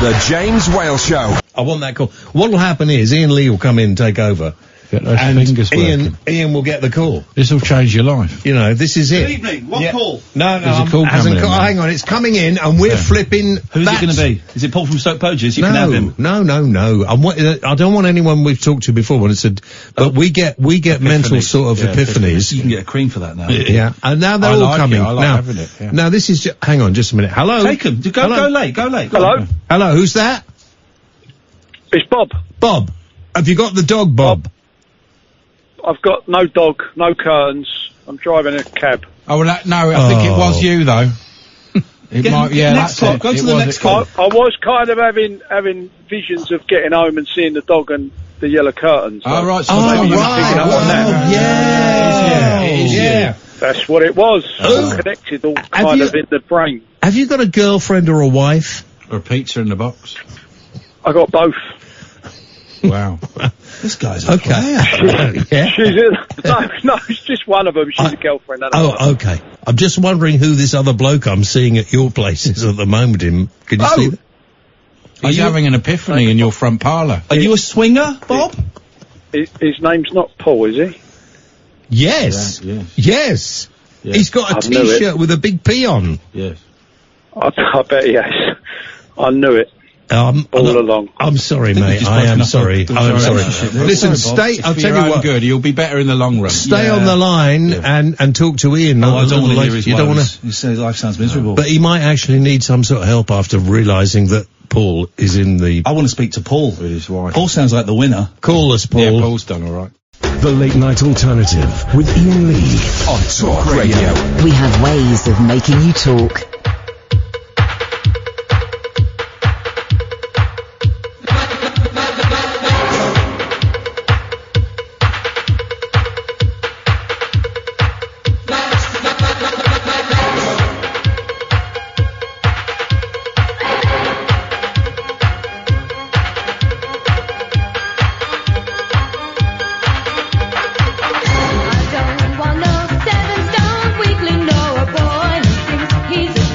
The James Whale Show. I want that call. What'll happen is Iain Lee will come in and take over. Get those And fingers working. Ian will get the call. This will change your life. You know, this is it. Good evening. What call? No, There's a call hasn't coming in, hang on, it's coming in, and we're flipping. Who's it going to be? Is it Paul from Stoke Poges? You can have him. No. I don't want anyone we've talked to before when it said, but we get mental sort of epiphanies. You can get a cream for that now. Yeah, and now they're I all like coming. it. I like now, having it, yeah. now this is. Hang on, just a minute. Hello. Take him. Go late. Hello? Hello. Who's that? It's Bob. Bob. Have you got the dog, Bob? I've got no dog, no curtains. I'm driving a cab. Oh, well, I think it was you, though. Next call. Go to the next call. I was kind of having visions of getting home and seeing the dog and the yellow curtains. Oh, right. So maybe you're picking up on that. Yeah. That's what it was. All connected, all kind of in the brain. Have you got a girlfriend or a wife? Or a pizza in the box. I got both. Wow. This guy's a player. Yeah. No, it's just one of them. She's a girlfriend. Okay. I'm just wondering who this other bloke I'm seeing at your place is at the moment. Can you see that? He's having an epiphany in your front parlour. Are you a swinger, Bob? His name's not Paul, is he? Yes. Yeah, Yes. He's got a T-shirt with a big P on. Yes. I bet he has. I knew it. All along. I'm sorry, mate. I am sorry. I'm sorry. Listen, stay. I'll tell you what. Good. You'll be better in the long run. Stay on the line and talk to Ian. I don't want to hear his You don't want woes. He says life sounds miserable. But he might actually need some sort of help after realising that Paul is in the. I want to speak to Paul. With his wife. Paul sounds like the winner. Call us, Paul. Yeah, Paul's done all right. The Late Night Alternative with Iain Lee on Talk Radio. We have ways of making you talk. He's a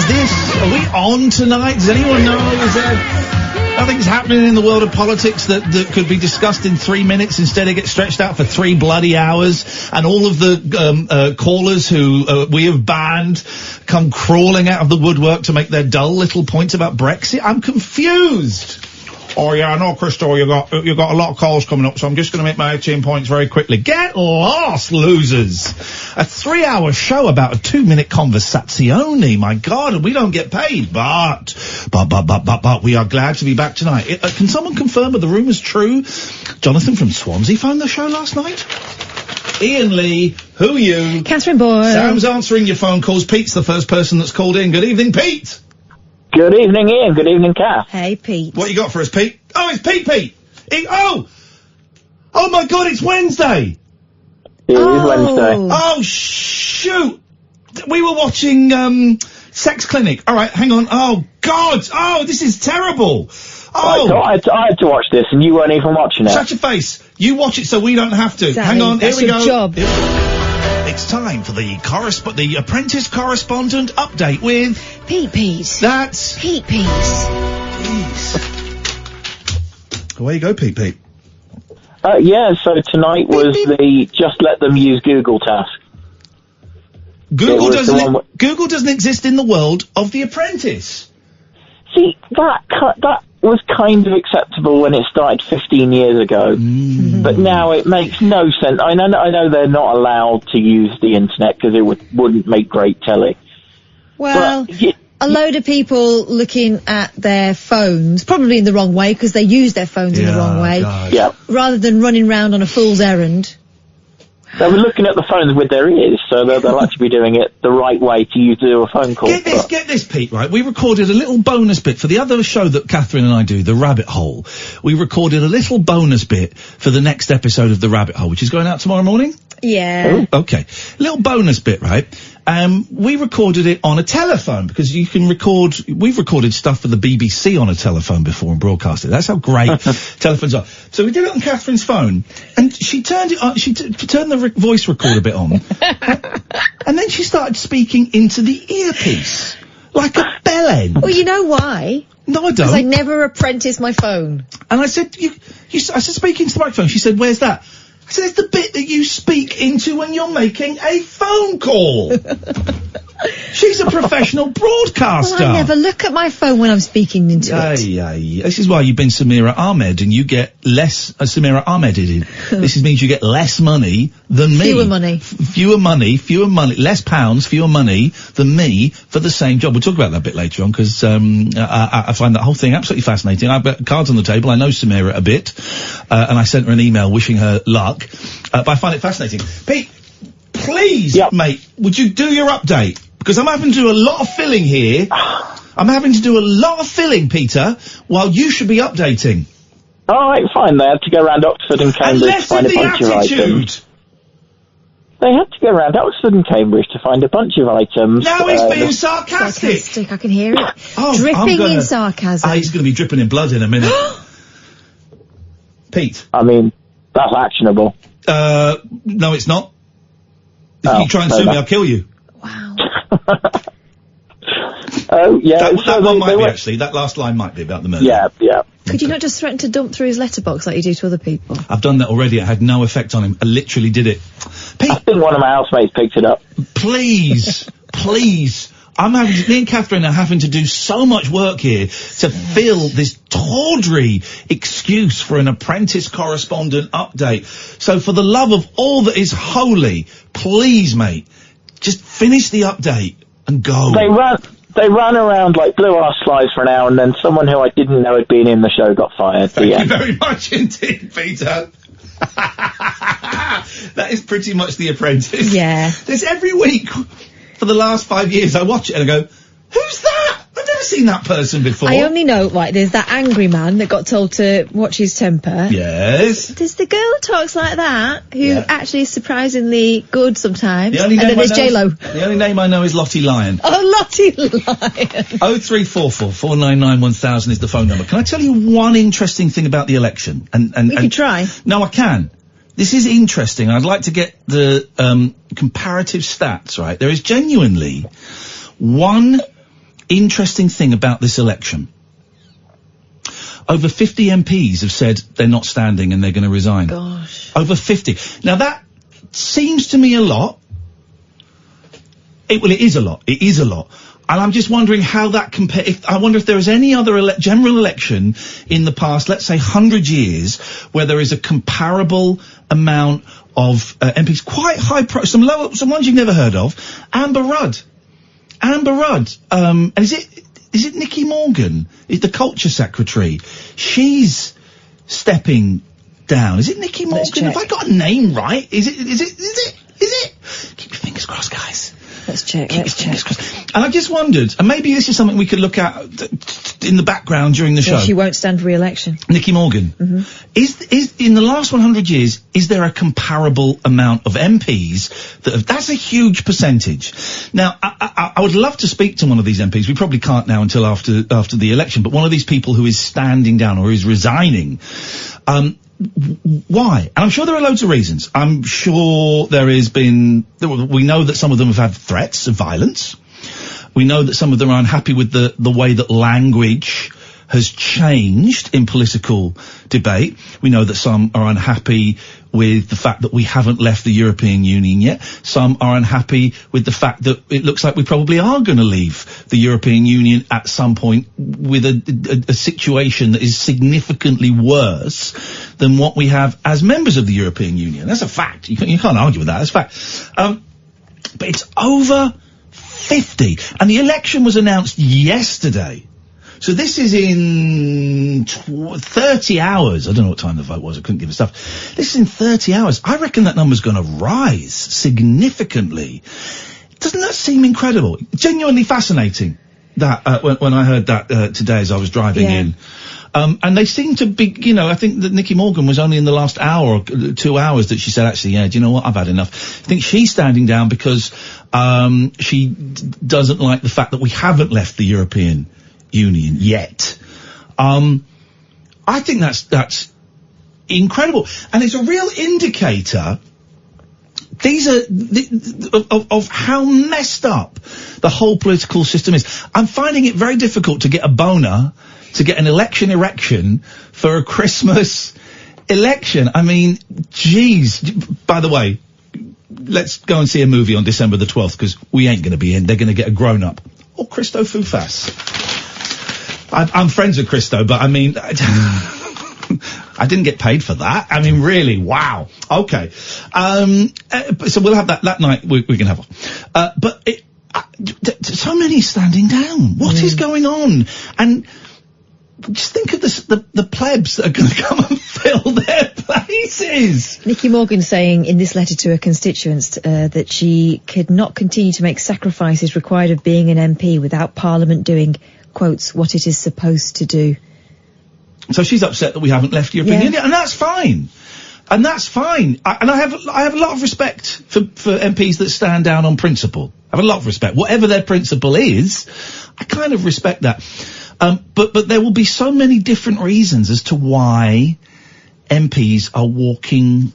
Are we on tonight? Does anyone know? Is there nothing's happening in the world of politics that could be discussed in 3 minutes? Instead, it gets stretched out for 3 bloody hours, and all of the callers who we have banned come crawling out of the woodwork to make their dull little points about Brexit. I'm confused. Oh yeah, I know, Crystal, you got a lot of calls coming up, so I'm just going to make my 18 points very quickly. Get lost, losers! A 3-hour show about a 2-minute conversazione. My God, and we don't get paid, but we are glad to be back tonight. Can someone confirm are the rumours true? Jonathan from Swansea phoned the show last night. Ian Lee, who are you? Catherine Boyle. Sam's answering your phone calls. Pete's the first person that's called in. Good evening, Pete. Good evening, Ian. Good evening, Kath. Hey, Pete. What you got for us, Pete? Oh, it's Pete! Oh my God, it's Wednesday! It is Wednesday. Oh, shoot! We were watching, Sex Clinic. Alright, hang on. Oh, God! Oh, this is terrible! Oh! Right, so I had to watch this, and you weren't even watching it. Shut your face! You watch it so we don't have to. Exactly. Hang on, That's here we your go. job. It's time for the Apprentice Correspondent Update with... Pete Pease. That's... Pete Pease. Jeez. Away you go, Pete. Yeah, so tonight was the just let them use Google task. Google doesn't exist in the world of The Apprentice. See, that was kind of acceptable when it started 15 years ago, but now it makes no sense. I know they're not allowed to use the internet because it wouldn't make great telly. Well, a load of people looking at their phones, probably in the wrong way because they use their phones in the wrong way, rather than running round on a fool's errand. They were looking at the phones with their ears, so they'll actually be doing it the right way to do a phone call. Get this, Pete, right? We recorded a little bonus bit for the other show that Catherine and I do, The Rabbit Hole. We recorded a little bonus bit for the next episode of The Rabbit Hole, which is going out tomorrow morning? Yeah. Okay. Little bonus bit, right? We recorded it on a telephone because you can we've recorded stuff for the BBC on a telephone before and broadcast it. That's how great telephones are. So we did it on Catherine's phone and she turned it on, she turned the voice recorder bit on and then she started speaking into the earpiece like a bellend. Well, you know why? No, I don't. Because I never apprentice my phone. And I said, I said, speak into the microphone. She said, where's that? I said, it's the bit that you speak into when you're making a phone call. She's a professional broadcaster. Well, I never look at my phone when I'm speaking into it. This is why you've been Samira Ahmed and you get less, Samira Ahmeded. This means you get less money than me. Fewer money, less pounds, fewer money than me for the same job. We'll talk about that a bit later on because, I find that whole thing absolutely fascinating. I've got cards on the table. I know Samira a bit, and I sent her an email wishing her luck, but I find it fascinating. Pete, please, mate, would you do your update? Because I'm having to do a lot of filling here. I'm having to do a lot of filling, Peter, while you should be updating. All right, fine. They had to go around Oxford and Cambridge to find a bunch of items. They had to go around Oxford and Cambridge to find a bunch of items. Now he's being sarcastic. I can hear it. Dripping in sarcasm. He's going to be dripping in blood in a minute. Pete. I mean, that's actionable. No, it's not. If you try and sue me, I'll kill you. Wow. Oh, yeah. That one might be, actually. That last line might be about the murder. Yeah. Could you not just threaten to dump through his letterbox like you do to other people? I've done that already. It had no effect on him. I literally did it. Pete, I think one of my housemates picked it up. Please. Me and Catherine are having to do so much work here to fill this tawdry excuse for an Apprentice Correspondent update. So for the love of all that is holy, please, mate, just finish the update and go. They ran around like blue-ass flies for an hour, and then someone who I didn't know had been in the show got fired. Thank you very much indeed, Peter. That is pretty much The Apprentice. Yeah. There's every week for the last 5 years I watch it and I go, who's that? I've never seen that person before. I only know, there's that angry man that got told to watch his temper. Yes. There's the girl who talks like that, who actually is surprisingly good sometimes. And then there's J-Lo. The only name I know is Lottie Lyon. Oh, Lottie Lyon. 0344 499 1000 is the phone number. Can I tell you one interesting thing about the election? You can try. No, I can. This is interesting. I'd like to get the comparative stats, right? There is genuinely one interesting thing about this election. Over 50 MPs have said they're not standing and they're going to resign. Gosh. Over 50. Now that seems to me a lot. It is a lot. It is a lot. And I'm just wondering how that compares. I wonder if there is any other general election in the past, let's say 100 years, where there is a comparable amount of MPs, quite high, some ones you've never heard of. Amber Rudd. And is it Nicky Morgan? Is the culture secretary? She's stepping down. Is it Nicky Morgan? Have I got a name right? Is it? Keep your fingers crossed, guys. Let's check. And I just wondered, and maybe this is something we could look at in the background during the show. She won't stand for re-election. Nicky Morgan. Mm-hmm. Is in the last 100 years, is there a comparable amount of MPs that's a huge percentage? Now, I would love to speak to one of these MPs. We probably can't now until after the election, but one of these people who is standing down or is resigning, why? And I'm sure there are loads of reasons. I'm sure we know that some of them have had threats of violence. We know that some of them are unhappy with the way that language has changed in political debate. We know that some are unhappy with the fact that we haven't left the European Union yet. Some are unhappy with the fact that it looks like we probably are going to leave the European Union at some point with a situation that is significantly worse than what we have as members of the European Union. That's a fact. You can't argue with that. That's a fact. But it's over 50. And the election was announced yesterday. So this is in 30 hours. I don't know what time the vote was. I couldn't give a stuff. This is in 30 hours. I reckon that number's going to rise significantly. Doesn't that seem incredible? Genuinely fascinating. That when I heard that today as I was driving in. And they seem to be, I think that Nicky Morgan was only in the last hour or 2 hours that she said, actually, yeah, do you know what? I've had enough. I think she's standing down because she doesn't like the fact that we haven't left the European Union yet. I think that's incredible, and it's a real indicator. These are of how messed up the whole political system is. I'm finding it very difficult to get a boner, to get an election erection for a Christmas election. I mean, geez. By the way, let's go and see a movie on December the 12th, because we ain't going to be in. They're going to get a grown-up. Or Christo Fufas. I'm friends with Christo, but I mean, I didn't get paid for that. I mean, really, wow. Okay. So we'll have that night. We can have one. But so many standing down. What is going on? And just think of the plebs that are going to come and fill their places. Nicky Morgan saying in this letter to her constituents that she could not continue to make sacrifices required of being an MP without Parliament doing, quotes, what it is supposed to do. So she's upset that we haven't left the European Union, and that's fine. And that's fine. I have a lot of respect for MPs that stand down on principle. I have a lot of respect. Whatever their principle is, I kind of respect that. But there will be so many different reasons as to why MPs are walking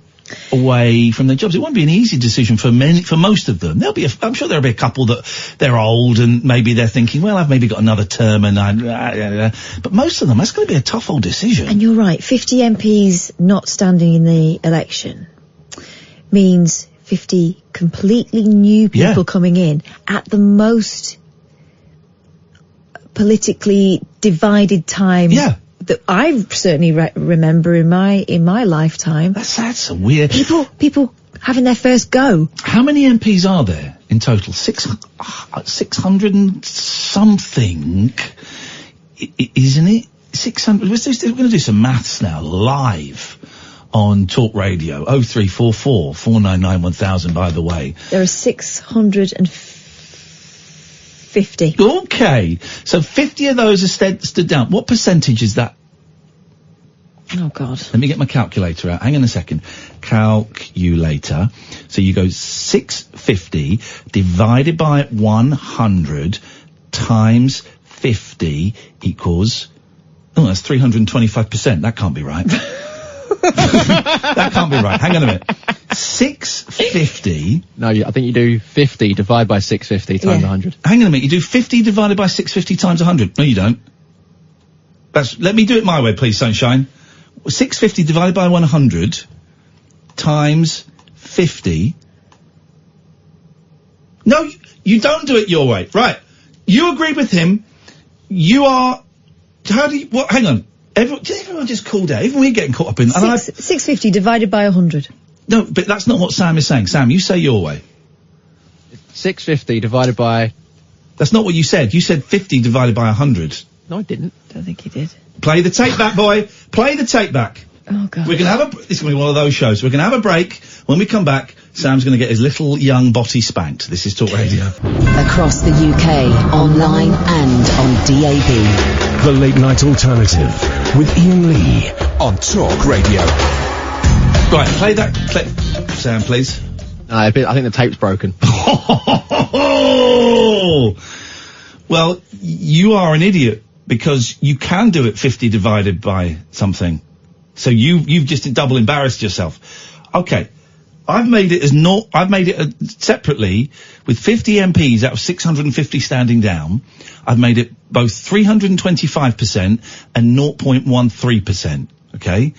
away from their jobs. It won't be an easy decision for most of them. I'm sure there'll be a couple that they're old and maybe they're thinking, well, I've maybe got another term but most of them, that's going to be a tough old decision. And you're right, 50 MPs not standing in the election means 50 completely new people coming in at the most politically divided time that I certainly remember in my lifetime. That's weird. People having their first go. How many MPs are there in total? 600 and something, isn't it? 600. We're going to do some maths now live on Talk Radio. 0344 499 1000. By the way, there are 650. Okay, so 50 of those are stood down. What percentage is that? Oh, God. Let me get my calculator out. Hang on a second. Calculator. So you go 650 divided by 100 times 50 equals... Oh, that's 325%. That can't be right. That can't be right. Hang on a minute. 650. No, I think you do 50 divided by 650 times 100. Hang on a minute, you do 50 divided by 650 times 100. No, you don't. Let me do it my way, please, Sunshine. 650 divided by 100 times 50. No, you don't do it your way. Right. You agree with him. You are... hang on. Everyone just called out. Even we're getting caught up in... 650 divided by 100. No, but that's not what Sam is saying. Sam, you say your way. 650 divided by... That's not what you said. You said 50 divided by 100. No, I didn't. Don't think he did. Play the tape back, boy. Play the tape back. Oh, God. We're going to have this is going to be one of those shows. We're going to have a break. When we come back, Sam's going to get his little young body spanked. This is Talk Radio. Across the UK, online and on DAB. The Late Night Alternative with Iain Lee on Talk Radio. Right, play that clip, Sam, please. I think the tape's broken. Well, you are an idiot because you can do it 50 divided by something. So you've just double embarrassed yourself. Okay. I've made it separately with 50 MPs out of 650 standing down. I've made it both 325% and 0.13%. Okay.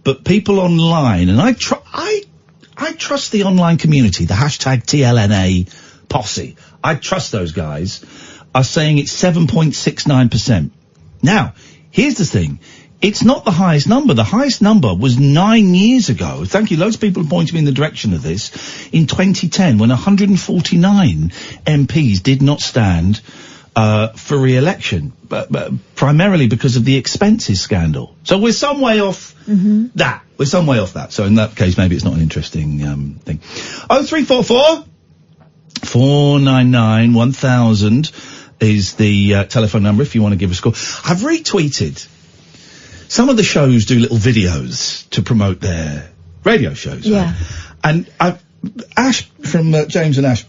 But people online, and I trust the online community, the hashtag TLNA posse. I trust those guys, are saying it's 7.69%. Now, here's the thing. It's not the highest number. The highest number was 9 years ago. Thank you. Loads of people pointed me in the direction of this. In 2010, when 149 MPs did not stand for re-election, but primarily because of the expenses scandal. So we're some way off that. We're some way off that. So in that case, maybe it's not an interesting thing. 0344 499 1000 is the telephone number if you want to give us a call. I've retweeted. Some of the shows do little videos to promote their radio shows. Yeah. Right? And Ash from James and Ash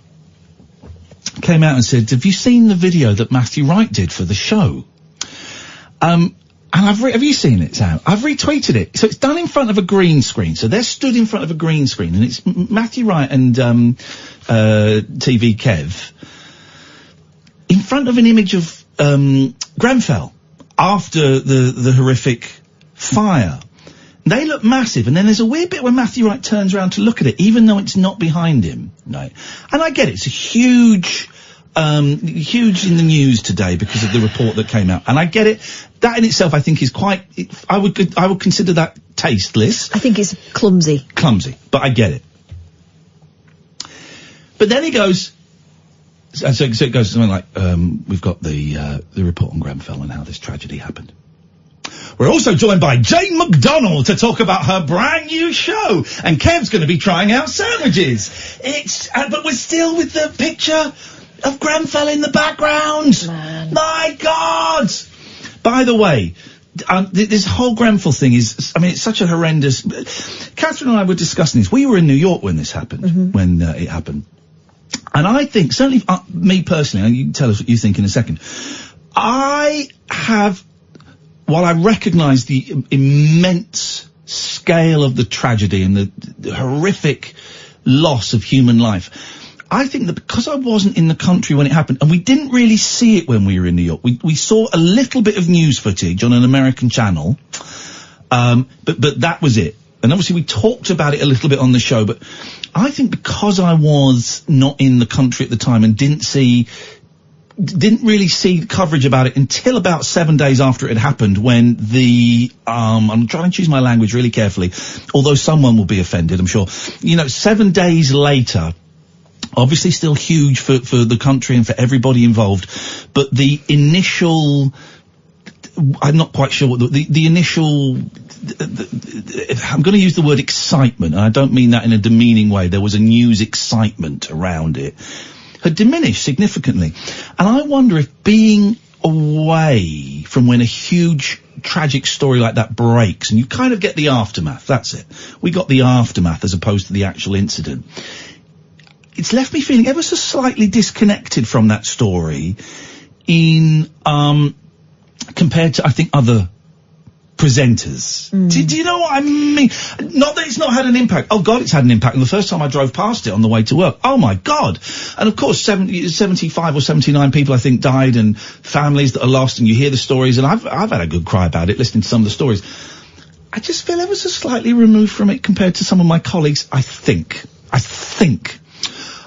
came out and said, have you seen the video that Matthew Wright did for the show? And have you seen it, Sam? I've retweeted it. So it's done in front of a green screen. So they're stood in front of a green screen and it's Matthew Wright and TV Kev in front of an image of Grenfell after the horrific fire. They look massive, and then there's a weird bit where Matthew Wright turns around to look at it, even though it's not behind him. Right? And I get it; it's a huge in the news today because of the report that came out. And I get it. That in itself, I think, is quite. I would consider that tasteless. I think it's clumsy. Clumsy, but I get it. But then he goes. So it goes something like, we've got the report on Grenfell and how this tragedy happened. We're also joined by Jane McDonald to talk about her brand new show. And Kev's going to be trying out sandwiches. But we're still with the picture of Grenfell in the background. Man. My God! By the way, this whole Grenfell thing is, it's such a horrendous... Catherine and I were discussing this. We were in New York when this happened, when it happened. And I think, certainly me personally, and you can tell us what you think in a second, while I recognise the immense scale of the tragedy and the horrific loss of human life, I think that because I wasn't in the country when it happened, and we didn't really see it when we were in New York, we saw a little bit of news footage on an American channel, but that was it. And obviously we talked about it a little bit on the show, but I think because I was not in the country at the time and didn't really see coverage about it until about 7 days after it had happened, when I'm trying to choose my language really carefully, although someone will be offended, I'm sure. 7 days later, obviously still huge for the country and for everybody involved, but the initial, I'm not quite sure what the initial, I'm going to use the word excitement, and I don't mean that in a demeaning way. There was a news excitement around it, had diminished significantly. And I wonder if being away from when a huge tragic story like that breaks, and you kind of get the aftermath, that's it. We got the aftermath as opposed to the actual incident. It's left me feeling ever so slightly disconnected from that story in, compared to, I think, other presenters. Do you know what I mean? Not that it's not had an impact. Oh God, it's had an impact. And the first time I drove past it on the way to work, oh my God. And of course, 75 or 79 people, I think, died, and families that are lost, and you hear the stories, and I've had a good cry about it, listening to some of the stories. I just feel ever so slightly removed from it compared to some of my colleagues, I think.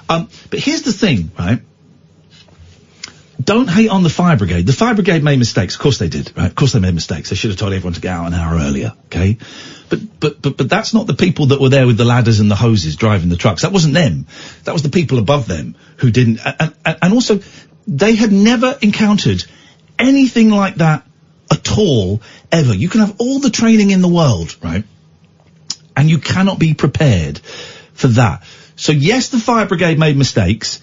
But here's the thing, right? Don't hate on the fire brigade. The fire brigade made mistakes. Of course they did, right? Of course they made mistakes. They should have told everyone to get out an hour earlier, okay? But that's not the people that were there with the ladders and the hoses driving the trucks. That wasn't them. That was the people above them who didn't. And also, they had never encountered anything like that at all, ever. You can have all the training in the world, right? And you cannot be prepared for that. So yes, the fire brigade made mistakes.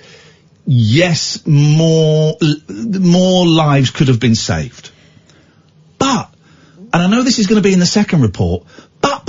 Yes, more lives could have been saved. But, and I know this is going to be in the second report, but,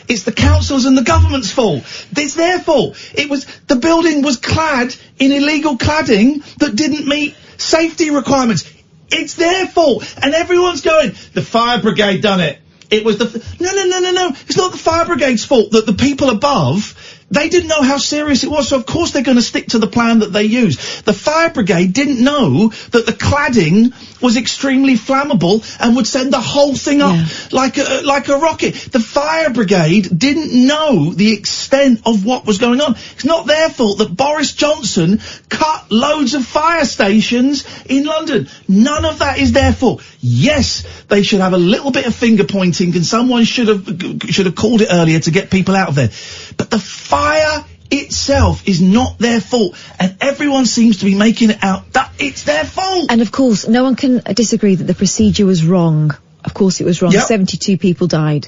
it's the council's and the government's fault. It's their fault. The building was clad in illegal cladding that didn't meet safety requirements. It's their fault. And everyone's going, the fire brigade done it. It was no. It's not the fire brigade's fault that the people above, they didn't know how serious it was, so of course they're going to stick to the plan that they use. The fire brigade didn't know that the cladding was extremely flammable and would send the whole thing up like a rocket. The fire brigade didn't know the extent of what was going on. It's not their fault that Boris Johnson cut loads of fire stations in London. None of that is their fault. Yes, they should have a little bit of finger pointing, and someone should have called it earlier to get people out of there. But the fire itself is not their fault, and everyone seems to be making it out that it's their fault. And of course, no one can disagree that the procedure was wrong. Of course it was wrong. 72 people died.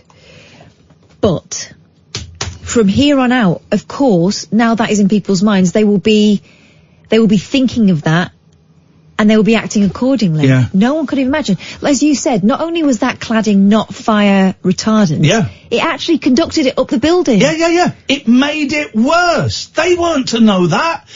But from here on out, of course, now that is in people's minds, they will be thinking of that, and they will be acting accordingly. Yeah. No one could even imagine. As you said, not only was that cladding not fire retardant, it actually conducted it up the building. Yeah. It made it worse. They weren't to know that.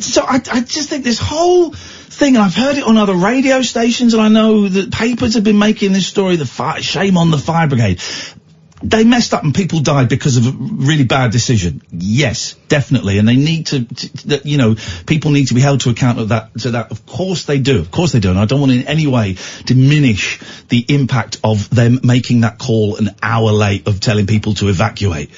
So I just think this whole thing, and I've heard it on other radio stations, and I know that papers have been making this story, shame on the fire brigade. They messed up and people died because of a really bad decision. Yes, definitely. And they need people need to be held to account of that. So that, of course they do. And I don't want to in any way diminish the impact of them making that call an hour late of telling people to evacuate.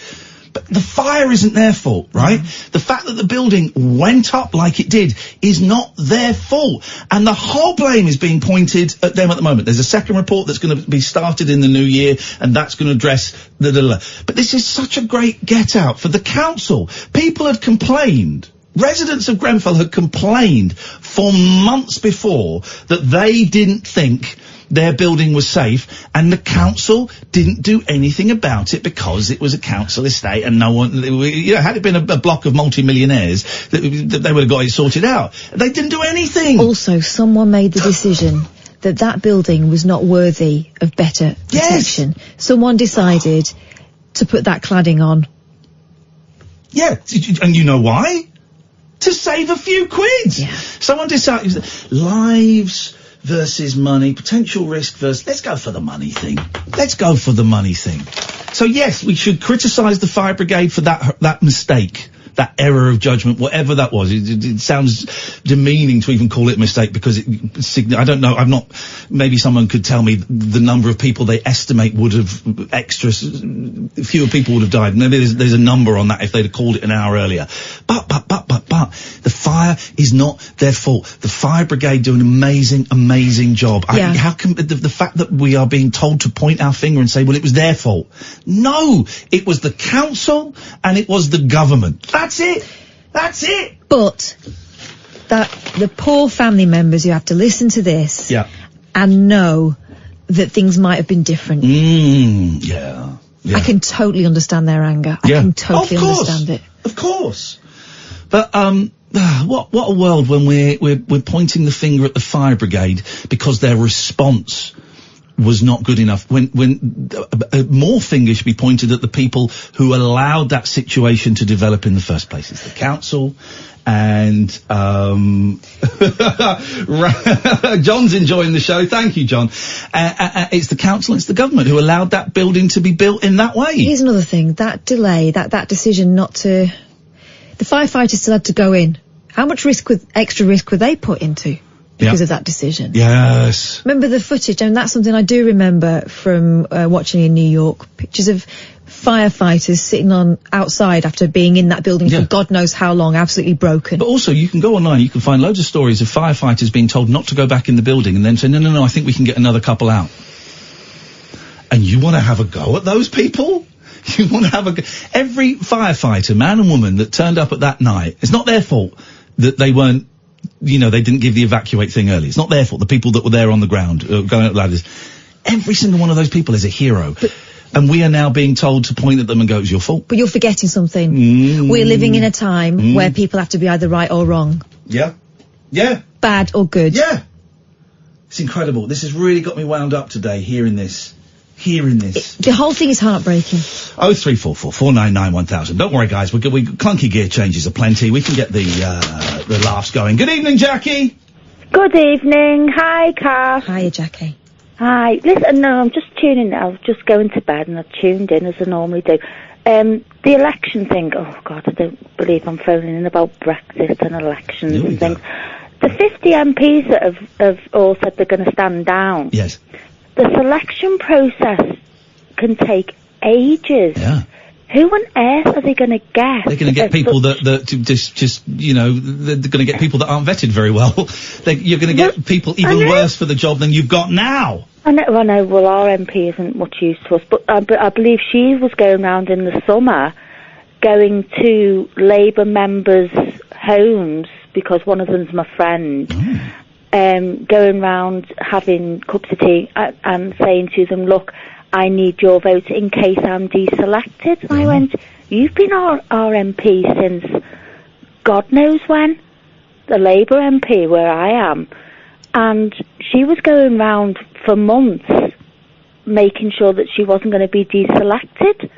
But the fire isn't their fault, right? The fact that the building went up like it did is not their fault. And the whole blame is being pointed at them at the moment. There's a second report that's going to be started in the new year, and that's going to address But this is such a great get-out for the council. People had complained. Residents of Grenfell had complained for months before that they didn't think their building was safe, and the council didn't do anything about it because it was a council estate, and no one, had it been a block of multi-millionaires, they would have got it sorted out. They didn't do anything. Also, someone made the decision that building was not worthy of better protection. Yes. Someone decided to put that cladding on. Yeah, and you know why? To save a few quid. Yeah. Someone decided lives versus money, potential risk versus, let's go for the money thing. So yes, we should criticise the fire brigade for that mistake, that error of judgment, whatever that was. It sounds demeaning to even call it a mistake because I don't know, maybe someone could tell me the number of people they estimate would have fewer people would have died. Maybe there's a number on that if they'd have called it an hour earlier. But the fire is not their fault. The fire brigade do an amazing job. Yeah. How can the fact that we are being told to point our finger and say, well, it was their fault? No, it was the council and it was the government. That's it. But the poor family members who have to listen to this and know that things might have been different. Yeah. I can totally understand their anger. I can totally understand it. Of course. But what a world when we're pointing the finger at the fire brigade because their response was not good enough, when more fingers should be pointed at the people who allowed that situation to develop in the first place. It's the council And John's enjoying the show. Thank you, John. It's the council, it's the government who allowed that building to be built in that way. Here's another thing. That delay, that decision not to... The firefighters still had to go in. How much extra risk were they put into because of that decision? Yes. Remember the footage, and that's something I do remember from watching in New York. Pictures of firefighters sitting on outside after being in that building for God knows how long, absolutely broken. But also, you can go online, you can find loads of stories of firefighters being told not to go back in the building and then say, no, I think we can get another couple out. And you want to have a go at those people? You want to have a go? Every firefighter, man and woman, that turned up at that night, it's not their fault that they weren't, they didn't give the evacuate thing early. It's not their fault. The people that were there on the ground, going up ladders. Every single one of those people is a hero. And we are now being told to point at them and go, it's your fault. But you're forgetting something. We're living in a time where people have to be either right or wrong. Yeah. Yeah. Bad or good. Yeah. It's incredible. This has really got me wound up today, hearing this. The whole thing is heartbreaking. 0344 499 1000. Don't worry, guys. We clunky gear changes are plenty. We can get the laughs going. Good evening, Jackie. Good evening. Hi, Kath. Hiya, Jackie. Hi. Listen, no, I'm just tuning in. I was just going to bed and I tuned in as I normally do. The election thing. Oh God, I don't believe I'm phoning in about Brexit and elections and things. The 50 MPs that have all said they're going to stand down. Yes. The selection process can take ages. Yeah. Who on earth are they going to get? They're going to get people that they're going to get people that aren't vetted very well. You're going to get people even worse for the job than you've got now. I know. Well, our MP isn't much use to us, but I believe she was going around in the summer, going to Labour members' homes, because one of them's my friend. Going round having cups of tea and saying to them, look, I need your vote in case I'm deselected. And I went, you've been our MP since God knows when, the Labour MP where I am. And she was going round for months making sure that she wasn't going to be deselected.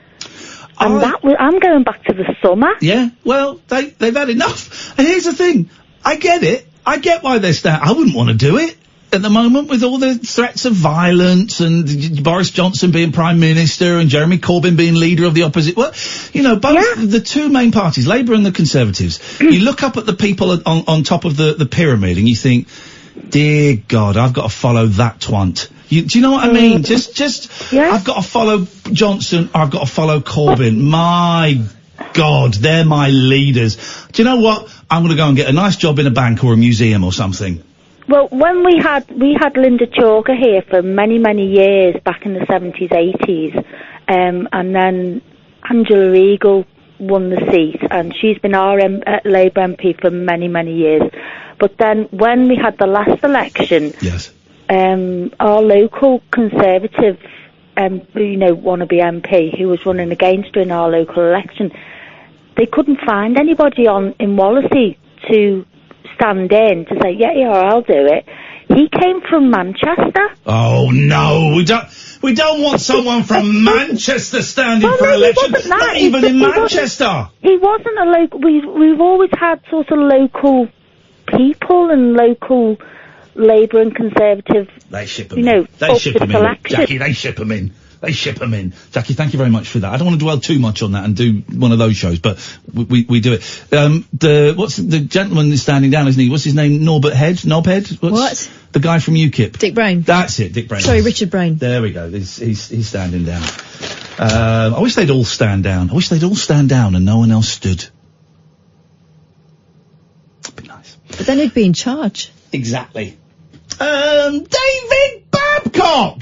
And I'm going back to the summer. Yeah, well, they've had enough. And here's the thing, I get it. I get why they're I wouldn't want to do it at the moment with all the threats of violence and Boris Johnson being Prime Minister and Jeremy Corbyn being leader of the opposite. Well, both the two main parties, Labour and the Conservatives, you look up at the people on top of the pyramid and you think, dear God, I've got to follow that twant. Do you know what I mean? I've got to follow Johnson, I've got to follow Corbyn. My God, they're my leaders. Do you know what? I'm going to go and get a nice job in a bank or a museum or something. Well, when we had Linda Chalker here for many, many years back in the 70s, 80s, and then Angela Eagle won the seat, and she's been our Labour MP for many, many years. But then when we had the last election, our local Conservative, wannabe MP who was running against her in our local election, they couldn't find anybody in Wallasey to stand in to say, yeah, I'll do it. He came from Manchester. Oh no, we don't want someone from Manchester standing for election. Not even in Manchester. He wasn't a local. We've always had sort of local people and local Labour and Conservative. They ship them in. They ship them in, Jackie. They ship them in. Jackie, thank you very much for that. I don't want to dwell too much on that and do one of those shows, but we do it. What's the gentleman is standing down, isn't he? What's his name? Knobhead? What? The guy from UKIP. Dick Brain. That's it, Dick Brain. Sorry, Richard Brain. There we go. He's standing down. I wish they'd all stand down. And no one else stood. That'd be nice. But then who'd be in charge? Exactly. David Babcock!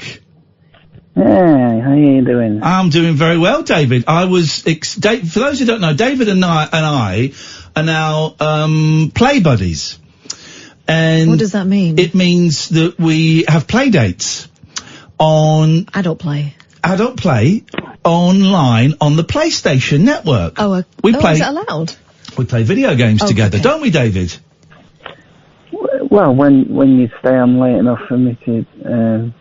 Hey, how are you doing? I'm doing very well, David. I was, for those who don't know, David and I are now, play buddies. And what does that mean? It means that we have play dates on... Adult play online on the PlayStation Network. Is that allowed? We play video games together, don't we, David? Well, when you stay on late enough for me to,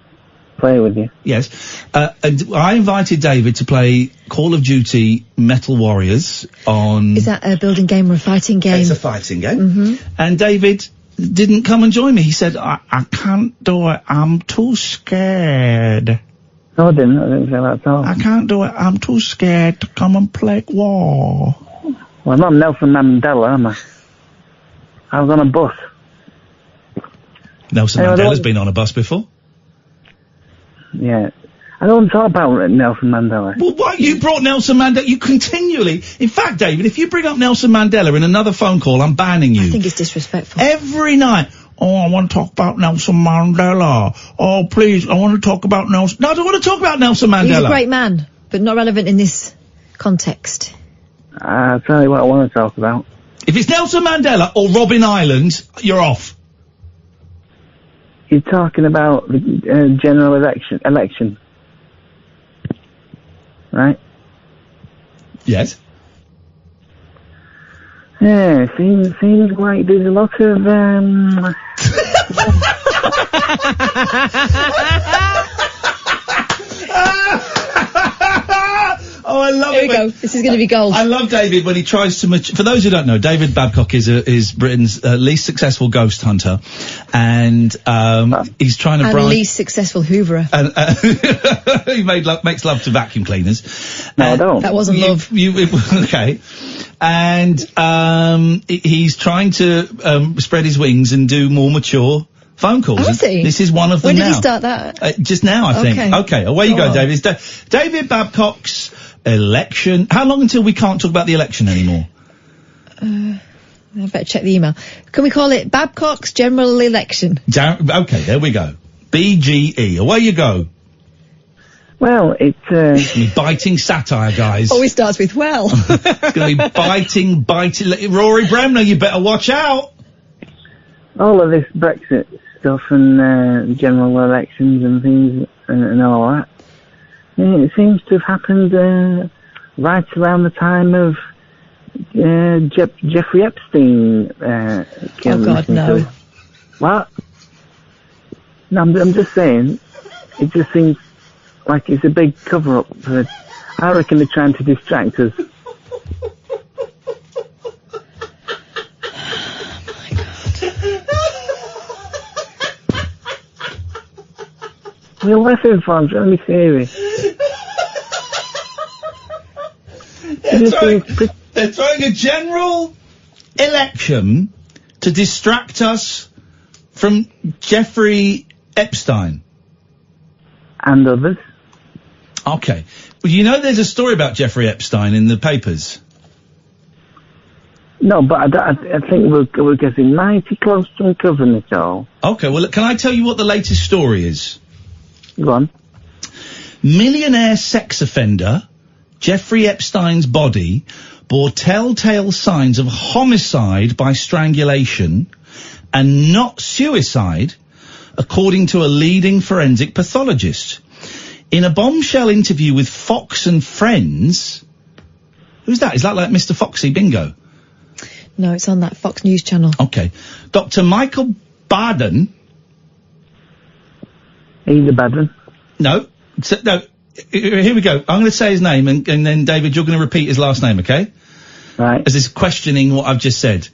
play with you. Yes. And I invited David to play Call of Duty Metal Warriors on... Is that a building game or a fighting game? It's a fighting game. Mm-hmm. And David didn't come and join me. He said, I can't do it. I'm too scared. No, I didn't say that at all. I can't do it. I'm too scared to come and play war. Well, I'm not Nelson Mandela, am I? I was on a bus. Nelson Mandela's been on a bus before. Yeah. I don't talk about Nelson Mandela. Well, why? You brought Nelson Mandela. You continually... In fact, David, if you bring up Nelson Mandela in another phone call, I'm banning you. I think it's disrespectful. Every night. Oh, I want to talk about Nelson Mandela. Oh, please, I want to talk about Nelson... No, I don't want to talk about Nelson Mandela. He's a great man, but not relevant in this context. I'll tell you what I want to talk about. If it's Nelson Mandela or Robin Island, you're off. You're talking about the general election. Right? Yes. Yeah, seems like there's a lot of, Oh, I love it. Here we go. This is going to be gold. I love David when he tries to... For those who don't know, David Babcock is Britain's least successful ghost hunter. And he's trying to... And least successful hooverer. And he makes love to vacuum cleaners. No, I don't. That wasn't love. Okay. And he's trying to spread his wings and do more mature phone calls. Oh, is he? This is one of them. When did now. he start that? Just now, I think. Okay, away you go, David. David Babcock's election. How long until we can't talk about the election anymore? I better check the email. Can we call it Babcock's general election? Okay, there we go. BGE. Away you go. Well, it's gonna be biting satire, guys. Always starts with well. It's gonna be biting. Rory Bremner, you better watch out. All of this Brexit stuff and general elections and things and all that. It seems to have happened right around the time of Jeffrey Epstein. Oh God, no! What? No, I'm just saying. It just seems like it's a big cover-up. I reckon they're trying to distract us. Well, listen, folks, let me serious. They're throwing a general election to distract us from Jeffrey Epstein. And others. Okay. Well, you know there's a story about Jeffrey Epstein in the papers. No, but I think we're getting mighty close to uncovering it all. Okay, well, can I tell you what the latest story is? Go on. Millionaire sex offender Jeffrey Epstein's body bore telltale signs of homicide by strangulation and not suicide, according to a leading forensic pathologist. In a bombshell interview with Fox and Friends... Who's that? Is that like Mr. Foxy Bingo? No, it's on that Fox News channel. Okay. Dr. Michael Baden... He's a bad one. No. No. Here we go. I'm going to say his name, and then, David, you're going to repeat his last name, okay? Right. As is questioning what I've just said.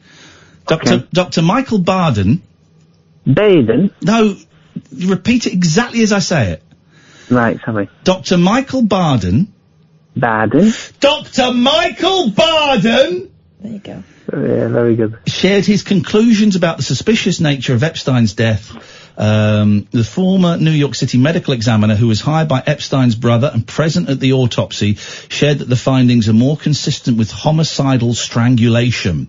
Dr. Michael Baden... Baden? No, repeat it exactly as I say it. Right, sorry. Dr. Michael Baden... Baden? Dr. Michael Baden! There you go. Yeah, very good. Shared his conclusions about the suspicious nature of Epstein's death. The former New York City medical examiner who was hired by Epstein's brother and present at the autopsy shared that the findings are more consistent with homicidal strangulation.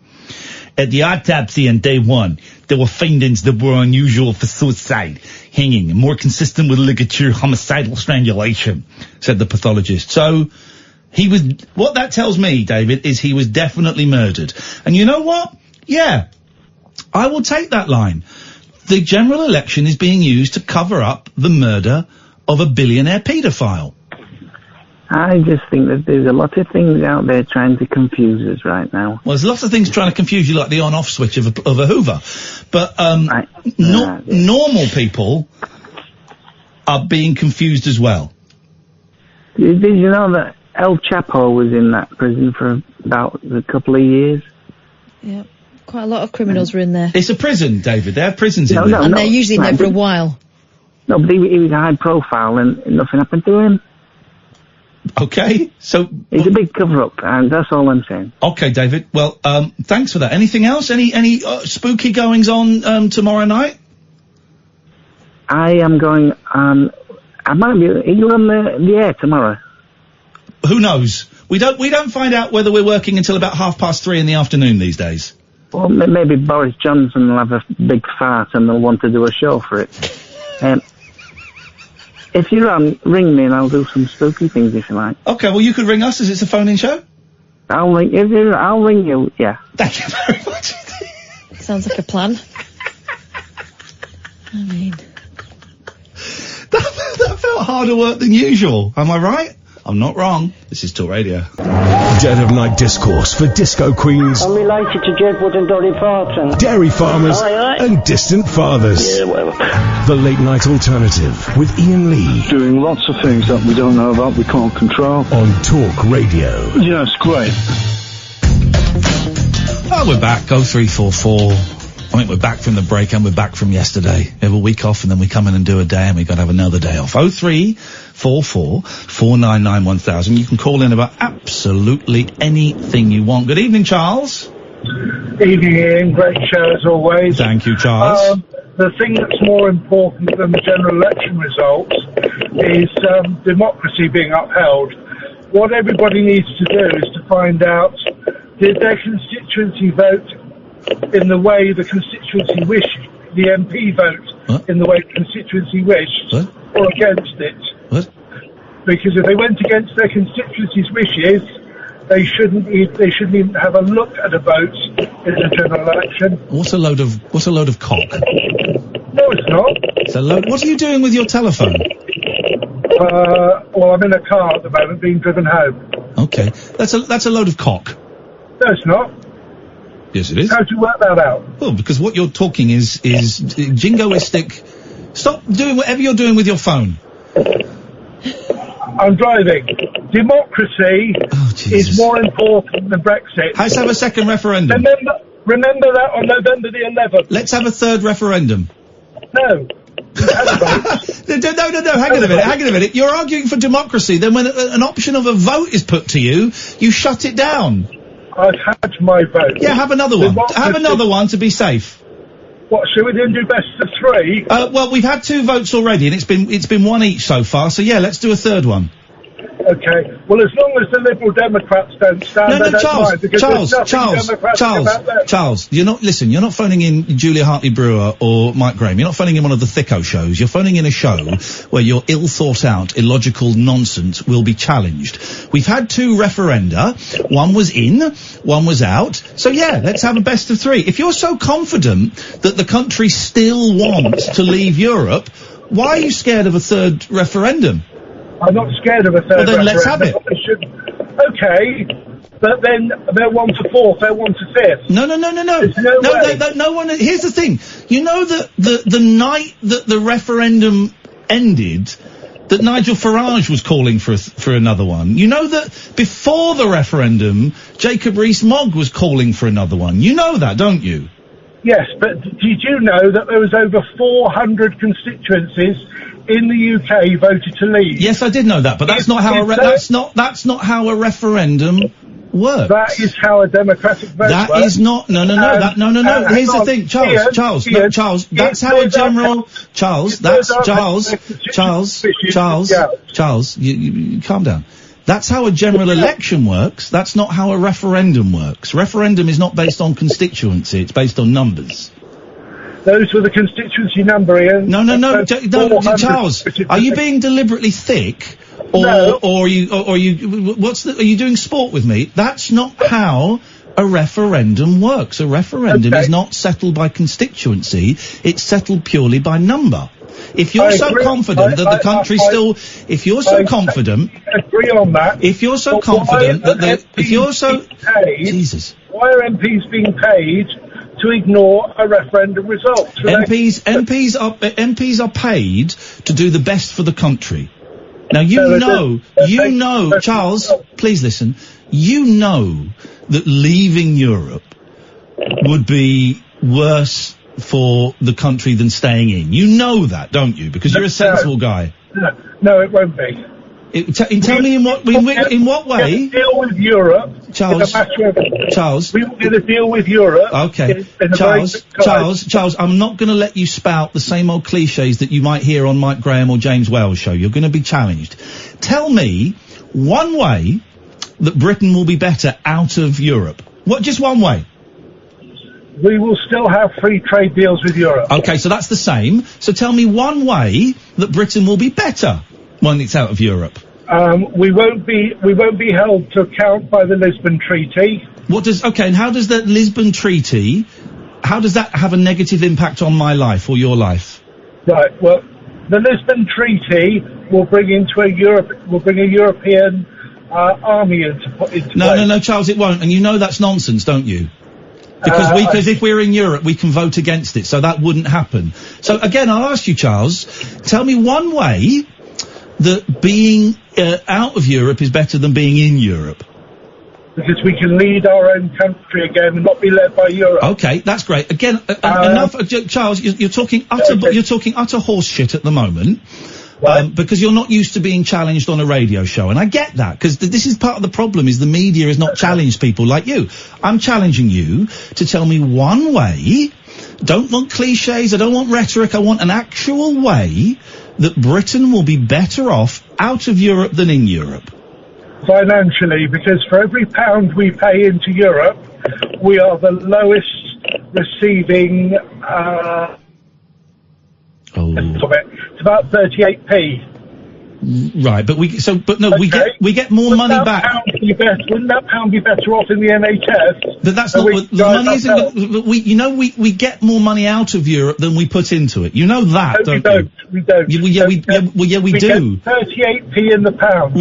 At the autopsy on day one, there were findings that were unusual for suicide, hanging, and more consistent with ligature homicidal strangulation, said the pathologist. So, what that tells me, David, is he was definitely murdered. And you know what? Yeah, I will take that line. The general election is being used to cover up the murder of a billionaire paedophile. I just think that there's a lot of things out there trying to confuse us right now. Well, there's lots of things trying to confuse you, like the on-off switch of a Hoover. But, normal people are being confused as well. Did you know that El Chapo was in that prison for about a couple of years? Yeah. Quite a lot of criminals were in there. It's a prison, David. They have prisons in there. And they're usually in there for a while. No, but he was high profile and nothing happened to him. Okay, so... It's a big cover-up, and that's all I'm saying. Okay, David. Well, thanks for that. Anything else? Any spooky goings-on tomorrow night? I am going on... I might be... Are you on the air tomorrow? Who knows? We don't find out whether we're working until about 3:30 in the afternoon these days. Well, maybe Boris Johnson will have a big fart and they'll want to do a show for it. If you're on, ring me and I'll do some spooky things if you like. Okay, well you could ring us as it's a phone-in show? I'll ring you, yeah. Thank you very much. Sounds like a plan. I mean... That felt harder work than usual. Am I right? I'm not wrong. This is Talk Radio. Dead of night discourse for disco queens. I'm related to Jedwood and Dolly Parton. Dairy farmers and distant fathers. Yeah, whatever. The late night alternative with Iain Lee. Doing lots of things that we don't know about, we can't control. On Talk Radio. Yeah, it's great. Oh, we're back. 0344. I think we're back from the break and we're back from yesterday. We have a week off and then we come in and do a day and we've got to have another day off. 0344 499 1000. You can call in about absolutely anything you want. Good evening, Charles. Evening, Ian. Great show as always. Thank you, Charles. The thing that's more important than the general election results is democracy being upheld. What everybody needs to do is to find out, did their constituency vote in the way the constituency wished, the MP vote in the way the constituency wished, or against it. What? Because if they went against their constituency's wishes, they shouldn't even have a look at a vote in the general election. What's a load of cock? No, it's not. It's a load. What are you doing with your telephone? Well, I'm in a car at the moment, being driven home. Okay, that's a load of cock. No, it's not. Yes, it is. How do you work that out? Well, because what you're talking is jingoistic. Stop doing whatever you're doing with your phone. I'm driving. Democracy is more important than Brexit. Let's have a second referendum. Remember that on November the 11th. Let's have a third referendum. No. No, hang on a minute. You're arguing for democracy, then when an option of a vote is put to you, you shut it down. I've had my vote. Yeah, have another one. Have another one to be safe. What, should we then do best of three? Well, we've had 2 votes already, and it's been 1 each so far, so yeah, let's do a third one. Okay. Well, as long as the Liberal Democrats don't stand, I don't mind, Charles, you're not phoning in Julia Hartley-Brewer or Mike Graham. You're not phoning in one of the thicko shows. You're phoning in a show where your ill-thought-out, illogical nonsense will be challenged. We've had 2 referenda. One was in, one was out. So yeah, let's have a best of 3. If you're so confident that the country still wants to leave Europe, why are you scared of a third referendum? I'm not scared of a third Well, then let's have it. Okay, but then they're 1 to 4th, they're 1 to 5th. No. No one. Here's the thing. You know that the night that the referendum ended, that Nigel Farage was calling for another one. You know that before the referendum, Jacob Rees-Mogg was calling for another one. You know that, don't you? Yes, but did you know that there was over 400 constituencies in the UK voted to leave? Yes, I did know that, but that's not how that's not how a referendum works. That is how a democratic vote works. That is not. No. Here's the thing, Charles. That's how a general. Charles. You calm down. That's how a general election works. That's not how a referendum works. Referendum is not based on constituency. It's based on numbers. Those were the constituency number, Ian. No, Charles. Are you being deliberately thick, or are you? Are you doing sport with me? That's not how a referendum works. A referendum is not settled by constituency. It's settled purely by number. If you're so confident that the country's still, if you're so confident, agree on that. If you're so confident that if you're so, Jesus, why are MPs being paid to ignore a referendum result. So MPs are paid to do the best for the country. Now Charles, please listen. You know that leaving Europe would be worse for the country than staying in. You know that, don't you? Because you're a sensible guy. No, it won't be. Tell me in what way? Deal with Europe, Charles. We will get a deal with Europe. Okay, Charles. I'm not going to let you spout the same old cliches that you might hear on Mike Graham or James Wales' show. You're going to be challenged. Tell me one way that Britain will be better out of Europe. Just one way. We will still have free trade deals with Europe. Okay, so that's the same. So tell me one way that Britain will be better when it's out of Europe. We won't be held to account by the Lisbon Treaty. And how does the Lisbon Treaty, how does that have a negative impact on my life or your life? Right, well, the Lisbon Treaty will bring a European army into place. No, Charles, it won't, and you know that's nonsense, don't you? Because if we're in Europe, we can vote against it, so that wouldn't happen. So again, I'll ask you, Charles, tell me one way that being out of Europe is better than being in Europe. Because we can lead our own country again and not be led by Europe. Okay, that's great. Again, enough, Charles. You're talking utter horse shit at the moment. Because you're not used to being challenged on a radio show, and I get that, because this is part of the problem, is the media has not challenged people like you. I'm challenging you to tell me one way. Don't want cliches, I don't want rhetoric, I want an actual way that Britain will be better off out of Europe than in Europe. Financially, because for every pound we pay into Europe, we are the lowest receiving It's about 38p. Right, but we get more money back. Wouldn't that pound be better off in the NHS? But that's not what the money isn't. We get more money out of Europe than we put into it. You know that, we don't we don't. We do. We get 38p in the pound.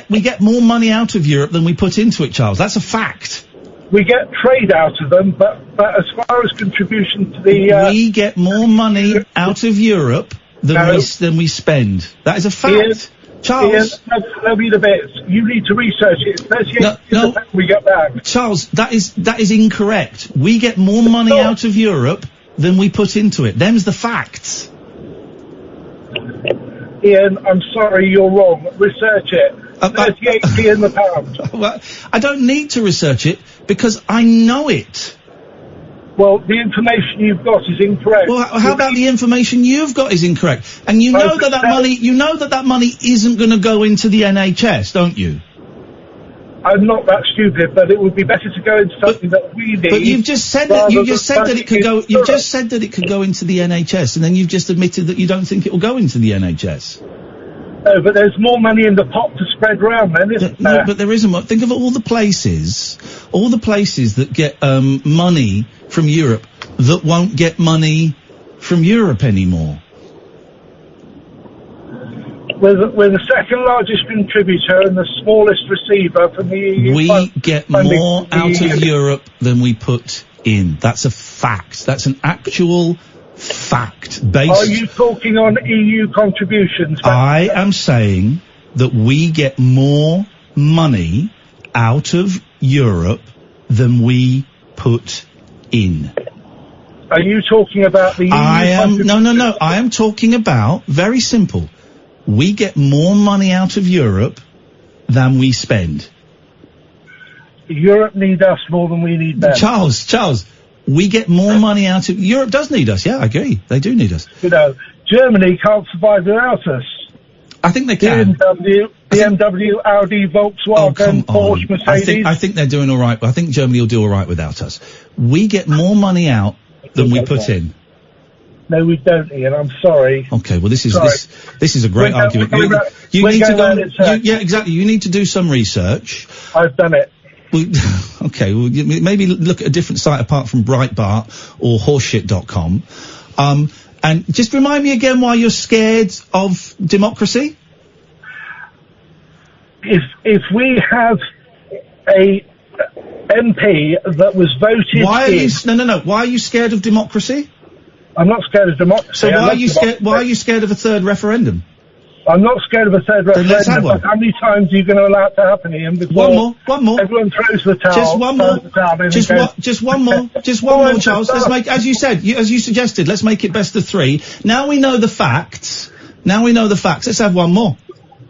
We get more money out of Europe than we put into it, Charles. That's a fact. We get trade out of them, but as far as contribution to the we get more money out of Europe than we spend. That is a fact. Charles, no, read a bit. You need to research it. 38 we get back. Charles, that is incorrect. We get more money out of Europe than we put into it. Them's the facts. Ian, I'm sorry, you're wrong. Research it. 38p in the pound. Well, I don't need to research it because I know it. Well, the information you've got is incorrect. Well, how about the information you've got is incorrect? And you know that money isn't going to go into the NHS, don't you? I'm not that stupid, but it would be better to go into something that we need. But you've just said that it could go. You just said that it could go into the NHS, and then you've just admitted that you don't think it will go into the NHS. No, but there's more money in the pot to spread around then, isn't there? No, but there isn't. Think of all the places that get money from Europe that won't get money from Europe anymore. We're the second largest contributor and the smallest receiver from the EU. We get more out of Europe than we put in. That's a fact. That's an actual fact. Are you talking on EU contributions? I am saying that we get more money out of Europe than we put in. Are you talking about the EU? No. I am talking about, very simple. We get more money out of Europe than we spend. Europe need us more than we need them. Charles, we get more money out of... Europe does need us, yeah, I agree. They do need us. You know, Germany can't survive without us. I think they can. BMW, Audi, Volkswagen, Porsche, Mercedes. I think they're doing all right. I think Germany will do all right without us. We get more money out than we put in. No, we don't, Ian. I'm sorry. Okay, well, this is a great argument. You need to go. Yeah, exactly. You need to do some research. I've done it. Maybe look at a different site apart from Breitbart or horseshit.com. And just remind me again why you're scared of democracy. If we have MP that was voted Why are in. No. Why are you scared of democracy? I'm not scared of democracy. So why are you scared? Why are you scared of a third referendum? I'm not scared of a third Then let's have referendum. one. But how many times are you going to allow it to happen, Ian? Before One more. Everyone throws the towel. Just one more. throws the towel in Just and one. goes, Just one more. Just one more, Charles. Let's make, as you said, as you suggested, let's make it best of 3. Now we know the facts. Let's have one more.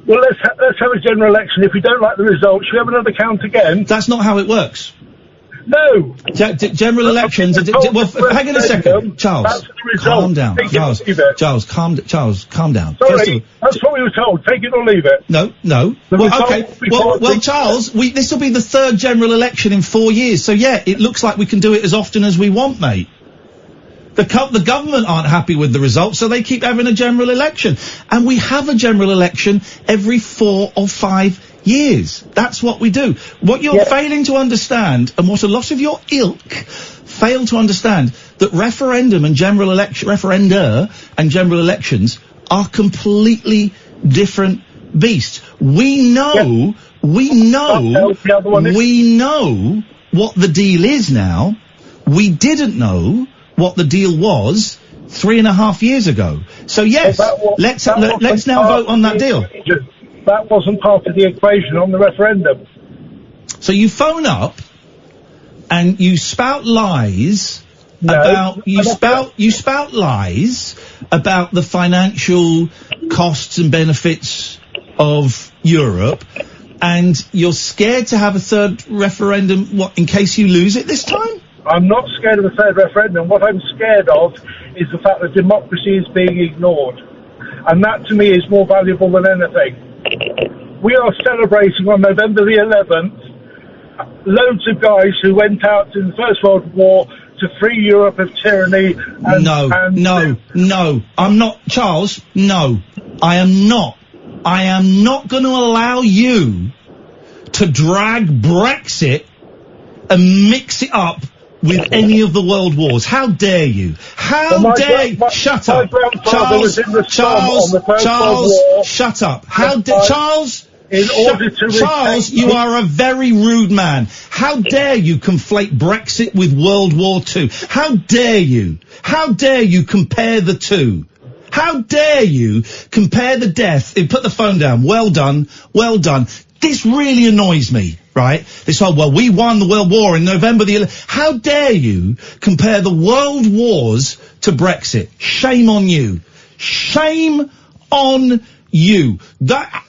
Well, let's have a general election. If we don't like the results, should we have another count again? That's not how it works. No. General elections. Well, hang on a second, Charles. Calm down, Charles. Calm down. Sorry, that's what we were told. Take it or leave it. No. Well, okay. Well, Charles, this will be the 3rd general election in 4 years. So yeah, it looks like we can do it as often as we want, mate. The government aren't happy with the results, so they keep having a general election. And we have a general election every 4 or 5 years. That's what we do. What you're failing to understand, and what a lot of your ilk fail to understand, that referenda and general elections are completely different beasts. We know what the deal is now. We didn't know what the deal was 3.5 years ago. So yes, let's now vote on that deal. That wasn't part of the equation on the referendum. So you phone up and you spout lies about lies about the financial costs and benefits of Europe, and you're scared to have a 3rd referendum, what, in case you lose it this time? I'm not scared of a 3rd referendum. What I'm scared of is the fact that democracy is being ignored. And that, to me, is more valuable than anything. We are celebrating on November the 11th loads of guys who went out in the First World War to free Europe of tyranny. No, I'm not, Charles, no. I am not going to allow you to drag Brexit and mix it up with any of the world wars. How dare you? Shut up. Charles, shut up. Charles, you are a very rude man. How dare you conflate Brexit with World War II? How dare you? How dare you compare the two? How dare you compare the death? Put the phone down. Well done. This really annoys me, right? This whole, well, we won the World War in November the 11th. How dare you compare the world wars to Brexit? Shame on you. Shame on you. That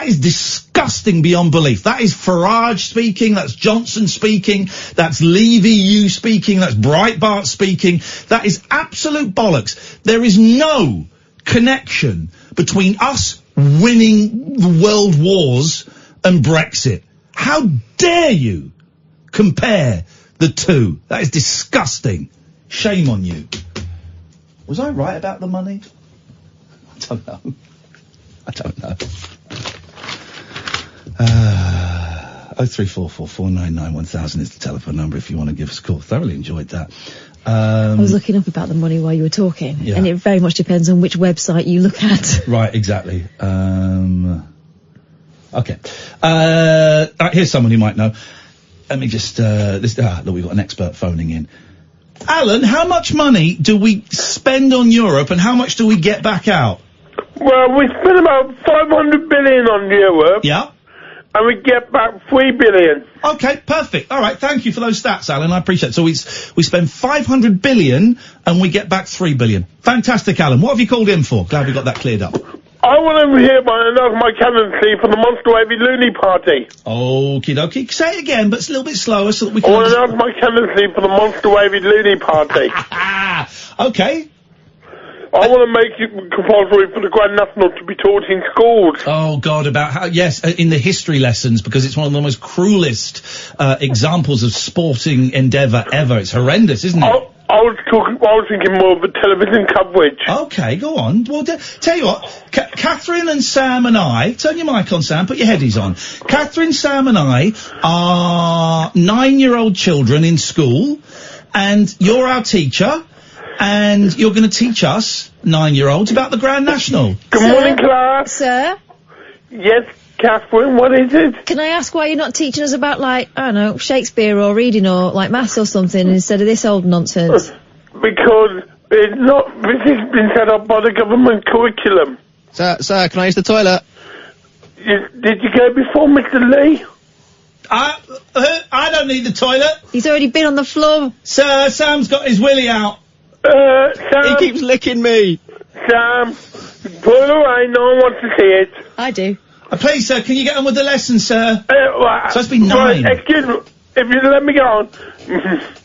is disgusting beyond belief. That is Farage speaking, that's Johnson speaking, that's Leave EU speaking, that's Breitbart speaking. That is absolute bollocks. There is no connection between us winning the world wars and Brexit. How dare you compare the two? That is disgusting. Shame on you. Was I right about the money? I don't know. 03444991000 is the telephone number if you want to give us a call. Thoroughly enjoyed that. I was looking up about the money while you were talking, and it very much depends on which website you look at. Right, exactly. Okay. Here's someone who might know. Let me just, look, we've got an expert phoning in. Alan, how much money do we spend on Europe and how much do we get back out? Well, we spend about 500 billion on Europe. Yeah. And we get back 3 billion. Okay, perfect. All right, thank you for those stats, Alan. I appreciate it. So we spend 500 billion and we get back 3 billion. Fantastic, Alan. What have you called in for? Glad we got that cleared up. I want to hear my candidacy for the Monster Wavy Looney Party. Okie dokie. Say it again, but it's a little bit slower so that we can... I want to announce my candidacy for the Monster Wavy Looney Party. Okay. I want to make it compulsory for the Grand National to be taught in schools. Oh, God, about how... Yes, in the history lessons, because it's one of the most cruelest examples of sporting endeavour ever. It's horrendous, isn't it? I was thinking more of the television coverage. Okay, go on. Well, tell you what, Catherine and Sam and I... Turn your mic on, Sam. Put your headies on. Catherine, Sam and I are 9-year-old children in school, and you're our teacher... And you're going to teach us, 9-year-olds, about the Grand National. Good morning, class. Sir? Yes? Catherine, what is it? Can I ask why you're not teaching us about, like, I don't know, Shakespeare or reading or, like, maths or something instead of this old nonsense? Because it's not, this has been set up by the government curriculum. Sir, can I use the toilet? Did you go before Mr. Lee? I don't need the toilet. He's already been on the floor. Sir, Sam's got his willy out. Sam. He keeps licking me. Sam, put it away, no one wants to see it. I do. Please, sir, can you get on with the lesson, sir? Right, so it's been 9. Right, excuse me, if you let me go on.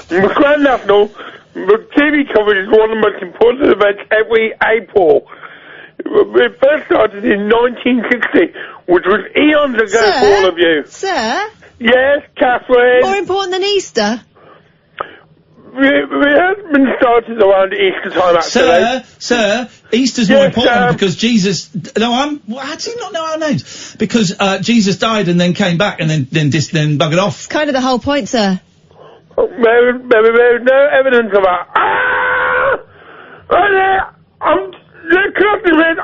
The Grand National, the TV coverage is one of the most important events every April. It first started in 1960, which was eons ago for all of you. Sir? Yes, Catherine? More important than Easter? It has been started around Easter time, actually. Sir, Easter's more important because Jesus... No, how do you not know our names? Because Jesus died and then came back and then buggered off. It's kind of the whole point, sir. There's no evidence of that.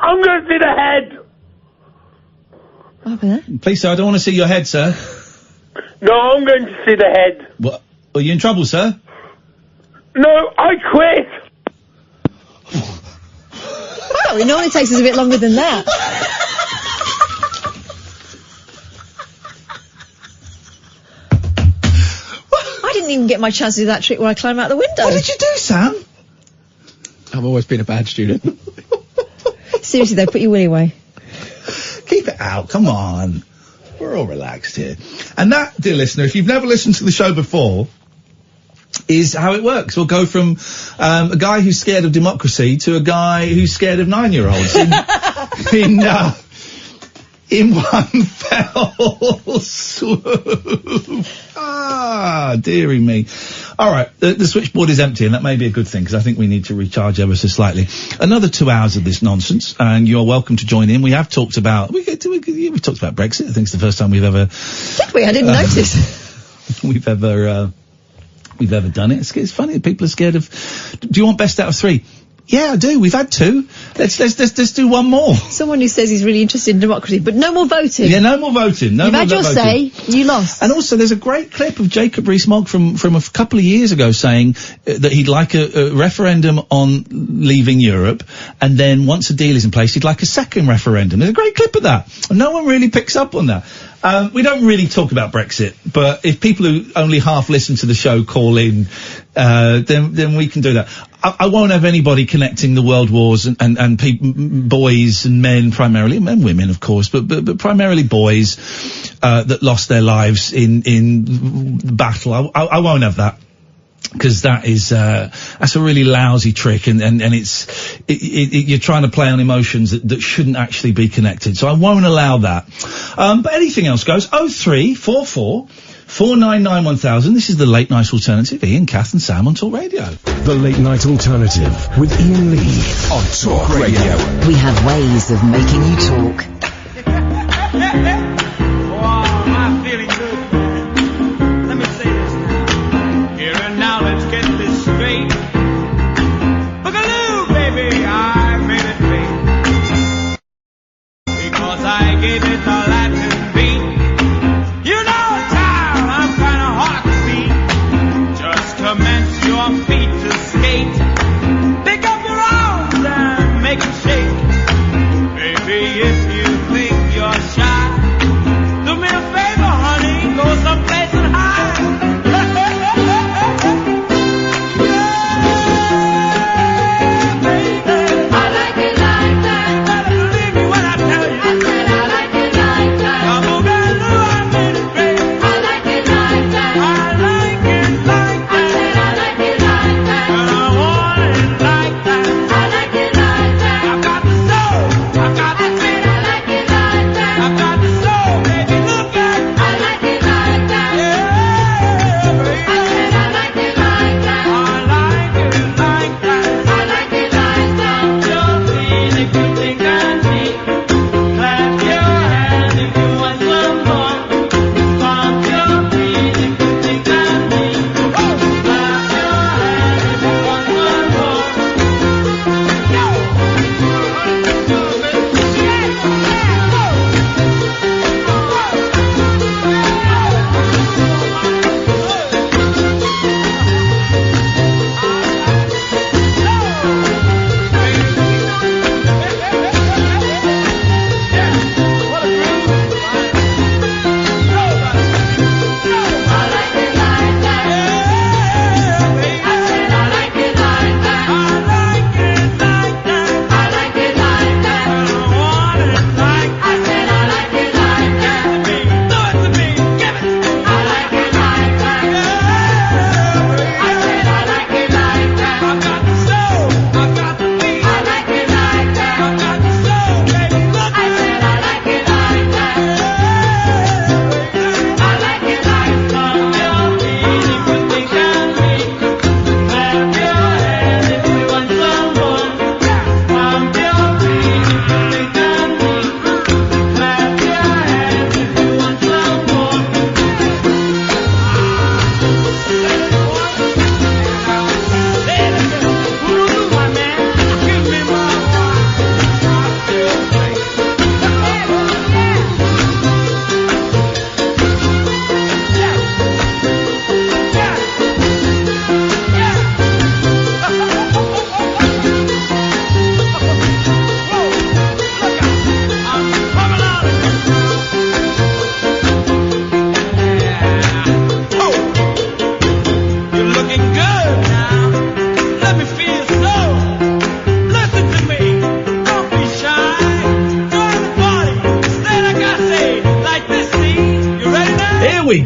I'm going to see the head. What happened there? Please, sir, I don't want to see your head, sir. No, I'm going to see the head. What? Are you in trouble, sir? No, I quit. Well, it normally takes us a bit longer than that. I didn't even get my chance to do that trick where I climb out the window. What did you do, Sam? I've always been a bad student. Seriously, though, put your willy away. Keep it out, come on. We're all relaxed here. And that, dear listener, if you've never listened to the show before, is how it works. We'll go from a guy who's scared of democracy to a guy who's scared of 9-year-olds in one fell swoop. Dearie me. All right, the switchboard is empty, and that may be a good thing, because I think we need to recharge ever so slightly. Another 2 hours of this nonsense, and you're welcome to join in. We have talked about... We talked about Brexit. I think it's the first time we've ever... Did we? I didn't notice. We've ever done it. It's funny that people are scared of... Do you want best out of 3? Yeah, I do. We've had 2. Let's do one more. Someone who says he's really interested in democracy, but no more voting. Yeah, no more voting. You've had your say, you lost. And also, there's a great clip of Jacob Rees-Mogg from a couple of years ago saying that he'd like a referendum on leaving Europe, and then once a deal is in place, he'd like a second referendum. There's a great clip of that. And no one really picks up on that. We don't really talk about Brexit, but if people who only half listen to the show call in, then we can do that. I won't have anybody connecting the world wars and boys and men primarily, and women of course, but primarily boys, that lost their lives in battle. I won't have that. Because that's a really lousy trick, and you're trying to play on emotions that shouldn't actually be connected. So I won't allow that. But anything else goes. 0344 499 1000. This is the late night alternative. Iain, Kath and Sam on Talk Radio. The late night alternative with Iain Lee on Talk Radio. We have ways of making you talk. I'm feeling good. Let me say this now. Here and now, let's get this straight. Boogaloo, baby, I made it big. Because I gave it the Latin beat. You know, child, I'm kind of hard to beat. Just commence your feet to skate. Pick up your arms and make it shake. Baby, if you think you're shy,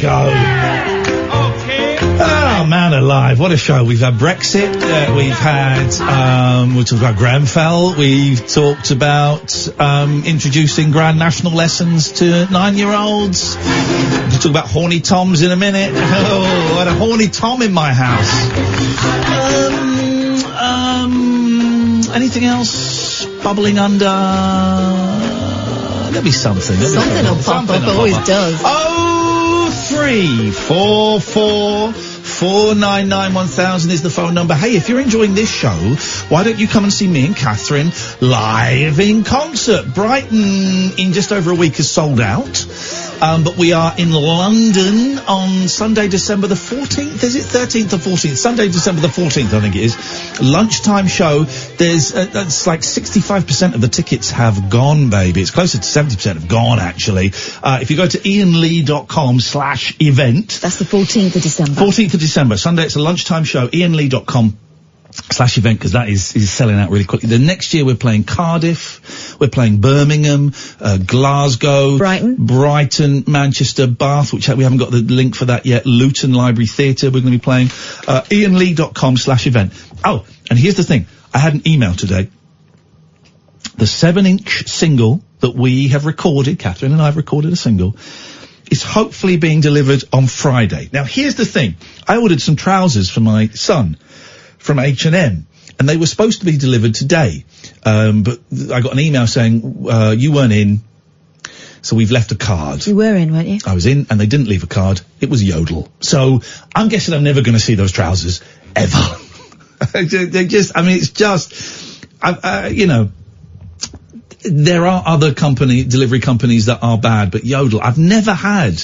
go. Oh, man alive, what a show. We've had Brexit, we've had, we talked about Grenfell, we've talked about, introducing grand national lessons to 9-year-olds. We'll talk about horny toms in a minute. Oh, I had a horny tom in my house. Anything else bubbling under? There'll be something. Something will pop up, it always does. 03444991000 is the phone number. Hey, if you're enjoying this show, why don't you come and see me and Catherine live in concert? Brighton in just over a week is sold out. But we are in London on Sunday, December the 14th. Is it 13th or 14th? Sunday, December the 14th, I think it is. Lunchtime show. There's, that's like 65% of the tickets have gone, baby. It's closer to 70% have gone, actually. If you go to iainlee.com/event. That's the 14th of December. 14th of December. Sunday, it's a lunchtime show. iainlee.com/event, because that is selling out really quickly. The next year we're playing Cardiff, we're playing Birmingham, Glasgow, Brighton, Manchester, Bath, which we haven't got the link for that yet, Luton Library Theatre we're going to be playing, iainlee.com/event. Oh, and here's the thing, I had an email today. The 7-inch single that we have recorded, Catherine and I have recorded a single, is hopefully being delivered on Friday. Now here's the thing, I ordered some trousers for my son from H&M, and they were supposed to be delivered today, but I got an email saying, you weren't in, so we've left a card. You were in, weren't you? I was in, and they didn't leave a card. It was Yodel. So, I'm guessing I'm never going to see those trousers, ever. They just, I mean, it's just, you know, there are other delivery companies that are bad, but Yodel, I've never had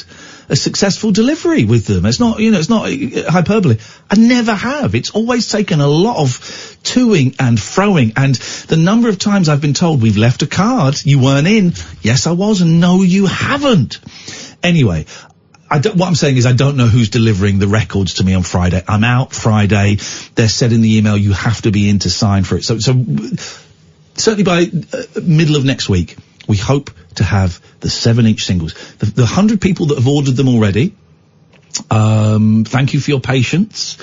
a successful delivery with them. It's not, you know, it's not hyperbole. I never have. It's always taken a lot of toing and froing, and the number of times I've been told, we've left a card, you weren't in. Yes, I was, and no, you haven't. Anyway, what I'm saying is I don't know who's delivering the records to me on Friday. I'm out Friday. They're said in the email you have to be in to sign for it. So certainly by middle of next week, we hope to have the 7-inch singles. The 100 people that have ordered them already, thank you for your patience.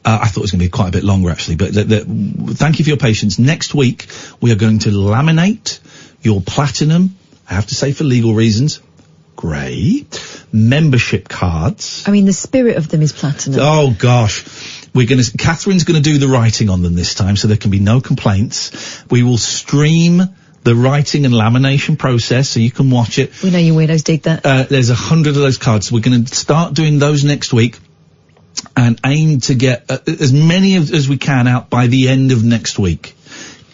I thought it was going to be quite a bit longer, actually, but thank you for your patience. Next week, we are going to laminate your platinum, I have to say for legal reasons, grey, membership cards. I mean, the spirit of them is platinum. Oh, gosh. Catherine's going to do the writing on them this time, so there can be no complaints. We will stream the writing and lamination process, so you can watch it. We know you weirdos dig that. There's 100 of those cards. We're going to start doing those next week and aim to get as many as we can out by the end of next week.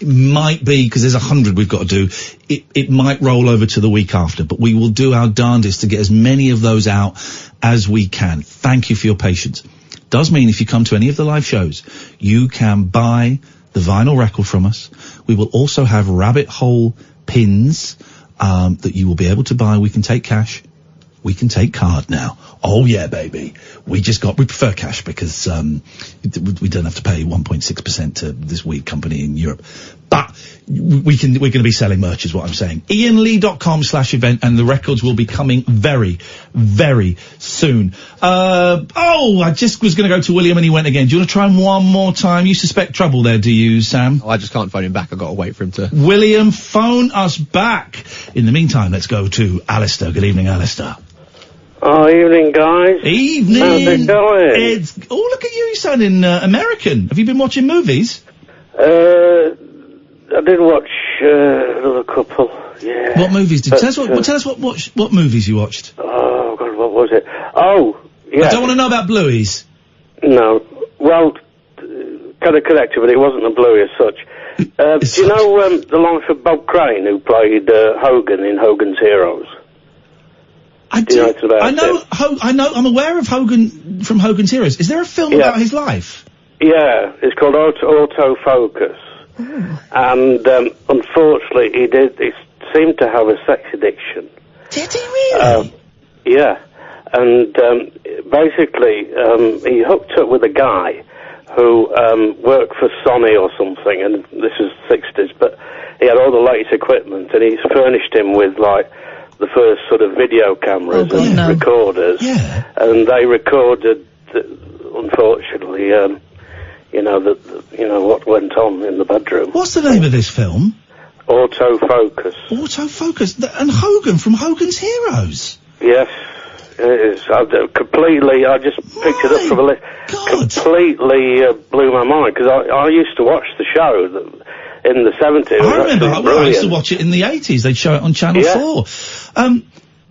It might be, because there's 100 we've got to do, it might roll over to the week after, but we will do our darndest to get as many of those out as we can. Thank you for your patience. Does mean if you come to any of the live shows, you can buy the vinyl record from us. We will also have rabbit hole pins that you will be able to buy. We can take cash. We can take card now. Oh yeah, baby. We prefer cash because we don't have to pay 1.6% to this weed company in Europe. But we're going to be selling merch is what I'm saying. iainlee.com/event, and the records will be coming very, very soon. I just was going to go to William and he went again. Do you want to try him one more time? You suspect trouble there, do you, Sam? Oh, I just can't phone him back. I've got to wait for him to... William, phone us back. In the meantime, let's go to Alistair. Good evening, Alistair. Oh, evening, guys. Evening. How's it going? Look at you. You sounding American. Have you been watching movies? I did watch another couple. Yeah. What movies did? Tell us what movies you watched. Oh God, what was it? Oh, yeah. I don't want to know about Blueies. No. Well, kind of connected, but it wasn't a Bluey as such. Do you know the likes of Bob Crane, who played Hogan in Hogan's Heroes? I know. I'm aware of Hogan from Hogan's Heroes. Is there a film about his life? Yeah, it's called Autofocus. And unfortunately, he seemed to have a sex addiction. Did he really? Yeah, and basically, he hooked up with a guy who worked for Sony or something, and this was the 60s, but he had all the latest equipment, and he furnished him with, like, the first sort of video cameras and recorders. Yeah. And they recorded, unfortunately, you know, what went on in the bedroom. What's the name of this film? Autofocus. Autofocus. And Hogan from Hogan's Heroes. Yes. It is. I just picked it up from a list. Completely blew my mind, because I used to watch the show in the 70s. I remember. I used to watch it in the 80s. They'd show it on Channel 4.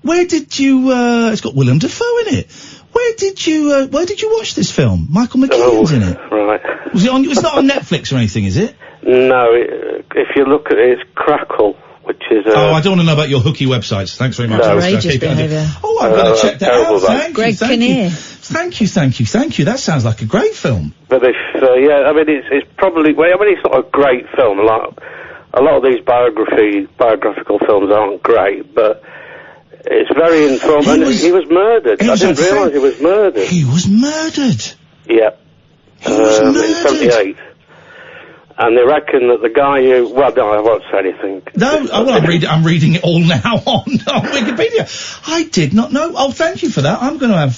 Where did you, it's got Willem Dafoe in it. Where did you watch this film? Michael McKean's in it. Right. Was it on, it's not on Netflix or anything, is it? No, if you look at it, it's Crackle, which is I don't want to know about your hooky websites. Thanks very much. Outrageous behaviour. Oh, I'm going to check that out. Greg Kinnear. Thank you. That sounds like a great film. But I mean, it's probably, it's not a great film. A lot of these biographical films aren't great, but it's very informative. He was murdered. I didn't realise he was murdered. He was murdered? Yeah. He was murdered? In 78. And they reckon that the guy who, well, no, I won't say anything. No, I'm reading it all now on Wikipedia. I did not know. Oh, thank you for that. I'm going to have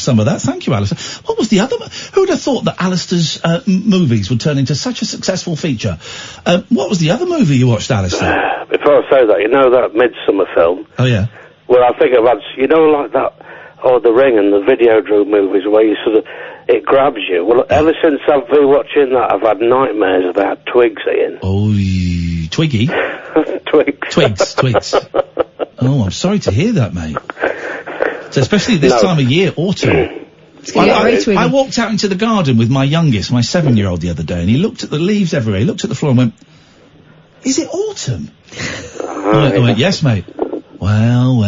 some of that. Thank you, Alistair. What was the other? Who'd have thought that Alistair's movies would turn into such a successful feature? What was the other movie you watched, Alistair? Before I say that, you know that Midsummer film? Oh yeah. Well, I think I've had, like that, The Ring and the Videodrome movies where you sort of, it grabs you. Well, ever since I've been watching that, I've had nightmares about twigs, Ian. Oh, Twiggy? Twigs. Oh, I'm sorry to hear that, mate. So especially this time of year, autumn. I walked out into the garden with my youngest, my 7-year-old, the other day, and he looked at the leaves everywhere. He looked at the floor and went, "Is it autumn?" I went, "Yes, mate." Well.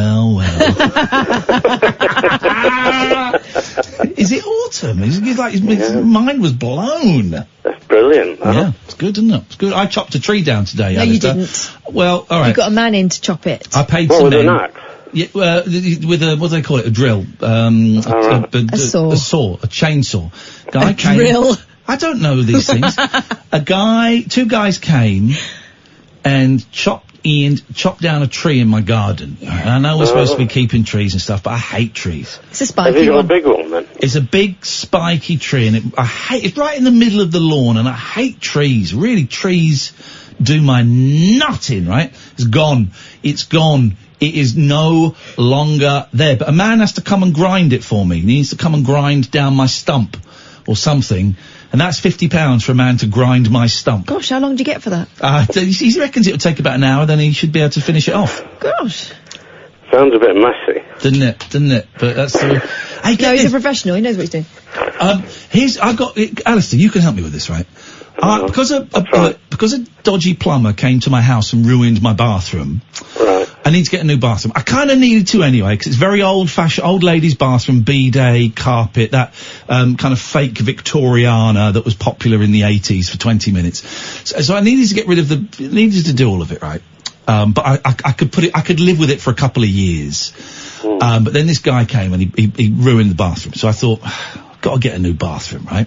Is it autumn? His mind was blown. That's brilliant. Yeah, it's good, isn't it? It's good. I chopped a tree down today. No, you didn't. Well, all right. You got a man in to chop it. I paid some men. With an axe? Yeah, with a, what do they call it? A drill. A saw. A chainsaw. Guy came. Drill. I don't know these things. Two guys came and chopped down a tree in my garden. And I know we're supposed to be keeping trees and stuff, but I hate trees. It's a spiky one. Have you got a big one then? It's a big spiky tree, and it's right in the middle of the lawn, and I hate trees. Really, trees do my nutting, right? It's gone. It is no longer there. But a man has to come and grind it for me. He needs to come and grind down my stump or something. And that's £50 for a man to grind my stump. Gosh, how long do you get for that? He reckons it'll take about an hour, then he should be able to finish it off. Gosh. Sounds a bit messy. Didn't it? But that's the... Hey, no, he's a professional. He knows what he's doing. Alistair, you can help me with this, right? Because a dodgy plumber came to my house and ruined my bathroom. Right. I need to get a new bathroom. I kind of needed to anyway, because it's very old-fashioned, old ladies' bathroom, bidet, carpet, that kind of fake Victoriana that was popular in the 80s for 20 minutes. So I needed to get rid of needed to do all of it, right? But I could live with it for a couple of years. But then this guy came and he ruined the bathroom. So I thought, gotta get a new bathroom, right?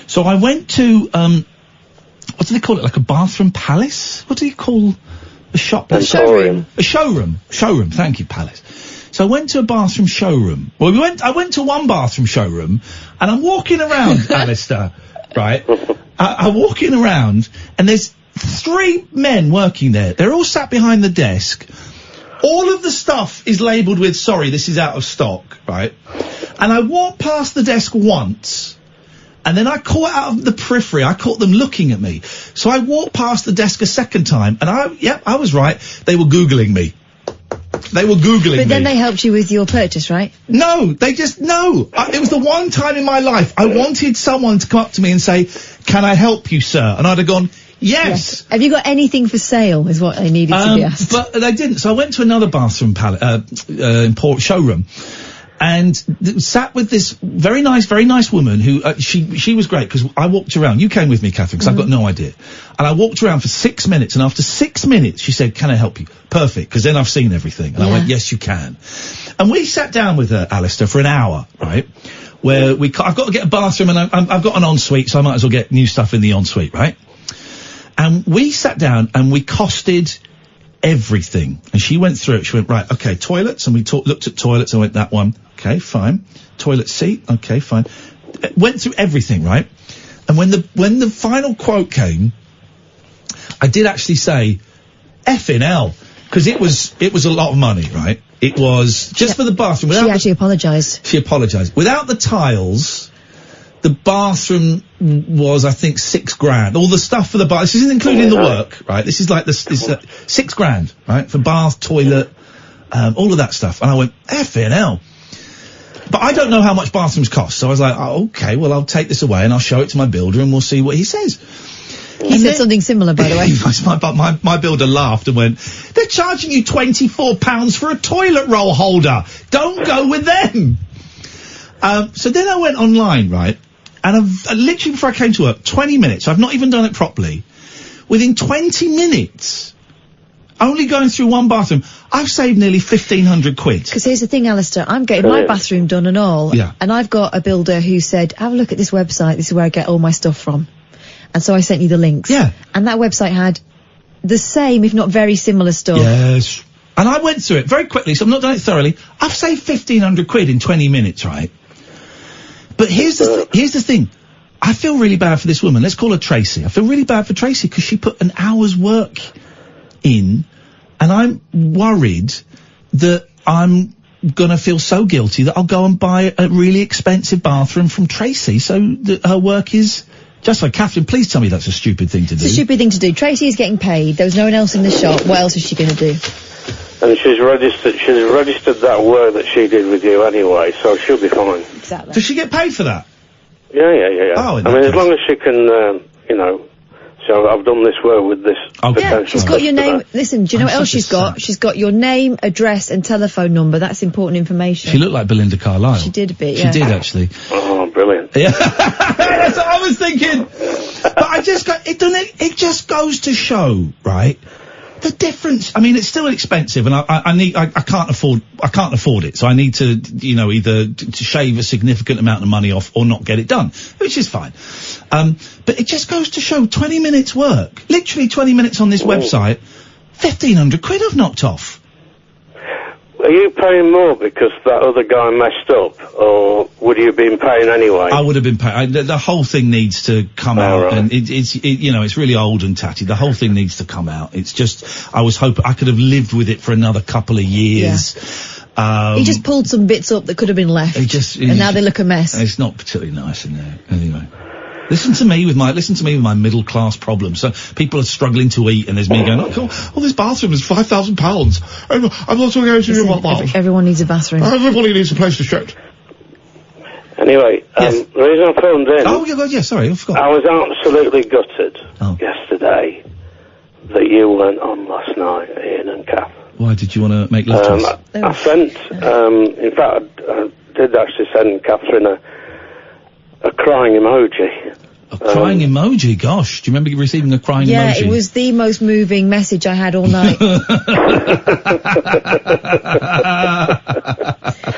So I went to, what do they call it? Like a bathroom palace? What do you call a shop? A showroom. A showroom. Thank you, palace. So I went to a bathroom showroom. Well, I went to one bathroom showroom, and I'm walking around, Alistair, right? I'm walking around, and there's 3 men working there. They're all sat behind the desk. All of the stuff is labelled with, "Sorry, this is out of stock," right? And I walked past the desk once, and then I caught out of the periphery, I caught them looking at me. So I walked past the desk a second time, and I was right. They were Googling me. But then they helped you with your purchase, right? No, it was the one time in my life I wanted someone to come up to me and say, "Can I help you, sir?" And I'd have gone, yes. Have you got anything for sale, is what I needed to be asked. But they didn't. So I went to another bathroom showroom, and sat with this very nice woman who, she was great, because I walked around. You came with me, Catherine, because I've got no idea. And I walked around for 6 minutes, and after 6 minutes, she said, "Can I help you?" Perfect, because then I've seen everything. And I went, "Yes, you can." And we sat down with her, Alistair, for an hour, right? Where I've got to get a bathroom, and I've got an ensuite, so I might as well get new stuff in the ensuite, right? And we sat down, and we costed everything. And she went through it. She went, right, okay, toilets. And we looked at toilets. I went, that one. Okay, fine. Toilet seat. Okay, fine. Went through everything, right? And when the final quote came, I did actually say, effing hell. Because it was a lot of money, right? It was just for the bathroom. She actually apologised. She apologised. Without the tiles, the bathroom was, I think, $6,000. All the stuff for the bath. This isn't including the work, right? This is like this $6,000, right? For bath, toilet, all of that stuff. And I went, effing hell. But I don't know how much bathrooms cost. So I was like, oh, okay, well, I'll take this away and I'll show it to my builder and we'll see what he says. He said something similar, by the way. My builder laughed and went, they're charging you £24 for a toilet roll holder. Don't go with them. So then I went online, right? And I've literally before I came to work, 20 minutes. I've not even done it properly. Within 20 minutes, only going through one bathroom, I've saved nearly 1,500 quid. Because here's the thing, Alistair, I'm getting my bathroom done and all. Yeah. And I've got a builder who said, have a look at this website. This is where I get all my stuff from. And so I sent you the links. Yeah. And that website had the same, if not very similar stuff. Yes. And I went through it very quickly, so I've not done it thoroughly. I've saved 1,500 quid in 20 minutes, right? But here's the thing. I feel really bad for this woman. Let's call her Tracy. I feel really bad for Tracy because she put an hour's work in, and I'm worried that I'm gonna feel so guilty that I'll go and buy a really expensive bathroom from Tracy so that her work is just like, Catherine, please tell me that's a stupid thing to do. It's a stupid thing to do. Tracy is getting paid. There was no one else in the shop. What else is she going to do? And she's registered that work that she did with you anyway, so she'll be fine. Exactly. Does she get paid for that? Yeah. Oh, I mean, as long as she can, so I've done this work with this potential. Yeah, she's got your name. customer. Listen, do you know what else she's got? She's got your name, address, and telephone number. That's important information. She looked like Belinda Carlisle. She did a bit, yeah. She did, actually. Oh, brilliant. Yeah. That's what I was thinking. But I just got, it just goes to show, right, the difference. I mean, it's still expensive, and I can't afford it, so I need to, either to shave a significant amount of money off or not get it done, which is fine. But it just goes to show 20 minutes work, literally 20 minutes on this website, 1,500 quid I've knocked off. Are you paying more because that other guy messed up, or would you have been paying anyway? I would have been paying. The whole thing needs to come out, right. and it's really old and tatty. The whole thing needs to come out. It's just, I was hoping I could have lived with it for another couple of years. Yeah. He just pulled some bits up that could have been left, and now they look a mess. It's not particularly nice in there, anyway. Listen to me with my middle class problems. So people are struggling to eat, and there's me going, this bathroom is £5,000. I'm not going to do what. Everyone needs a bathroom. Everybody needs a place to shit. Anyway, yes. The reason I phoned in. Oh, yeah, sorry, I forgot. I was absolutely gutted yesterday that you weren't on last night, Ian and Kath. Why did you want to make love to us? I sent, in fact, I did actually send Catherine a crying emoji. A crying emoji? Gosh, do you remember receiving a crying emoji? Yeah, it was the most moving message I had all night.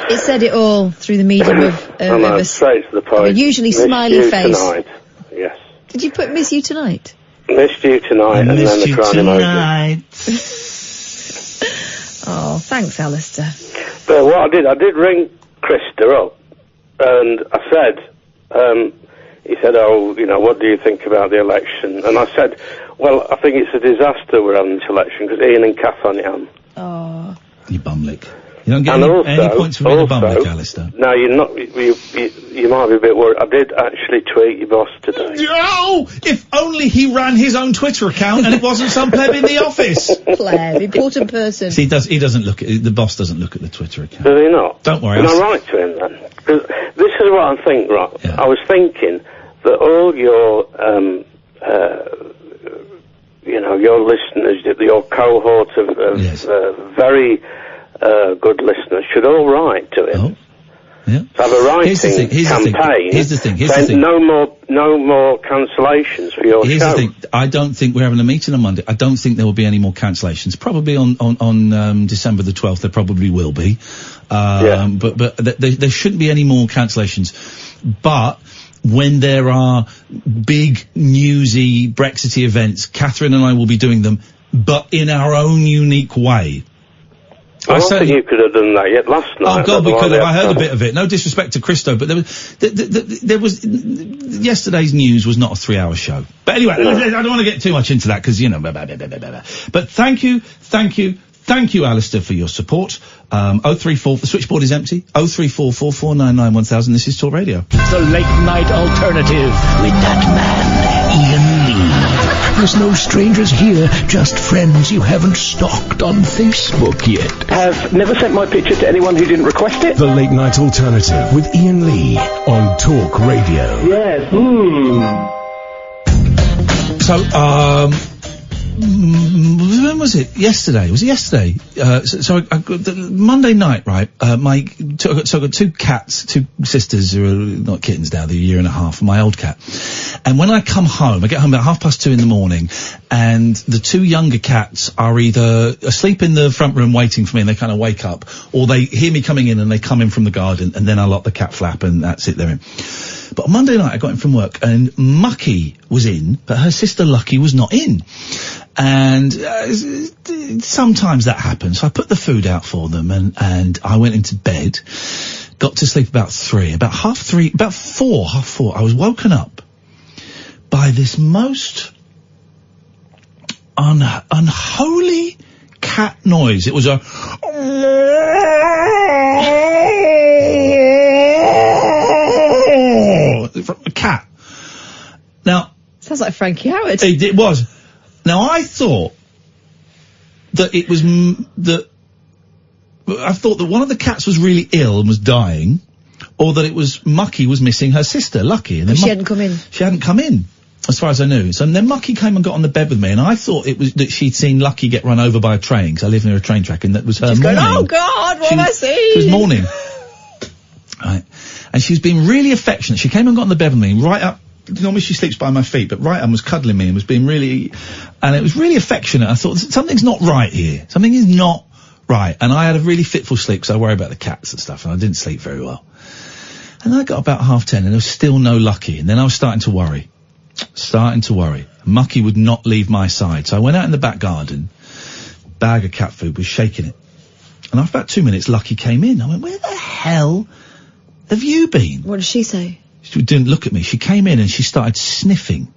It said it all through the medium of straight to the point. Usually smiley face. Tonight. Yes. Did you put "miss you tonight"? Missed you tonight, and then the crying emoji. Oh, thanks, Alistair. But what I did ring Krista up, and I said, he said, what do you think about the election? And I said, well, I think it's a disaster we're having this election, because Ian and Kath on it on. Oh. You bumlick. You don't get any points for being a bumlick, Alistair. No, you're not, you might be a bit worried. I did actually tweet your boss today. Oh! If only he ran his own Twitter account and it wasn't some pleb in the office. Pleb, important person. See, he doesn't look at, the boss doesn't look at the Twitter account. Does he not? Don't worry. Can I write to him then? Because this is what I think, right? Yeah. I was thinking that all your, your listeners, your cohort of yes. Very good listeners should all write to him. Oh. Yeah. Have a writing campaign. Here's the thing. No more cancellations for your show. Here's the thing. I don't think we're having a meeting on Monday. I don't think there will be any more cancellations. Probably on December the 12th there probably will be. But there shouldn't be any more cancellations. But when there are big newsy Brexity events, Catherine and I will be doing them but in our own unique way. I don't think you could have done that yet last night. Oh God, we could have. I heard a bit of it. No disrespect to Christo, but there was yesterday's news was not a 3-hour show. But anyway, I don't want to get too much into that because blah, blah, blah, blah, blah, blah. But thank you, Alistair, for your support. 034. The switchboard is empty. 03444991000. This is Talk Radio. The late night alternative with that man, Iain Lee. There's no strangers here, just friends you haven't stalked on Facebook yet. Have never sent my picture to anyone who didn't request it. The late night alternative with Iain Lee on Talk Radio. Yes. So, when was it? Yesterday. Was it yesterday? So I got Monday night, right? So I got two cats, two sisters who are not kittens now, they're a year and a half, my old cat. And when I come home, I get home about 2:30 in the morning, and the two younger cats are either asleep in the front room waiting for me and they kind of wake up, or they hear me coming in and they come in from the garden, and then I lock the cat flap and that's it, they're in. But on Monday night I got in from work and Mucky was in, but her sister Lucky was not in. And sometimes that happens. So I put the food out for them and I went into bed, got to sleep about 3, about 4, I was woken up by this most unholy cat noise. It was a cat. Now, sounds like Frankie Howard. It was. Now I thought that it was I thought that one of the cats was really ill and was dying, or that it was Mucky was missing her sister Lucky, and then she hadn't come in. She hadn't come in, as far as I knew. So then Mucky came and got on the bed with me, and I thought it was that she'd seen Lucky get run over by a train, because I live near a train track, and that was her She's morning. going, oh God, what have I seen? It was morning. Right. And she was being really affectionate. She came and got on the bed with me, right up. Normally she sleeps by my feet, but right up was cuddling me and was being really, and it was really affectionate. I thought, something's not right here. Something is not right. And I had a really fitful sleep, because I worry about the cats and stuff, and I didn't sleep very well. And then I got about 10:30 and there was still no Lucky, and then I was starting to worry. Mucky would not leave my side. So I went out in the back garden, bag of cat food, was shaking it. And after about 2 minutes, Lucky came in. I went, where the hell have you been? What did she say? She didn't look at me. She came in and she started sniffing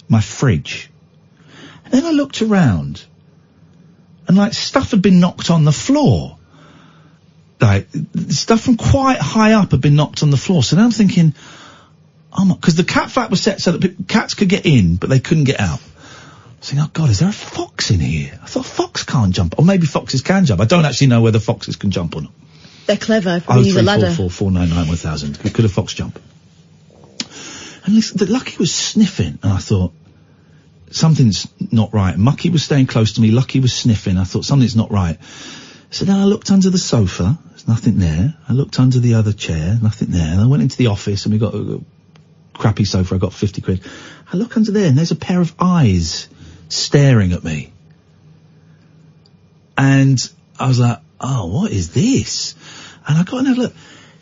my fridge. And then I looked around and like stuff had been knocked on the floor. Like stuff from quite high up had been knocked on the floor. So now I'm thinking, oh my, because the cat flap was set so that cats could get in, but they couldn't get out. I was thinking, oh God, is there a fox in here? I thought fox can't jump, or maybe foxes can jump. I don't actually know whether foxes can jump or not. They're clever. If you use a ladder. 03444991000. Could a fox jump? And listen, the Lucky was sniffing, and I thought, something's not right. Mucky was staying close to me, Lucky was sniffing, I thought, something's not right. So then I looked under the sofa, there's nothing there. I looked under the other chair, nothing there. And I went into the office, and we got a crappy sofa, I got 50 quid. I look under there, and there's a pair of eyes staring at me. And I was like, oh, what is this? And I got and had a look.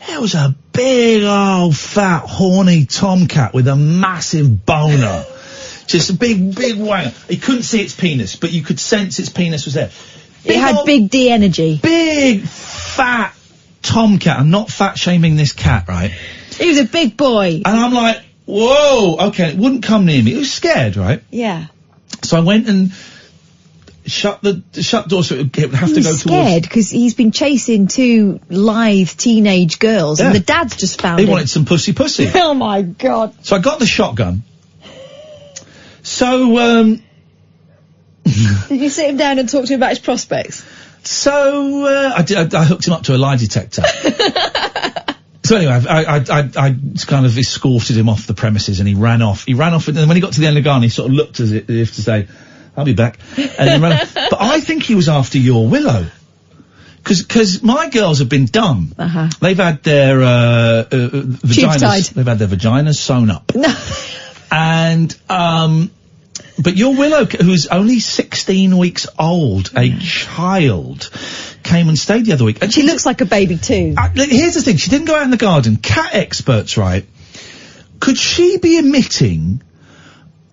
It was a big old fat horny tomcat with a massive boner. Just a big wang. You couldn't see its penis, but you could sense its penis was there. It had big D energy. Big fat tomcat. I'm not fat shaming this cat, right? He was a big boy. And I'm like, whoa, okay, it wouldn't come near me. It was scared, right? Yeah. So I went and shut the door so it would have to go towards... scared because he's been chasing 2 live teenage girls, and the dad's just found him. He wanted some pussy. Oh my God. So I got the shotgun. So, Did you sit him down and talk to him about his prospects? So, I hooked him up to a lie detector. So anyway, I kind of escorted him off the premises, and he ran off. And then when he got to the end of the garden, he sort of looked as if to say, I'll be back. And then ran off. But I think he was after your Willow. Because my girls have been dumb. Uh-huh. They've had their, vaginas, they've had their vaginas sewn up. No. And, but your Willow, who's only 16 weeks old, a child, came and stayed the other week. And she looks like a baby too. Here's the thing, she didn't go out in the garden. Cat experts, right? Could she be emitting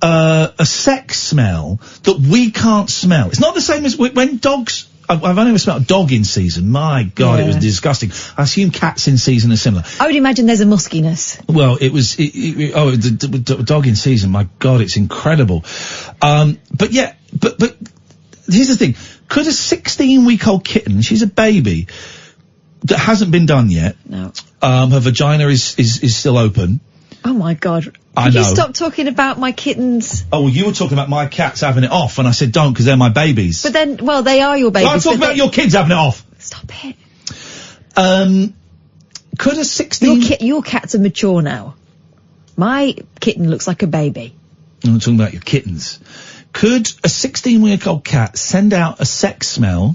a sex smell that we can't smell. It's not the same as when dogs. I've only ever smelled a dog in season. My God, it was disgusting. I assume cats in season are similar. I would imagine there's a muskiness. Well, it was. The dog in season. My God, it's incredible. But here's the thing: could a 16-week-old kitten? She's a baby that hasn't been done yet. No. Her vagina is still open. Oh my God. I Could know. you stop talking about my kittens? Oh, well, you were talking about my cats having it off, and I said don't because they're my babies. But then, well, they are your babies. I'm talking about your kids having it off. Stop it. Could a 16... Your cats are mature now. My kitten looks like a baby. I'm talking about your kittens. Could a 16-week-old cat send out a sex smell?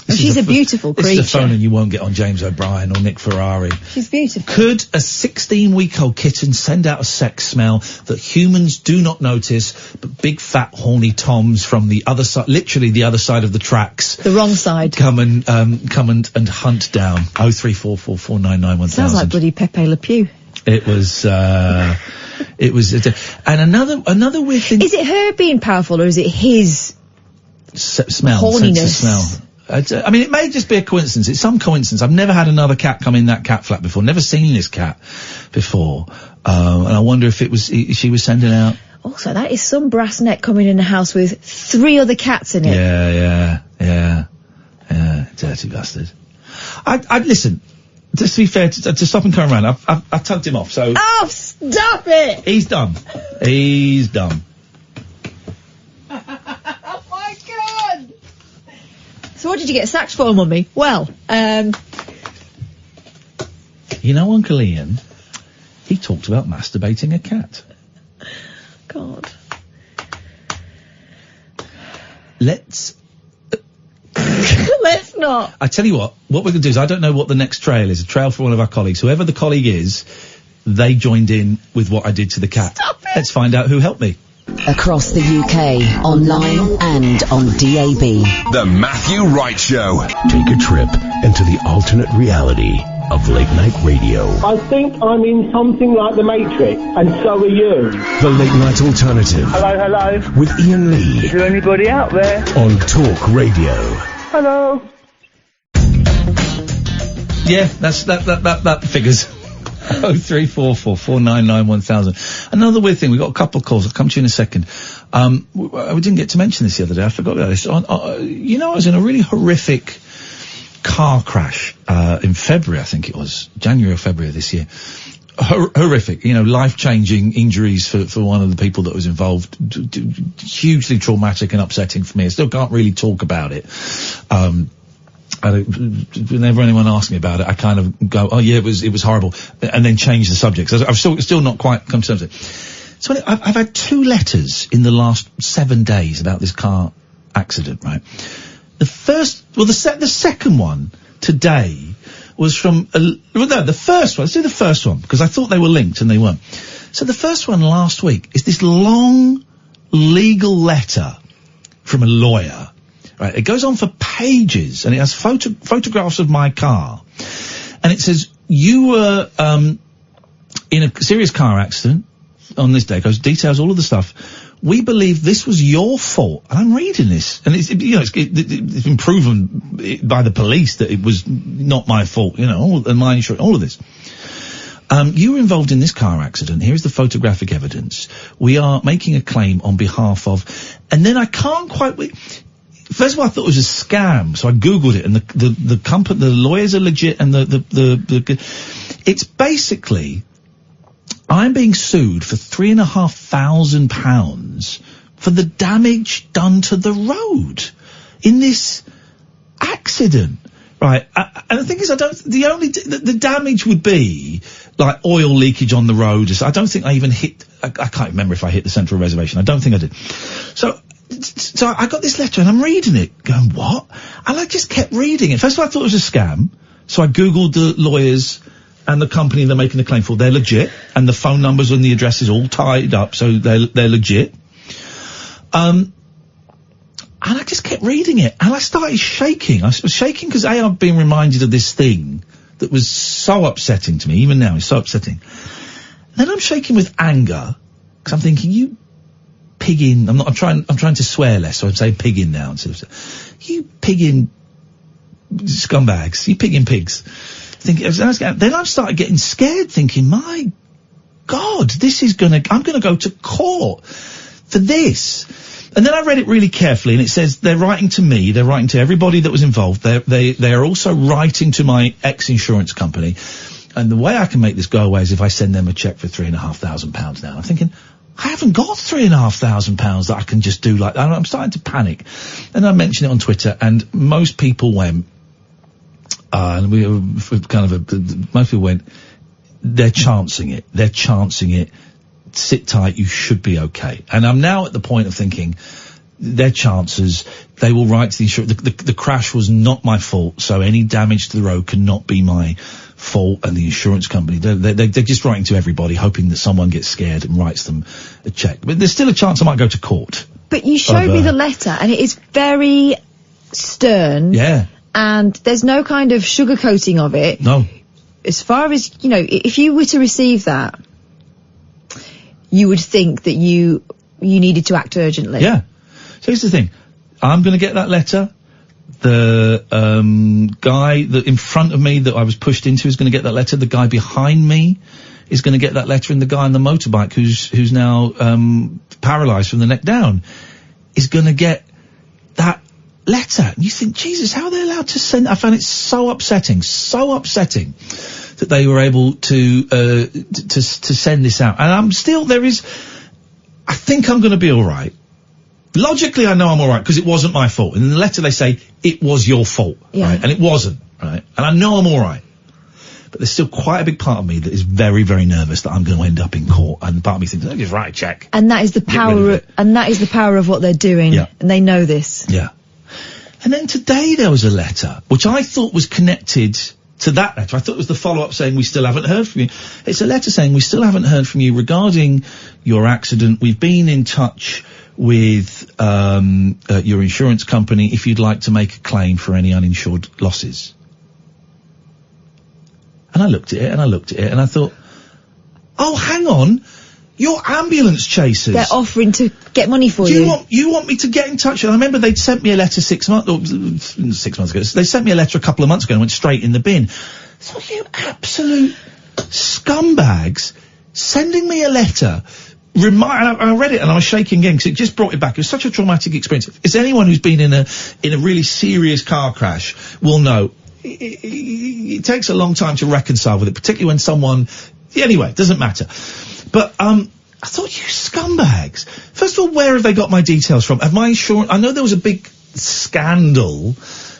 She's a beautiful creature. This is a phone and you won't get on James O'Brien or Nick Ferrari. She's beautiful. Could a 16-week-old kitten send out a sex smell that humans do not notice, but big fat horny toms from the other side, literally the other side of the tracks, the wrong side, come and hunt down? 03444991000. Sounds like bloody Pepe Le Pew. It was. And another weird thing. Is it her being powerful or is it his smell? Horniness. Sense of smell. I mean, it may just be a coincidence. It's some coincidence. I've never had another cat come in that cat flat before. Never seen this cat before. And I wonder if she was sending out. Also, that is some brass neck coming in a house with 3 other cats in it. Yeah. Dirty bastard. I'd listen. Just to be fair, to stop him coming around, I've tugged him off, so. Oh, stop it! He's done. So what did you get sacked for, Mummy? Well, you know, Uncle Ian, he talked about masturbating a cat. God. Let's not. I tell you what we're going to do is, I don't know what the next trail is, a trail for one of our colleagues. Whoever the colleague is, they joined in with what I did to the cat. Stop it. Let's find out who helped me. Across the UK, online and on DAB. The Matthew Wright Show. Take a trip into the alternate reality of late night radio. I think I'm in something like The Matrix, and so are you. The Late Night Alternative. Hello. With Iain Lee. Is there anybody out there? On Talk Radio. Hello. Yeah, that figures. 03444991000. Another weird thing, we got a couple of calls. I'll come to you in a second. We didn't get to mention this the other day. I forgot about this. I was in a really horrific car crash in February, I think it was January or February of this year. Horrific, life-changing injuries for one of the people that was involved. Hugely traumatic and upsetting for me. I still can't really talk about it. Whenever anyone asks me about it, I kind of go, oh yeah, it was horrible, and then change the subject. So I've still not quite come to terms with it. So I've had 2 letters in the last 7 days about this car accident, right? The second one today was from, the first one, let's do the first one, because I thought they were linked and they weren't. So the first one last week is this long legal letter from a lawyer. Right, it goes on for pages, and it has photographs of my car, and it says you were in a serious car accident on this day. It goes details all of the stuff. We believe this was your fault, and I'm reading this, and it's been proven by the police that it was not my fault. And my insurance, all of this. You were involved in this car accident. Here is the photographic evidence. We are making a claim on behalf of, and then I can't quite. First of all, I thought it was a scam, so I googled it, and the company, the lawyers are legit, and it's basically, I'm being sued for £3,500 for the damage done to the road in this accident, right? And the thing is, the damage would be like oil leakage on the road. I don't think I even I can't remember if I hit the central reservation. I don't think I did. So I got this letter and I'm reading it going, what? And I just kept reading it. First of all, I thought it was a scam. So I Googled the lawyers and the company they're making the claim for. They're legit. And the phone numbers and the addresses all tied up. So they're legit. And I just kept reading it and I started shaking. I was shaking because I've been reminded of this thing that was so upsetting to me. Even now, it's so upsetting. Then I'm shaking with anger because I'm thinking, pigging, I'm trying to swear less, so I'm saying pigging now. You pigging scumbags, you pigging pigs. Then I started getting scared, thinking, my God, I'm gonna go to court for this. And then I read it really carefully, and it says they're writing to me, they're writing to everybody that was involved, they are also writing to my ex-insurance company, and the way I can make this go away is if I send them a cheque for £3,500 now. I'm thinking, I haven't got £3,500 that I can just do like that. I'm starting to panic. And I mentioned it on Twitter, and most people went, most people went, they're chancing it. Sit tight, you should be okay. And I'm now at the point of thinking, their chances, they will write to the insurance. The crash was not my fault, so any damage to the road cannot be my fault. And the insurance company, they're just writing to everybody, hoping that someone gets scared and writes them a cheque. But there's still a chance I might go to court. But you showed me the letter, and it is very stern. Yeah. And there's no kind of sugarcoating of it. No. As far as, if you were to receive that, you would think that you needed to act urgently. Yeah. So here's the thing. I'm going to get that letter. The guy that in front of me that I was pushed into is going to get that letter. The guy behind me is going to get that letter, and the guy on the motorbike who's now paralysed from the neck down is going to get that letter. And you think, Jesus, how are they allowed to send? I found it so upsetting that they were able to send this out. And I think I'm going to be all right. Logically, I know I'm all right because it wasn't my fault. And in the letter they say it was your fault, right? And it wasn't, right? And I know I'm all right. But there's still quite a big part of me that is very, very nervous that I'm going to end up in court. And part of me thinks, just write a cheque. And that is the power of what they're doing. Yeah. And they know this. Yeah. And then today there was a letter which I thought was connected to that letter. I thought it was the follow-up saying we still haven't heard from you. It's a letter saying we still haven't heard from you regarding your accident. We've been in touch with your insurance company if you'd like to make a claim for any uninsured losses. And I looked at it and I thought, oh, hang on. You're ambulance chasers. They're offering to get money for you. You want me to get in touch? And I remember they'd sent me a letter 6 months ago. They sent me a letter a couple of months ago and went straight in the bin. So you absolute scumbags sending me a letter. I read it and I was shaking again because it just brought it back. It was such a traumatic experience. If anyone who's been in a really serious car crash will know it takes a long time to reconcile with it, particularly when someone. Anyway, it doesn't matter. But, I thought, you scumbags. First of all, where have they got my details from? Have my insurance... I know there was a big scandal,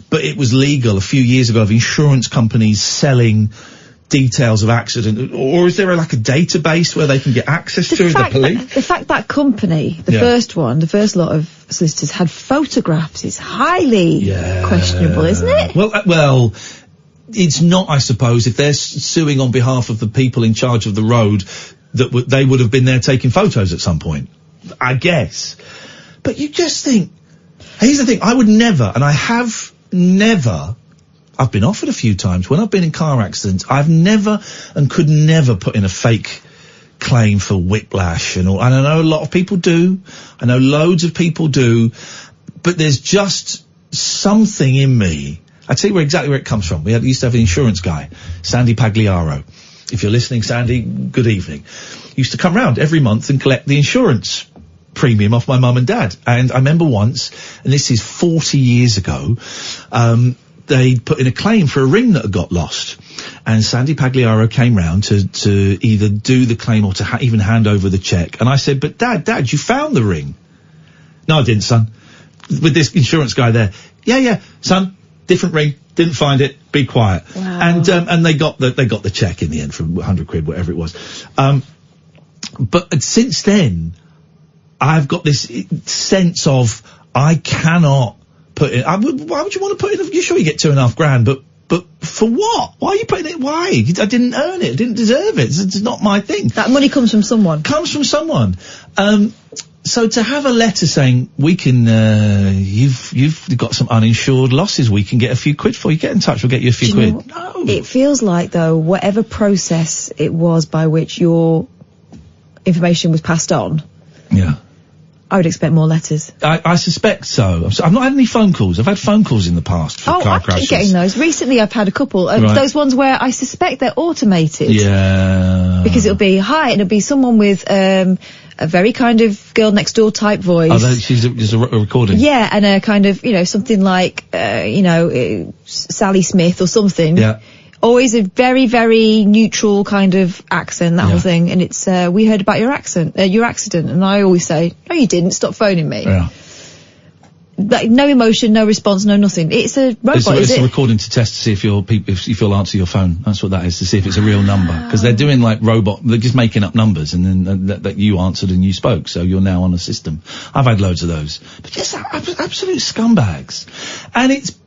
but it was legal a few years ago of insurance companies selling details of accident. Or is there a database where they can get access to the police? The fact that company, the first lot of solicitors had photographs is highly questionable, isn't it? Well... It's not, I suppose, if they're suing on behalf of the people in charge of the road, that they would have been there taking photos at some point. I guess. But you just think, here's the thing, I would never, and I have never, I've been offered a few times, when I've been in car accidents, I've never and could never put in a fake claim for whiplash and all. And I know a lot of people do. I know loads of people do. But there's just something in me. I'll tell you exactly where it comes from. We used to have an insurance guy, Sandy Pagliaro. If you're listening, Sandy, good evening. Used to come round every month and collect the insurance premium off my mum and dad. And I remember once, and this is 40 years ago, they put in a claim for a ring that had got lost. And Sandy Pagliaro came round to either do the claim or to even hand over the cheque. And I said, but Dad, you found the ring. No, I didn't, son. With this insurance guy there. Yeah, son. Different ring, didn't find it, be quiet. Wow. And they got the cheque in the end for 100 quid, whatever it was. But since then, I've got this sense of, I cannot put in, why would you want to put in, you're sure you get $2,500, but for what? Why are you putting it, why? I didn't earn it, I didn't deserve it, it's not my thing. That money comes from someone. So to have a letter saying, we can, you've got some uninsured losses, we can get a few quid for you, get in touch, we'll get you a few quid. No. It feels like, though, whatever process it was by which your information was passed on. Yeah. I would expect more letters. I suspect so. I've not had any phone calls. I've had phone calls in the past for car crashes. I keep getting those. Recently I've had a couple. Those ones where I suspect they're automated. Yeah. Because it'll be, hi, and it'll be someone with, a very kind of girl next door type voice. Oh, she's a recording. Yeah, and a kind of, something like, Sally Smith or something. Yeah. Always a very, very neutral kind of accent, that whole thing. And it's, we heard about your accident. And I always say, no, you didn't. Stop phoning me. Yeah. Like, no emotion, no response, no nothing. It's a robot, it's a recording to test to see if you'll answer your phone. That's what that is, to see if it's a real number. Because they're doing like they're just making up numbers, and then that you answered and you spoke, so you're now on a system. I've had loads of those. But just absolute scumbags. And it's,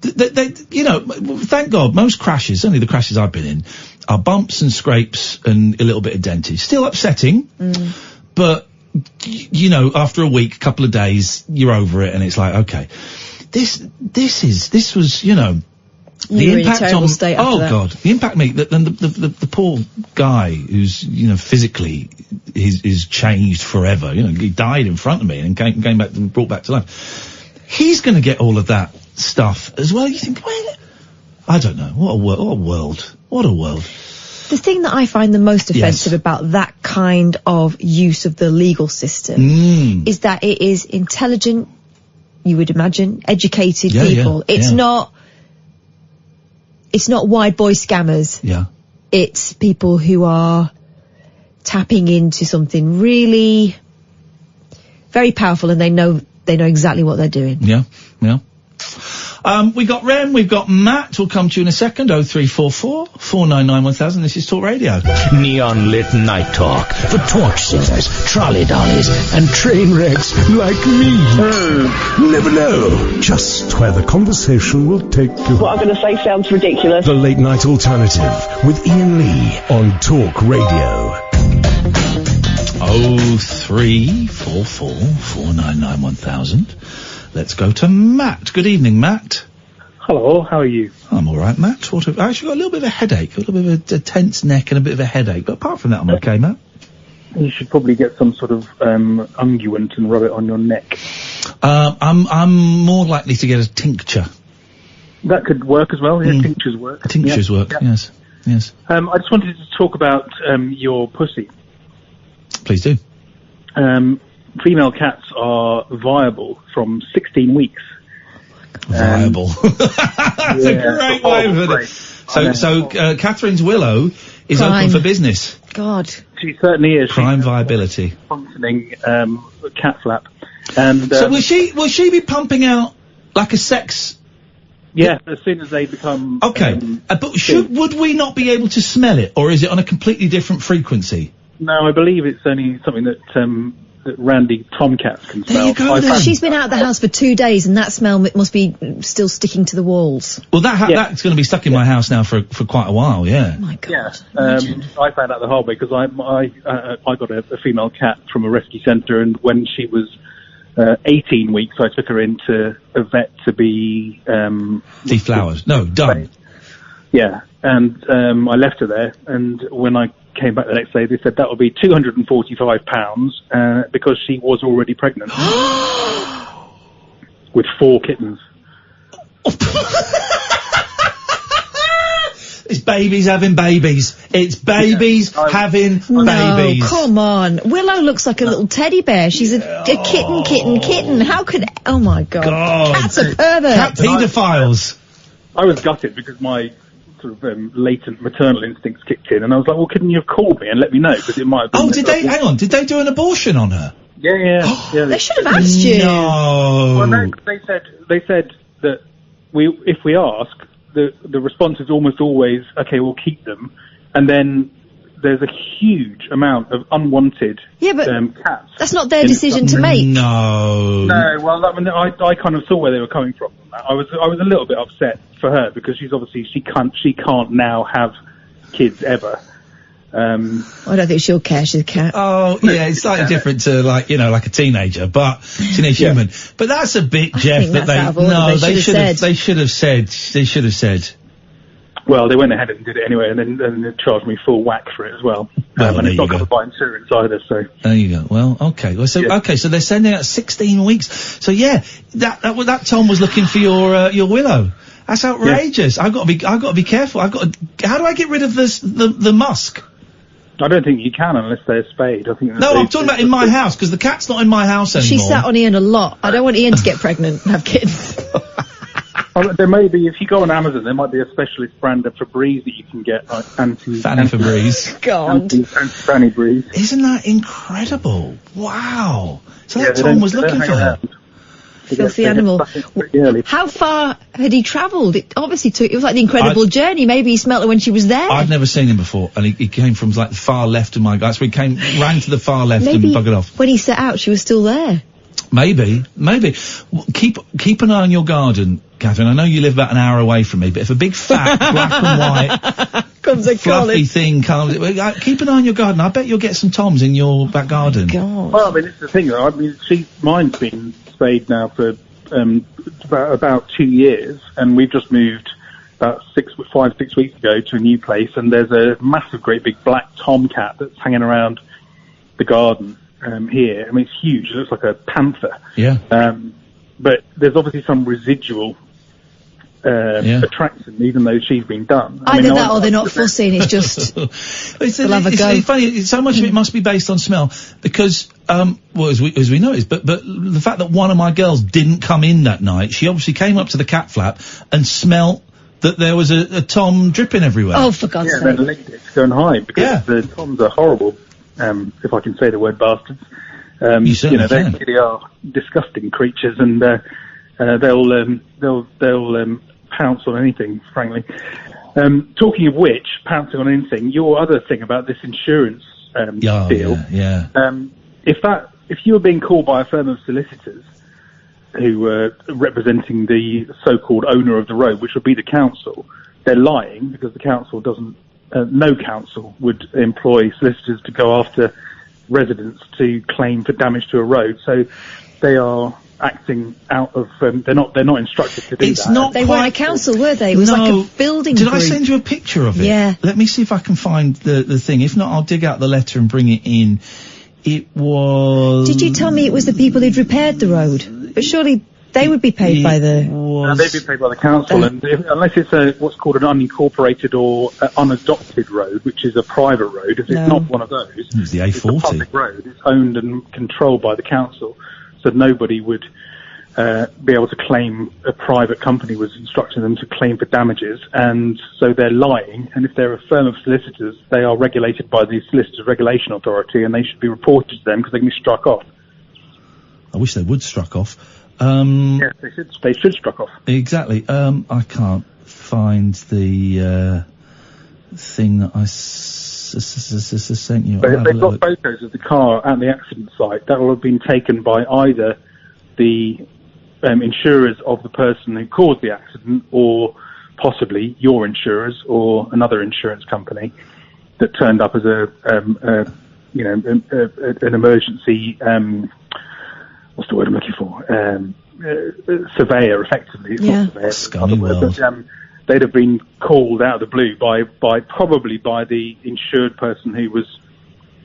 thank God, most crashes, only the crashes I've been in, are bumps and scrapes and a little bit of dentage. Still upsetting, but, after a week, couple of days, you're over it, and it's like, okay, this was, the impact in a terrible on, state after that. God, the impact me, the poor guy who's, physically, is changed forever, he died in front of me and came back, brought back to life. He's gonna get all of that stuff as well. You think, well, I don't know. What a world. The thing that I find the most offensive about that kind of use of the legal system is that it is intelligent, you would imagine, educated people. It's not wide boy scammers. Yeah. It's people who are tapping into something really very powerful, and they know exactly what they're doing. Yeah. We got Wren, we've got Matt, we'll come to you in a second, 0344 499 1000, this is Talk Radio. Neon lit night talk for torch singers, trolley dollies, and train wrecks like me. You never know just where the conversation will take you. What I'm going to say sounds ridiculous. The Late Night Alternative with Iain Lee on Talk Radio. 0344 499 1000. Let's go to Matt. Good evening, Matt. Hello, how are you? I'm all right, Matt. I actually got a little bit of a headache, a little bit of a tense neck and a bit of a headache, but apart from that, I'm okay, Matt. You should probably get some sort of unguent and rub it on your neck. I'm more likely to get a tincture. That could work as well. Yeah, tinctures work. Tinctures work. Yeah. Yes. I just wanted to talk about your pussy. Please do. Female cats are viable from 16 weeks. Viable. That's a great way of it. So Catherine's willow is open for business. God. She certainly is. Prime viability. Functioning cat flap. And so will she be pumping out like a sex? Yeah, as soon as they become. Okay, but would we not be able to smell it, or is it on a completely different frequency? No, I believe it's only something that Randy tomcats can smell. There you go. She's been out of the house for 2 days, and that smell must be still sticking to the walls. Well, that's going to be stuck in my house now for quite a while. Yeah. Oh my God. Yeah. I found out the hard way because I got a female cat from a rescue centre, and when she was 18 weeks, I took her into a vet to be deflowered. No, done. Yeah, and I left her there, and when I came back the next day, they said that would be £245 because she was already pregnant with 4 kittens. It's babies having babies. It's babies having babies. No, come on. Willow looks like a little teddy bear. She's a kitten. How could... Oh, my God. Cats are perverts. Cat paedophiles. I was gutted because my sort of latent maternal instincts kicked in, and I was like, well, couldn't you have called me and let me know? Because it might have been... Oh, hang on, did they do an abortion on her? Yeah. They should have asked you. No. Well, no, they said that if we ask, the response is almost always, okay, we'll keep them, and then there's a huge amount of unwanted cats. That's not their decision to make. No. Well, I kind of saw where they were coming from. I was a little bit upset for her because she's obviously she can't now have kids ever. I don't think she'll care. She's a cat. Oh yeah, it's slightly different to like a teenager, but teenage human. But that's a bit, Jeff. That they should have said. Well, they went ahead and did it anyway, and then they charged me full whack for it as well. And it's not covered by insurance either, so. There you go. Well, okay. Well, so they're sending out 16 weeks. So yeah, that Tom was looking for your willow. That's outrageous. I've got to be careful. how do I get rid of the musk? I don't think you can unless they're spayed. I think. No, I'm talking about in my house, because the cat's not in my house anymore. She sat on Ian a lot. I don't want Ian to get pregnant and have kids. There may be, if you go on Amazon, there might be a specialist brand of Febreze that you can get, like Fanny Febreze. God. Fanny Breeze. Isn't that incredible? Wow. So that Tom was looking for her. Filthy animal. How far had he travelled? It obviously it was like the incredible journey. Maybe he smelt her when she was there. I've never seen him before, and he came from like the far left of my guy. So he ran to the far left and buggered off. When he set out, she was still there. Maybe. Keep an eye on your garden, Catherine. I know you live about an hour away from me, but if a big fat black and white comes a fluffy thing comes, keep an eye on your garden. I bet you'll get some Toms in your back garden. God. Well, I mean, this is the thing, though. I mean, mine's been spayed now for about 2 years, and we've just moved about 5-6 weeks ago to a new place, and there's a massive, great big black tomcat that's hanging around the garden. Here, I mean, it's huge. It looks like a panther. Yeah. But there's obviously some residual attraction, even though she's been done. Either that or they're not fussy and it's just they'll have a go. It's funny. So much of it must be based on smell, because as we noticed, but the fact that one of my girls didn't come in that night, she obviously came up to the cat flap and smelt that there was a Tom dripping everywhere. Oh, for God's sake! Yeah, then licked it to go and hide, because the Toms are horrible. If I can say the word bastards. They really are disgusting creatures, and they'll pounce on anything, frankly. Talking of which, pouncing on anything, your other thing about this insurance deal. Yeah. If you were being called by a firm of solicitors who were representing the so-called owner of the road, which would be the council, they're lying, because the council doesn't. No council would employ solicitors to go after residents to claim for damage to a road. So they are acting out of. They're not instructed to do that. They weren't a council, were they? It was like a building. Did I send you a picture of it? Yeah. Let me see if I can find the thing. If not, I'll dig out the letter and bring it in. It was. Did you tell me it was the people who'd repaired the road? But surely they would be paid by the... they'd be paid by the council, and unless it's what's called an unincorporated or unadopted road, which is a private road, if it's not one of those, it's the A40. It's a public road. It's owned and controlled by the council, so nobody would be able to claim. A private company was instructing them to claim for damages, and so they're lying. And if they're a firm of solicitors, they are regulated by the Solicitors Regulation Authority, and they should be reported to them because they can be struck off. I wish they would struck off. Yes, they should struck off. Exactly. I can't find the thing that I sent you. They've got photos of the car at the accident site that will have been taken by either the insurers of the person who caused the accident, or possibly your insurers or another insurance company that turned up as an emergency. What's the word I'm looking for? Surveyor, effectively. It's not surveyor. Scummy world. But, they'd have been called out of the blue probably by the insured person who was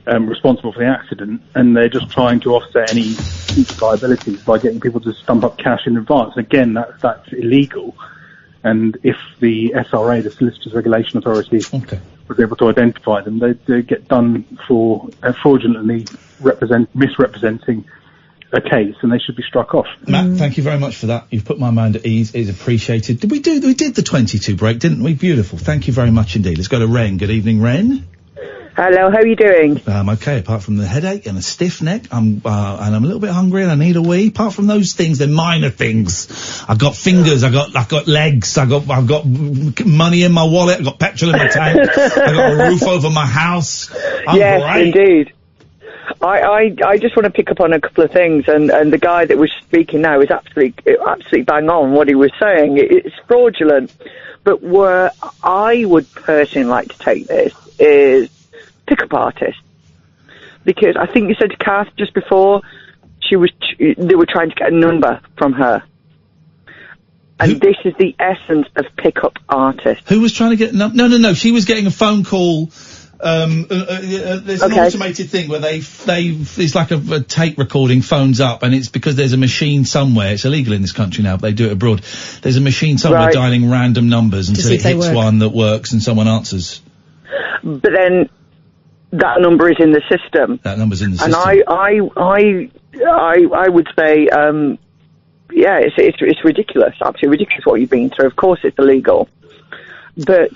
responsible for the accident, and they're just trying to offset any future liabilities by getting people to stump up cash in advance. And again, that's illegal. And if the SRA, the Solicitors Regulation Authority, was able to identify them, they'd get done for fraudulently misrepresenting a case, and they should be struck off. Matt, thank you very much for that. You've put my mind at ease. It's appreciated. We did the 22 break, didn't we? Beautiful. Thank you very much indeed. Let's go to Wren. Good evening, Wren. Hello, how are you doing? I'm okay, apart from the headache and a stiff neck. And I'm a little bit hungry and I need a wee. Apart from those things, they're minor things. I've got fingers, I've got legs, I've got money in my wallet, I've got petrol in my tank, I've got a roof over my house. Yes, indeed. I just want to pick up on a couple of things, and the guy that was speaking now is absolutely bang on what he was saying. It's fraudulent, but where I would personally like to take this is pick-up artist, because I think you said to Kath just before they were trying to get a number from her, And this is the essence of pickup artists. Who was trying to get... No. She was getting a phone call. There's an automated thing where it's like a tape recording, phones up, and it's because there's a machine somewhere. It's illegal in this country now, but they do it abroad. There's a machine somewhere dialing random numbers until it hits one that works and someone answers. But then that number is in the system. That number's in the system. And I would say, it's ridiculous, absolutely ridiculous what you've been through. Of course it's illegal. But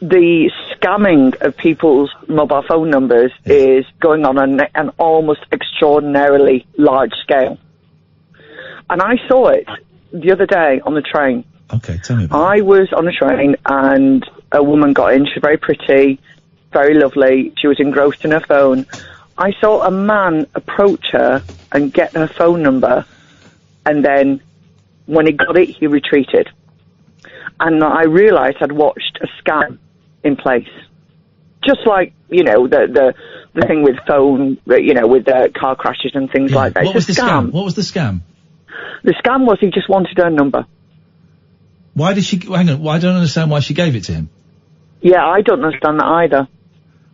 the scamming of people's mobile phone numbers is going on an almost extraordinarily large scale. And I saw it the other day on the train. Okay, tell me about it. I was on a train and a woman got in. She was very pretty, very lovely. She was engrossed in her phone. I saw a man approach her and get her phone number, and then when he got it, he retreated. And I realised I'd watched a scam in place. Just like, the thing with phone, with car crashes and things like that. What was the scam? What was the scam? The scam was he just wanted her number. Why did she... Hang on, I don't understand why she gave it to him. Yeah, I don't understand that either.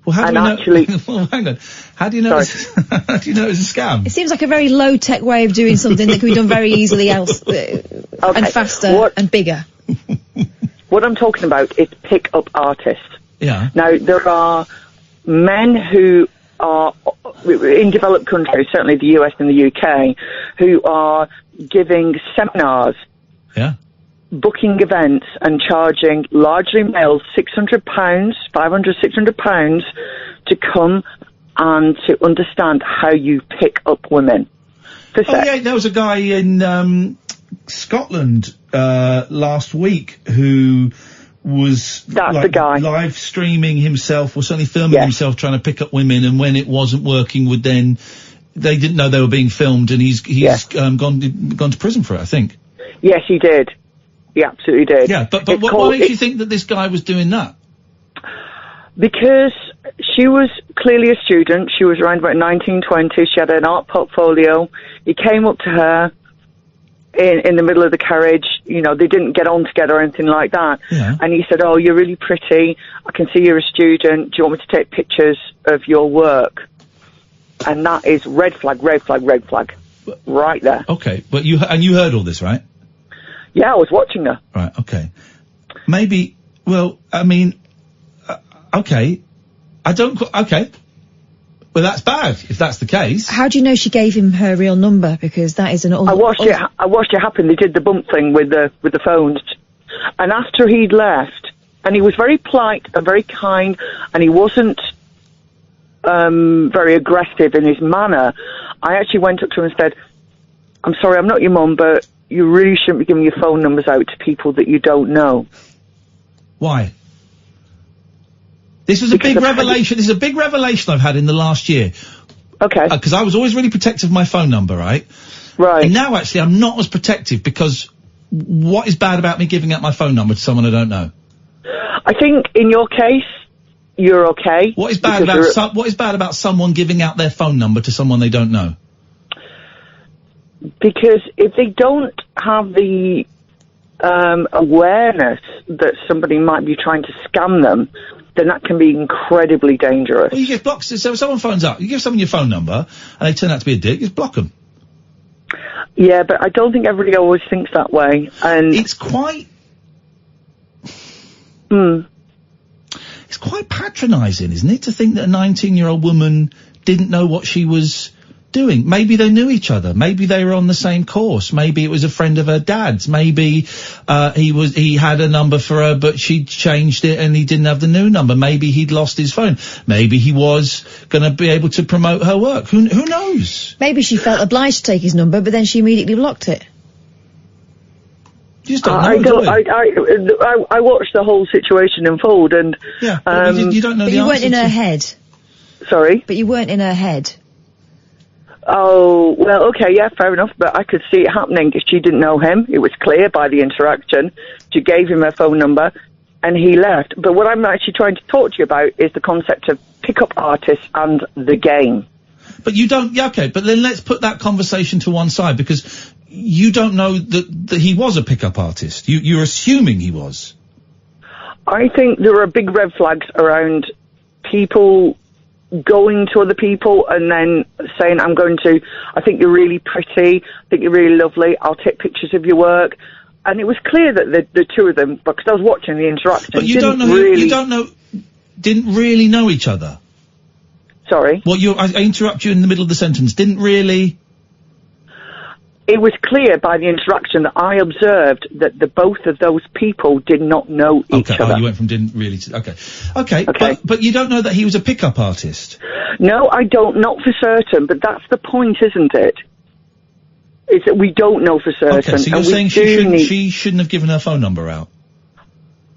Well, how do you know... well, hang on. How do you know it's a scam? It seems like a very low-tech way of doing something that can be done very easily and faster and bigger. What I'm talking about is pick-up artists. Yeah. Now, there are men who are, in developed countries, certainly the US and the UK, who are giving seminars, booking events and charging largely males £600, £500, £600 to come and to understand how you pick up women. There was a guy in Scotland last week who was the guy live streaming himself, or certainly filming himself trying to pick up women, and when it wasn't working they didn't know they were being filmed, and he's gone to prison for it, I think. Yes, he did. He absolutely did. Yeah, but what makes you think that this guy was doing that? Because she was clearly a student. She was around about 19, 20. She had an art portfolio. He came up to her in the middle of the carriage. They didn't get on together or anything like that. Yeah. And he said, "Oh, you're really pretty. I can see you're a student. Do you want me to take pictures of your work?" And that is red flag, red flag, red flag. Right there. Okay, but you heard all this, right? Yeah, I was watching her. Right, okay. Maybe, okay. Okay. Well, that's bad, if that's the case. How do you know she gave him her real number? Because that is an... I watched it happen. They did the bump thing with the phones. And after he'd left, and he was very polite and very kind, and he wasn't very aggressive in his manner, I actually went up to him and said, "I'm sorry, I'm not your mum, but you really shouldn't be giving your phone numbers out to people that you don't know." Why? This was a big revelation. This is a big revelation I've had in the last year. Okay. Because I was always really protective of my phone number, right? Right. And now, actually, I'm not as protective, because what is bad about me giving out my phone number to someone I don't know? I think in your case, you're okay. What is bad about someone giving out their phone number to someone they don't know? Because if they don't have the awareness that somebody might be trying to scam them, then that can be incredibly dangerous. Well, you get blocked. So if someone phones up, you give someone your phone number, and they turn out to be a dick, just block them. Yeah, but I don't think everybody always thinks that way. And it's quite... It's quite patronising, isn't it, to think that a 19-year-old woman didn't know what she was doing? Maybe they knew each other. Maybe they were on the same course. Maybe it was a friend of her dad's. Maybe he had a number for her, but she changed it and he didn't have the new number. Maybe he'd lost his phone. Maybe he was going to be able to promote her work. Who knows? Maybe she felt obliged to take his number, but then she immediately blocked it. You just don't know. I watched the whole situation unfold, and you don't know. But you weren't in her head. Sorry? But you weren't in her head. Oh, well, okay, yeah, fair enough, but I could see it happening. She didn't know him. It was clear by the interaction. She gave him her phone number, and he left. But what I'm actually trying to talk to you about is the concept of pick-up artists and the game. But you don't... Yeah, okay, but then let's put that conversation to one side, because you don't know that he was a pickup artist. You're assuming he was. I think there are big red flags around people going to other people and then saying, I think you're really pretty, I think you're really lovely, I'll take pictures of your work. And it was clear that the two of them, because I was watching the interaction, but didn't really know each other. Sorry? Well, I interrupt you in the middle of the sentence. Didn't really... It was clear by the interaction that I observed that the both of those people did not know each other. Oh, you went from didn't really to... Okay. But you don't know that he was a pickup artist? No, I don't. Not for certain, but that's the point, isn't it? Is that we don't know for certain. Okay, so you're saying she shouldn't have given her phone number out?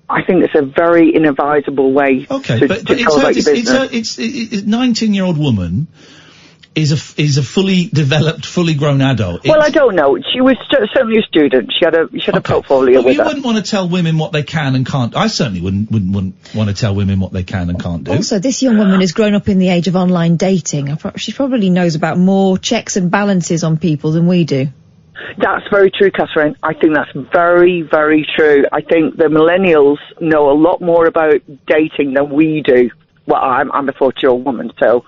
I think it's a very inadvisable way to go about your business. It's 19-year-old woman is a fully developed, fully grown adult. Well, I don't know. She was certainly a student. She had a portfolio with her. You wouldn't want to tell women what they can and can't. I certainly wouldn't want to tell women what they can and can't do. Also, this young woman has grown up in the age of online dating. She probably knows about more checks and balances on people than we do. That's very true, Catherine. I think that's very, very true. I think the millennials know a lot more about dating than we do. Well, I'm a 40-year-old woman, so...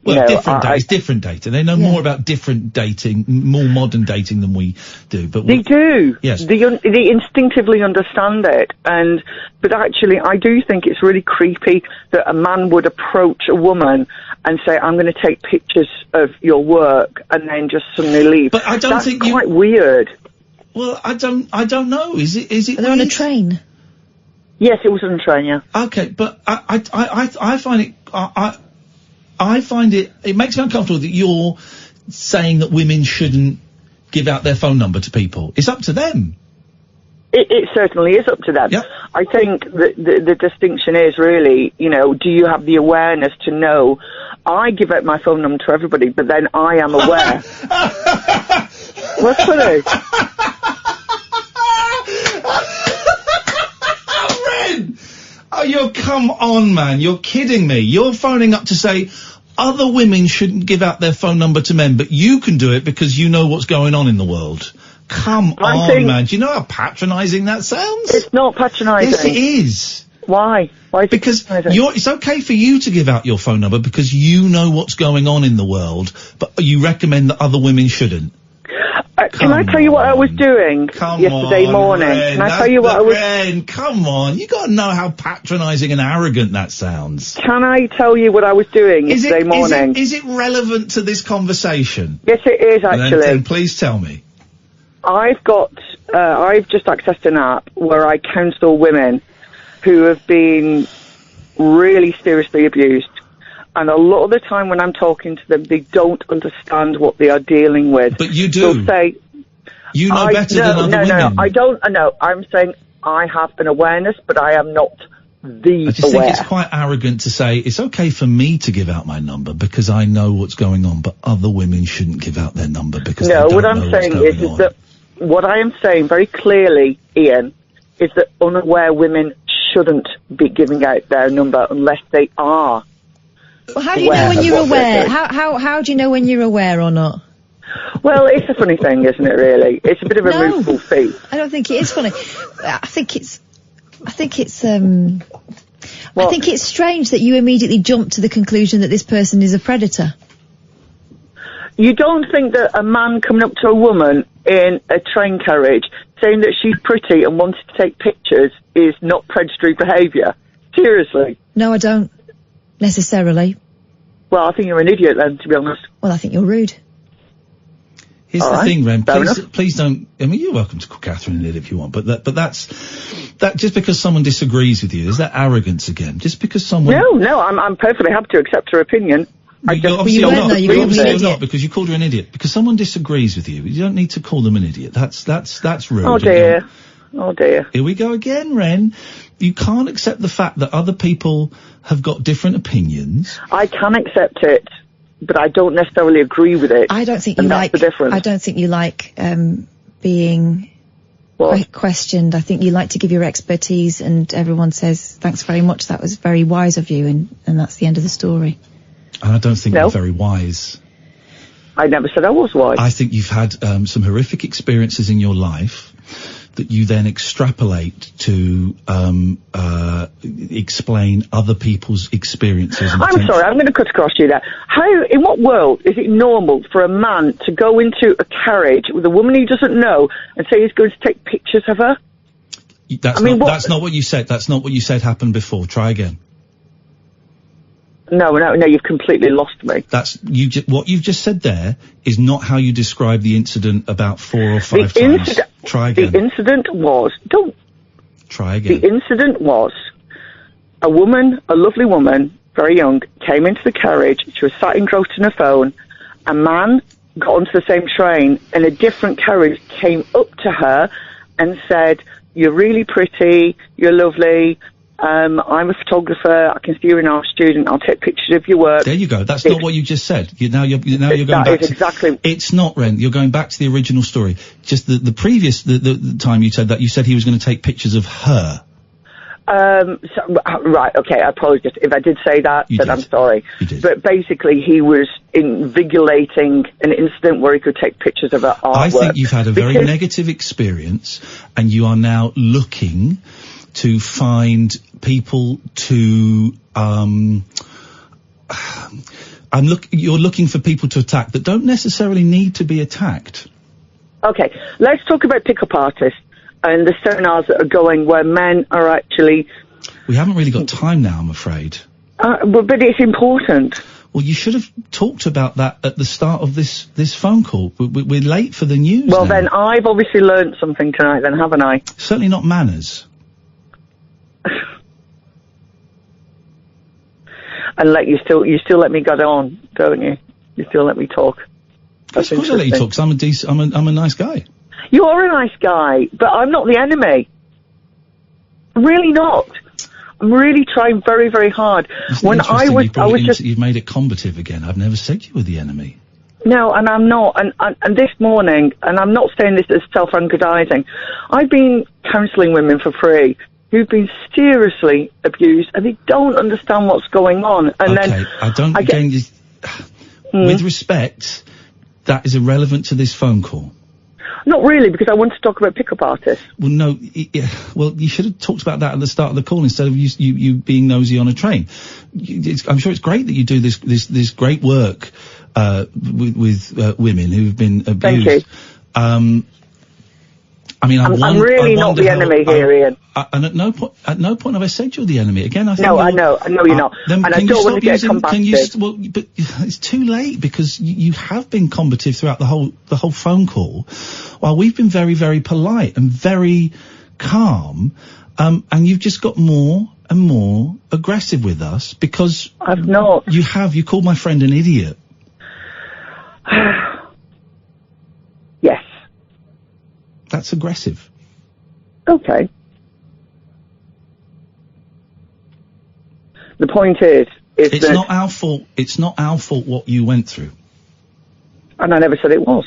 Well, it's different dating. They know more about different dating, more modern dating than we do. But they do. Yes. They instinctively understand it. But actually, I do think it's really creepy that a man would approach a woman and say, I'm going to take pictures of your work, and then just suddenly leave. But I don't think that's quite weird. Well, I don't know. Is it? Are they on a train? Yes, it was on a train, yeah. Okay, but I find it, I find it makes me uncomfortable that you're saying that women shouldn't give out their phone number to people. It's up to them. It certainly is up to them. Yep. I think the distinction is really, do you have the awareness to know? I give out my phone number to everybody, but then I am aware. What's funny? Wren! Oh, come on, man. You're kidding me. You're phoning up to say other women shouldn't give out their phone number to men, but you can do it because you know what's going on in the world. Come on, man. Do you know how patronising that sounds? It's not patronising. Yes, it is. Why? Why is because it's okay for you to give out your phone number because you know what's going on in the world, but you recommend that other women shouldn't. Can I tell you what I was doing yesterday morning? Ren, can I tell you what I was... Ren, come on. You gotta know how patronising and arrogant that sounds. Can I tell you what I was doing yesterday morning? Is it relevant to this conversation? Yes, it is, actually. Then please tell me. I've just accessed an app where I counsel women who have been really seriously abused. And a lot of the time when I'm talking to them, they don't understand what they are dealing with. But you do. They'll say... You know better than other women. No, I don't. No, I'm saying I have an awareness, but I am not the I just think it's quite arrogant to say, it's okay for me to give out my number because I know what's going on, but other women shouldn't give out their number because they don't know what's going on. No, what I'm saying is that what I am saying very clearly, Ian, is that unaware women shouldn't be giving out their number unless they are. Well, how do you know when you're aware? How do you know when you're aware or not? Well, it's a funny thing, isn't it, really? It's a bit of a movable feat. I don't think it is funny. I think it's strange that you immediately jump to the conclusion that this person is a predator. You don't think that a man coming up to a woman in a train carriage saying that she's pretty and wants to take pictures is not predatory behaviour? Seriously? No, I don't. Necessarily. Well, I think you're an idiot then, to be honest. Well, I think you're rude. Here's the thing, Ren. Please don't. I mean, you're welcome to call Catherine an idiot if you want, but that's just because someone disagrees with you, is that arrogance again? Just because someone. No, I'm perfectly happy to accept her opinion. You're not because you called her an idiot. Because someone disagrees with you, you don't need to call them an idiot. That's rude. Oh dear. Oh dear. Here we go again, Ren. You can't accept the fact that other people have got different opinions. I can accept it, but I don't necessarily agree with it. I don't think you like. The difference. I don't think you like being questioned. I think you like to give your expertise, and everyone says thanks very much. That was very wise of you, and that's the end of the story. And I don't think you're very wise. I never said I was white. I think you've had some horrific experiences in your life that you then extrapolate to explain other people's experiences. I'm sorry, I'm going to cut across you there. In what world is it normal for a man to go into a carriage with a woman he doesn't know and say he's going to take pictures of her? That's not what you said. That's not what you said happened before. Try again. No, you've completely lost me. What you've just said there is not how you describe the incident about 4 or 5 times. Try again. The incident was... Try again. The incident was a lovely woman, very young, came into the carriage. She was sat engrossed in her phone. A man got onto the same train and a different carriage came up to her and said, "You're really pretty, you're lovely, I'm a photographer, I can see you're an art student, I'll take pictures of your work." There you go. That's not what you just said. You're going back to... exactly... It's not, Wren. You're going back to the original story. Just the previous time you said that, you said he was going to take pictures of her. Right, okay, I apologize. If I did say that, then I'm sorry. You did. But basically, he was invigilating an incident where he could take pictures of her artwork. I think you've had a very negative experience, and you are now looking to find people to, you're looking for people to attack that don't necessarily need to be attacked. Okay, let's talk about pickup artists and the seminars that are going where men are actually... We haven't really got time now, I'm afraid. But it's important. Well, you should have talked about that at the start of this phone call. We're late for the news Well, now. then I've obviously learnt something tonight then, haven't I? Certainly not manners. And you still let me get on, don't you? You still let me talk. Of course I let you talk, because I'm a nice guy. You are a nice guy, but I'm not the enemy. I'm really not. I'm really trying very, very hard. You've made it combative again. I've never said you were the enemy. No, and I'm not. And this morning, and I'm not saying this as self-aggrandizing, I've been counselling women for free who've been seriously abused, and they don't understand what's going on. And then I don't. With respect, that is irrelevant to this phone call. Not really, because I want to talk about pickup artists. Well, no. Well, you should have talked about that at the start of the call instead of you being nosy on a train. I'm sure it's great that you do this great work with women who've been abused. Thank you. I'm really not the enemy here, Ian. And at no point have I said you're the enemy. Again, I think I know you're not. And I don't want to get combative. But it's too late, because you have been combative throughout the whole phone call, while we've been very, very polite and very calm, and you've just got more and more aggressive with us because I've not. You called my friend an idiot. Yes. That's aggressive. Okay. The point is it's not our fault. It's not our fault what you went through. And I never said it was.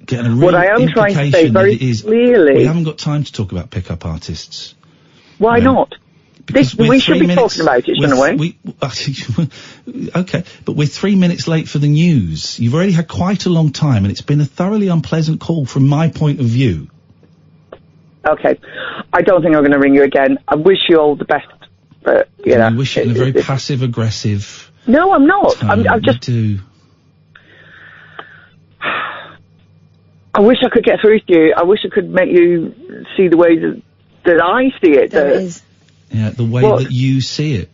Getting a real what I am trying to say very clearly. We haven't got time to talk about pickup artists. Why not? We should be talking about it, shouldn't we? Okay, but we're 3 minutes late for the news. You've already had quite a long time, and it's been a thoroughly unpleasant call from my point of view. Okay. I don't think I'm going to ring you again. I wish you all the best, but, you know. You wish it in a very passive-aggressive... No, I'm not. I'm just... I wish I could get through to you. I wish I could make you see the way that I see it. There is. Yeah, the way that you see it.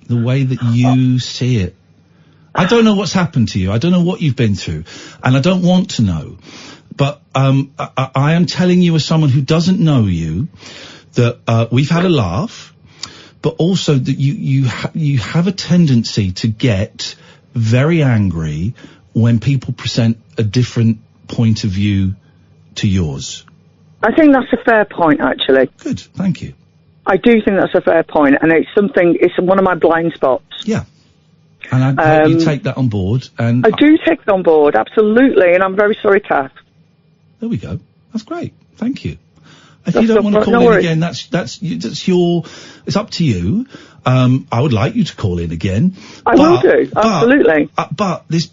The way that you see it. I don't know what's happened to you. I don't know what you've been through. And I don't want to know. But I am telling you as someone who doesn't know you that we've had a laugh, but also that you have a tendency to get very angry when people present a different point of view to yours. I think that's a fair point, actually. Good, thank you. I do think that's a fair point, and it's one of my blind spots. Yeah. And I hope you take that on board. And I do take it on board, absolutely, and I'm very sorry, Kath. There we go. That's great. Thank you. If you don't want to call in again, that's your. It's up to you. I would like you to call in again. I will do, absolutely. But this,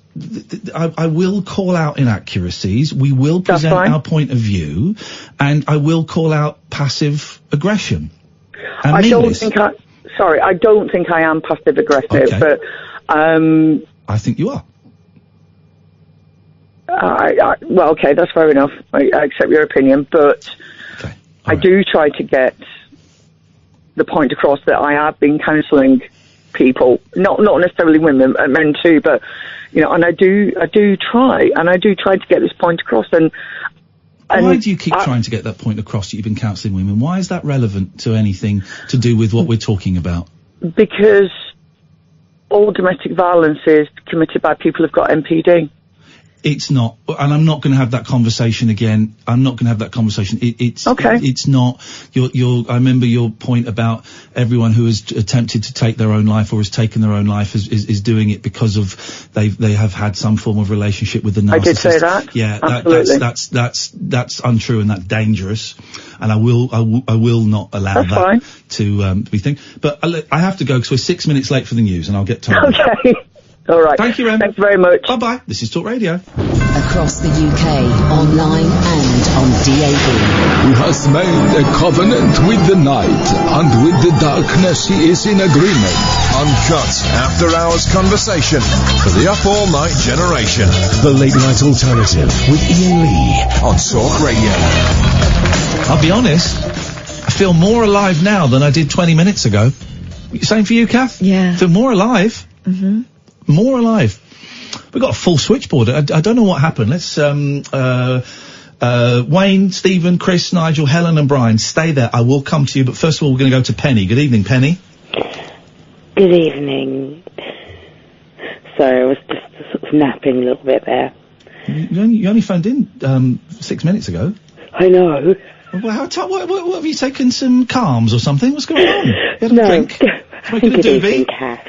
I will call out inaccuracies. We will present our point of view, and I will call out passive aggression. I don't think I am passive aggressive, but I think you are. Well, okay, that's fair enough. I accept your opinion, but I do try to get the point across that I have been counselling people, not necessarily women, men too, but and I do try to get this point across. And why do you keep trying to get that point across that you've been counselling women? Why is that relevant to anything to do with what we're talking about? Because all domestic violence is committed by people who've got MPD. It's not, and I'm not going to have that conversation again. I'm not going to have that conversation. It's not. I remember your point about everyone who has attempted to take their own life or has taken their own life is doing it because of they have had some form of relationship with the narcissist. I did say that. Yeah, absolutely. That's untrue and that's dangerous. And I will not allow that to be thing. But I have to go because we're 6 minutes late for the news, and I'll get told. Okay. All right. Thank you, Ren. Thanks very much. Bye-bye. This is Talk Radio. Across the UK, online and on DAB. He has made a covenant with the night, and with the darkness he is in agreement. Uncut, after-hours conversation for the up-all-night generation. The Late Night Alternative with Iain Lee on Talk Radio. I'll be honest, I feel more alive now than I did 20 minutes ago. Same for you, Kath? Yeah. I feel more alive. Mm-hmm. More alive. We've got a full switchboard. I don't know what happened. Let's, Wayne, Stephen, Chris, Nigel, Helen and Brian, stay there. I will come to you, but first of all, we're going to go to Penny. Good evening, Penny. Good evening. Sorry, I was just sort of napping a little bit there. You only phoned in, 6 minutes ago. I know. Well, what have you taken some calms or something? What's going on? You had a drink? Good evening, Kath.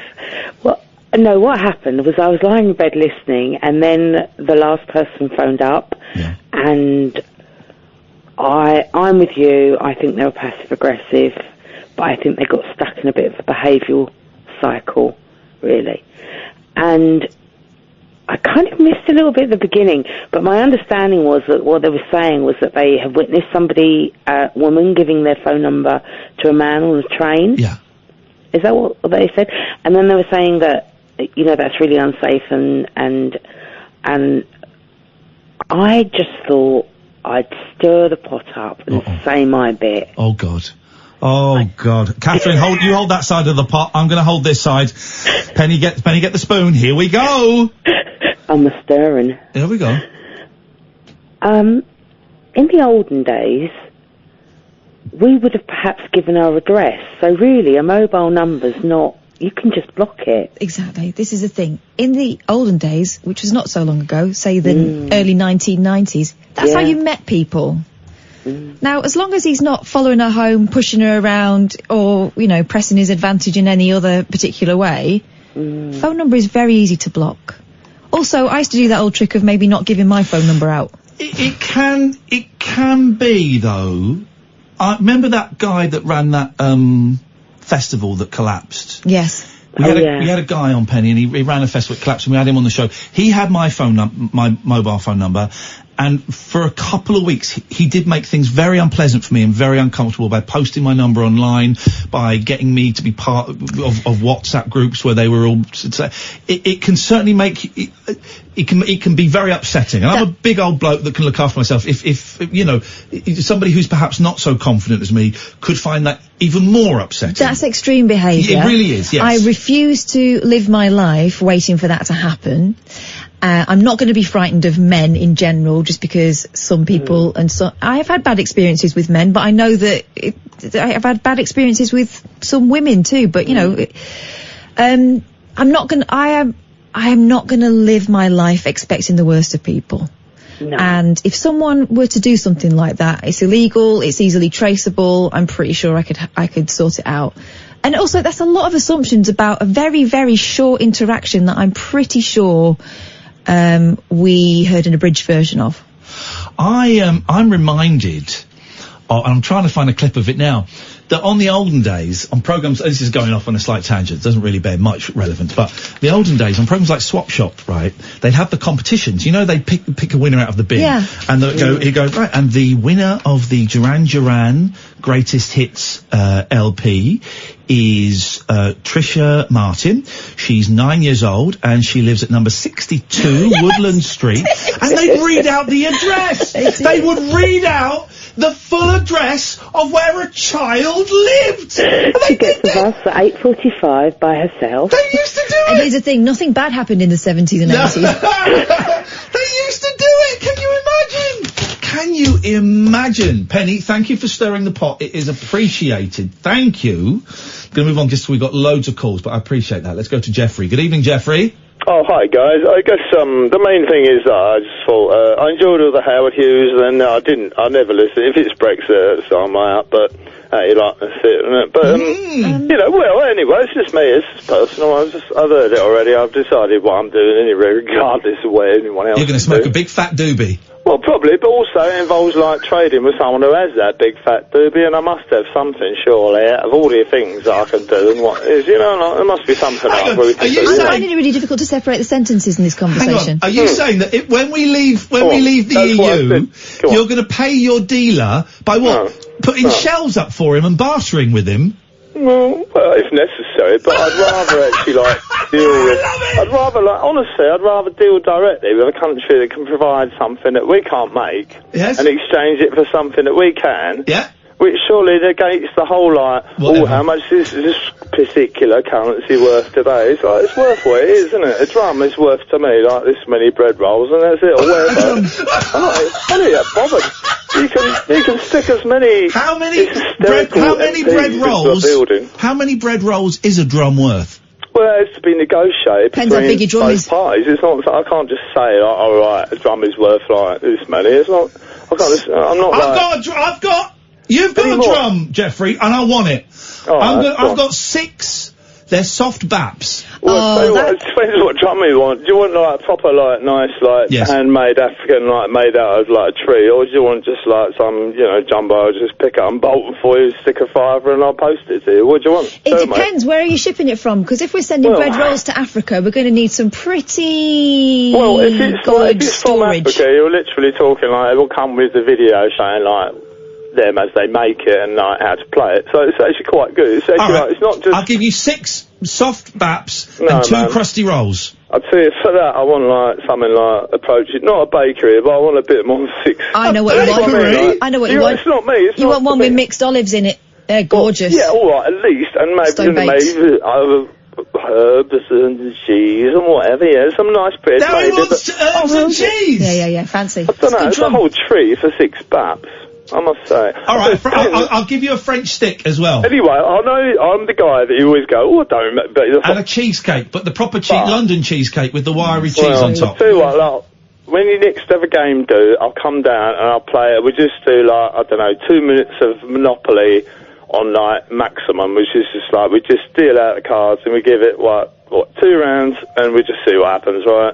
No, what happened was I was lying in bed listening, and then the last person phoned up, and I'm with you. I think they were passive aggressive, but I think they got stuck in a bit of a behavioural cycle, really. And I kind of missed a little bit at the beginning, but my understanding was that what they were saying was that they have witnessed somebody, a woman, giving their phone number to a man on a train. Yeah. Is that what they said? And then they were saying that, that's really unsafe, and I just thought I'd stir the pot up and say my bit. Oh, God. Oh, God. Catherine, hold that side of the pot. I'm going to hold this side. Penny, get the spoon. Here we go. I'm a stirring. Here we go. In the olden days, we would have perhaps given our address. So really, a mobile number's not... You can just block it. Exactly. This is the thing. In the olden days, which was not so long ago, say the early 1990s, that's how you met people. Now, as long as he's not following her home, pushing her around, or, pressing his advantage in any other particular way, phone number is very easy to block. Also, I used to do that old trick of maybe not giving my phone number out. It can be, though. I remember that guy that ran that, festival that collapsed. Yes. We had a guy on, Penny, and he ran a festival that collapsed, and we had him on the show. He had my mobile phone number, and for a couple of weeks, he did make things very unpleasant for me and very uncomfortable by posting my number online, by getting me to be part of WhatsApp groups where they were all... It can certainly make... It can be very upsetting. And I'm a big old bloke that can look after myself. If somebody who's perhaps not so confident as me could find that even more upsetting. That's extreme behaviour. It really is, yes. I refuse to live my life waiting for that to happen. I'm not going to be frightened of men in general, just because some people I have had bad experiences with men, but I know that I have had bad experiences with some women too. But I am not going to live my life expecting the worst of people. No. And if someone were to do something like that, it's illegal, it's easily traceable. I'm pretty sure I could sort it out. And also, that's a lot of assumptions about a very, very short interaction that I'm pretty sure we heard an abridged version of. I'm reminded and I'm trying to find a clip of it now, that on the olden days, on programmes, this is going off on a slight tangent, doesn't really bear much relevance, but the olden days, on programmes like Swap Shop, right, they'd have the competitions. You know, they'd pick a winner out of the bin. Yeah. And he'd go, right, and the winner of the Duran Duran Greatest Hits LP is Trisha Martin. She's 9 years old, and she lives at number 62 Woodland Street. And they'd read out the address! They would read out the full address of where a child lived! She gets the bus at 8:45 by herself. They used to do it! And here's the thing, nothing bad happened in the 70s and 80s. They used to do it! Can you imagine? Can you imagine? Penny, thank you for stirring the pot. It is appreciated. Thank you. Gonna move on, just we've got loads of calls, but I appreciate that. Let's go to Jeffrey. Good evening, Jeffrey. Oh, hi guys. I guess the main thing is that I just thought I enjoyed all the Howard Hughes, and I never listen. If it's Brexit, so I'm out, but you like to sit in it. But you know, well, anyway, it's just me. It's just personal. I've heard it already. I've decided what I'm doing anyway, regardless of what anyone else. You're going to smoke a big fat doobie. Well, probably, but also it involves like trading with someone who has that big fat doobie, and I must have something, surely, out of all the things that I can do, and what is, you know, like, there must be something I can really do. I'm finding it really difficult to separate the sentences in this conversation. Hang on, are you saying that when we leave the EU, you're going to pay your dealer by what? Putting shelves up for him and bartering with him? Well, if necessary, but I'd rather actually, like, deal with... I'd rather deal directly with a country that can provide something that we can't make, and exchange it for something that we can. Yeah. Which surely negates the whole, like, how much is this particular currency worth today? It's like, it's worth what it is, isn't it? A drum is worth to me, like, this many bread rolls, and that's it, or whatever. I'm not yet bothered. You can stick as many... How many bread rolls is a drum worth? Well, it's to be negotiated between both parties. It's not. I can't just say, like, all right, a drum is worth like this many. It's not. I can't. I'm not. You've got a drum, Jeffrey, and I want it. I've got 6. They're soft baps. Well, it depends what drum you want. Do you want, like, proper, like, nice, like, handmade African, like, made out of, like, a tree, or do you want just, like, some, you know, jumbo, I'll just pick up and bolt them for you, stick a fiver, and I'll post it to you? What do you want? It depends. Where are you shipping it from? Because if we're sending bread rolls to Africa, we're going to need some pretty if it's from Africa, you're literally talking, like, it will come with the video showing, like, them as they make it and like how to play it, so it's actually quite good. It's actually like, it's not just. I'll give you 6 soft baps and 2 crusty rolls. I'll tell you, for that I want like something like approaching, not a bakery, but I want a bit more 6. I know what you want. I know what you want. It's not me. It's you want one with mixed olives in it. They're gorgeous. Yeah, all right, at least, and maybe herbs and cheese and whatever. Yeah, some nice bread. Now he wants herbs and cheese. Yeah, fancy. I don't know. It's a whole tree for 6 baps, I must say. All right, I'll give you a French stick as well. Anyway, I know I'm the guy that you always go, oh, I don't remember. But and a cheesecake, but the proper London cheesecake with the wiry cheese on top. I'll tell you what, like, when you next have a game do, I'll come down and I'll play it. We just do, like, I don't know, 2 minutes of Monopoly on, like, maximum, which is just like, we just deal out the cards and we give it, what, 2 rounds, and we just see what happens, right?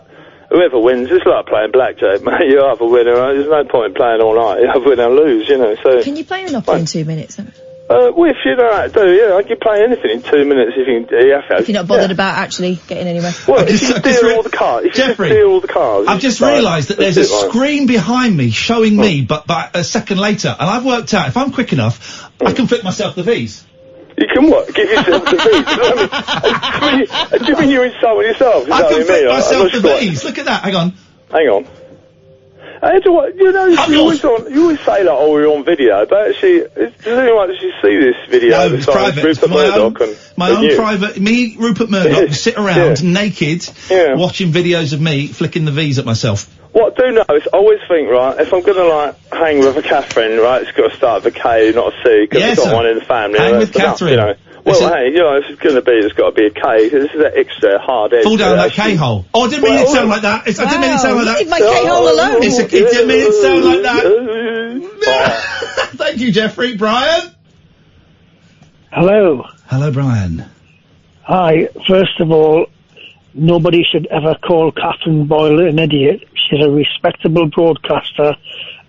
Whoever wins, it's like playing blackjack, mate. You have a winner, right? There's no point in playing all night. You have a win and lose, you know, so... Can you play Monopoly in 2 minutes, then? Well, if you know how to do, yeah, I can play anything in 2 minutes if you have to. If you're not bothered about actually getting anywhere. Well, if you deal all the cards, I've just realised that there's a screen behind me showing me, but a second later, and I've worked out, if I'm quick enough, I can flip myself the V's. You can what? Give yourself the V's? Do you mean you're insulting yourself? I can flip myself the V's. Look at that. Hang on. Hang on. You know, you always say, like, oh, we're on video, but actually, does anyone actually see this video? No, it's private. Rupert Murdoch my own private, me, Rupert Murdoch, sit around naked, watching videos of me flicking the V's at myself. What I do know is, I always think, right, if I'm going to, like, hang with a Catherine, right, it's got to start with a K, not a C, because we've got one in the family. Hang with Catherine. You know. Well, hey, you know, if it's going to be, there's got to be a K. This is that extra hard edge. Fall down that K-hole. Oh, I didn't mean it to sound like that. I didn't mean it to sound like that. Leave my K-hole alone. It didn't mean it to sound like that. Thank you, Jeffrey. Brian? Hello. Hello, Brian. Hi. First of all, nobody should ever call Catherine Boyle an idiot. She's a respectable broadcaster,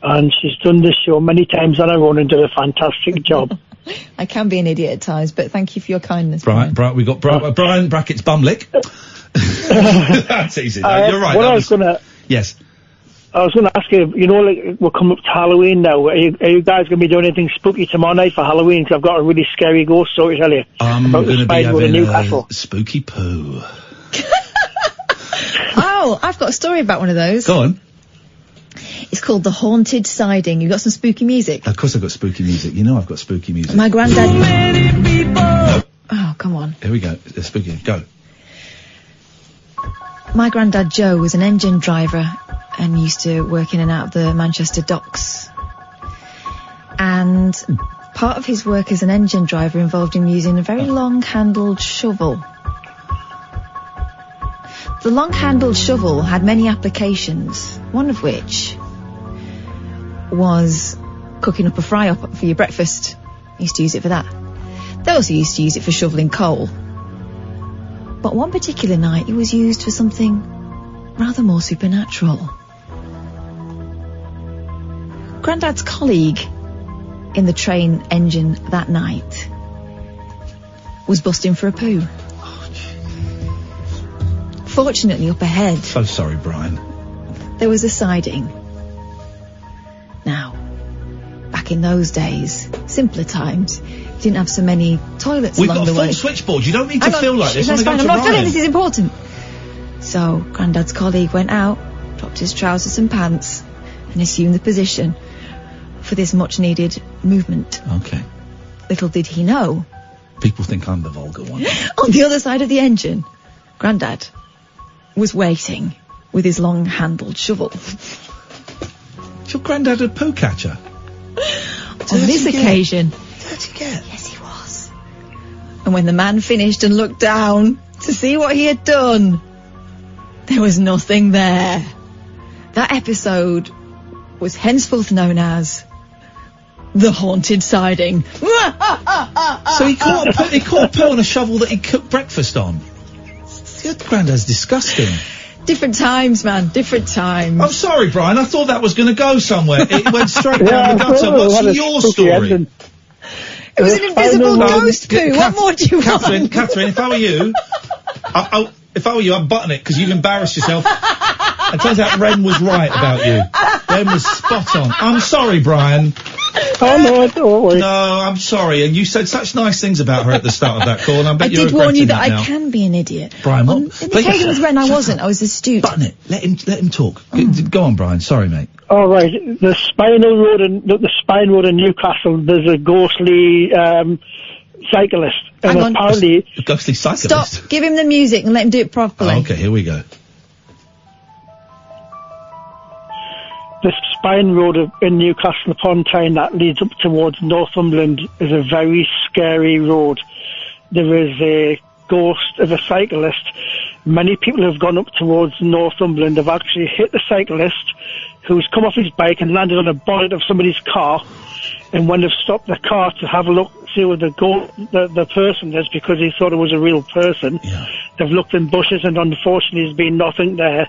and she's done this show many times on her own and done a fantastic job. I can be an idiot at times, but thank you for your kindness. Brian, we got Brian brackets Bumlick. That's easy. No, you're right. Yes. I was going to ask you, you know, like, we're coming up to Halloween now. Are you guys going to be doing anything spooky tomorrow night for Halloween? Because I've got a really scary ghost story to tell you. I'm about going the to be Spinewood in having Newcastle. a spooky poo. Oh, I've got a story about one of those. Go on. It's called The Haunted Siding. You got some spooky music? Of course I've got spooky music. You know I've got spooky music. My granddad... Oh, come on. Here we go. Spooky. Go. My granddad Joe was an engine driver and used to work in and out of the Manchester docks. And part of his work as an engine driver involved him using a very long-handled shovel. The long-handled shovel had many applications, one of which was cooking up a fry-up for your breakfast. He used to use it for that. They also used to use it for shoveling coal. But one particular night it was used for something rather more supernatural. Grandad's colleague in the train engine that night was busting for a poo. Fortunately, up ahead... So sorry, Brian. There was a siding. Now, back in those days, simpler times, you didn't have so many toilets along the way. We've got a full switchboard. You don't need to feel like this. That's fine. I'm not telling this is important. So, Grandad's colleague went out, dropped his trousers and pants, and assumed the position for this much-needed movement. Okay. Little did he know... People think I'm the vulgar one. On the other side of the engine, Grandad was waiting with his long-handled shovel. Is your granddad a poo catcher? On this occasion... Dirty get. Yes, he was. And when the man finished and looked down to see what he had done, there was nothing there. That episode was henceforth known as The Haunted Siding. So he caught poo on a shovel that he cooked breakfast on. Your granddad's disgusting. Different times, man. Different times. I'm sorry, Brian. I thought that was going to go somewhere. It went straight down the gutter. What's your story? It was an invisible ghost poo. What more do you want? Catherine, if I were you, I'd button it because you've embarrassed yourself. It turns out Wren was right about you. Wren was spot on. I'm sorry, Brian. Oh, no, don't worry. No, I'm sorry. And you said such nice things about her at the start of that call, and I bet you're did warn you that now. I can be an idiot. Brian, what? On the occasion with Wren, I wasn't. I was astute. Button it. Let him talk. Go on, Brian. Sorry, mate. All right. The Spine Road in Newcastle, there's a ghostly cyclist. And Hang on. apparently... A ghostly cyclist? Stop. Give him the music and let him do it properly. Oh, okay, here we go. The Spine Road in Newcastle upon Tyne that leads up towards Northumberland is a very scary road. There is a ghost of a cyclist. Many people have gone up towards Northumberland have actually hit the cyclist who's come off his bike and landed on the bonnet of somebody's car. And when they've stopped the car to have a look, see where the person is, because he thought it was a real person, they've looked in bushes and unfortunately there's been nothing there.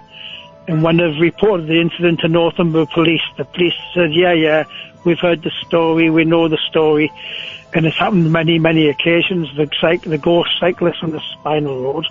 And when they've reported the incident to Northumberland Police, the police said, yeah, we've heard the story, we know the story. And it's happened many, many occasions, the ghost cyclist on the Spinal Road.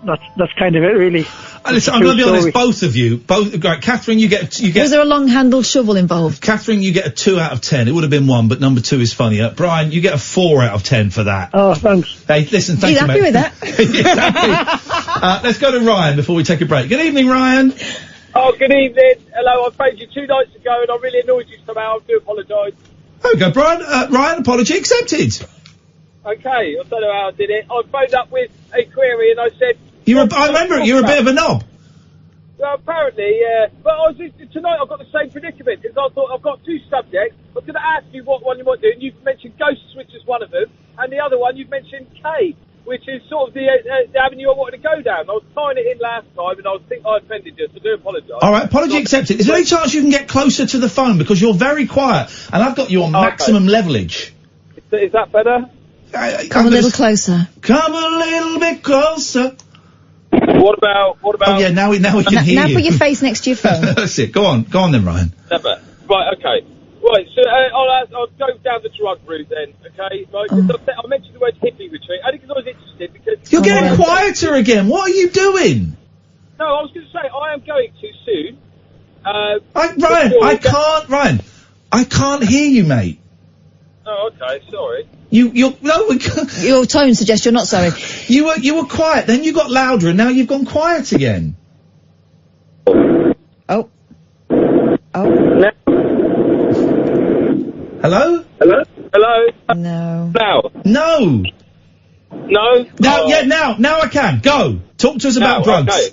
That's kind of it, really. Listen, I'm going to be honest, both of you, right, Catherine, you get... Was there a long-handled shovel involved? Catherine, you get a 2 out of 10. It would have been 1, but number 2 is funnier. Brian, you get a 4 out of 10 for that. Oh, thanks. Hey, listen, thank you, mate. He's happy with that? Exactly. Let's go to Ryan before we take a break. Good evening, Ryan. Oh, good evening. Hello, I phoned you 2 nights ago and I really annoyed you somehow. I do apologise. There we go, Brian. Ryan, apology accepted. Okay, I don't know how I did it. I phoned up with a query and I said... I remember it, you're a bit of a knob. Well, apparently, yeah. But tonight I've got the same predicament, because I thought I've got 2 subjects. I was going to ask you what one you might do, and you've mentioned ghosts, which is one of them, and the other one you've mentioned K, which is sort of the avenue I wanted to go down. I was tying it in last time, and I think I offended you, so I do apologise. All right, apology accepted. Is there any chance you can get closer to the phone, because you're very quiet, and I've got you on maximum levelage. Is that better? Come a little closer. Come a little bit closer. What about? Oh yeah, now we can hear Now you. put your face next to your phone. That's it. Go on then, Ryan. Never. Right, okay. Right, so I'll go down the drug route then, okay? Right, 'cause I mentioned the word hippie retreat, only because I was interested, because... You're getting quieter again. What are you doing? No, I was going to say, I am going to soon. Ryan, I can't hear you, mate. Oh, okay, sorry. Your tone suggests you're not sorry. You were quiet, then you got louder, and now you've gone quiet again. Oh. No. Hello? Hello? No. Now? No! No? Now I can. Go. Talk to us about drugs.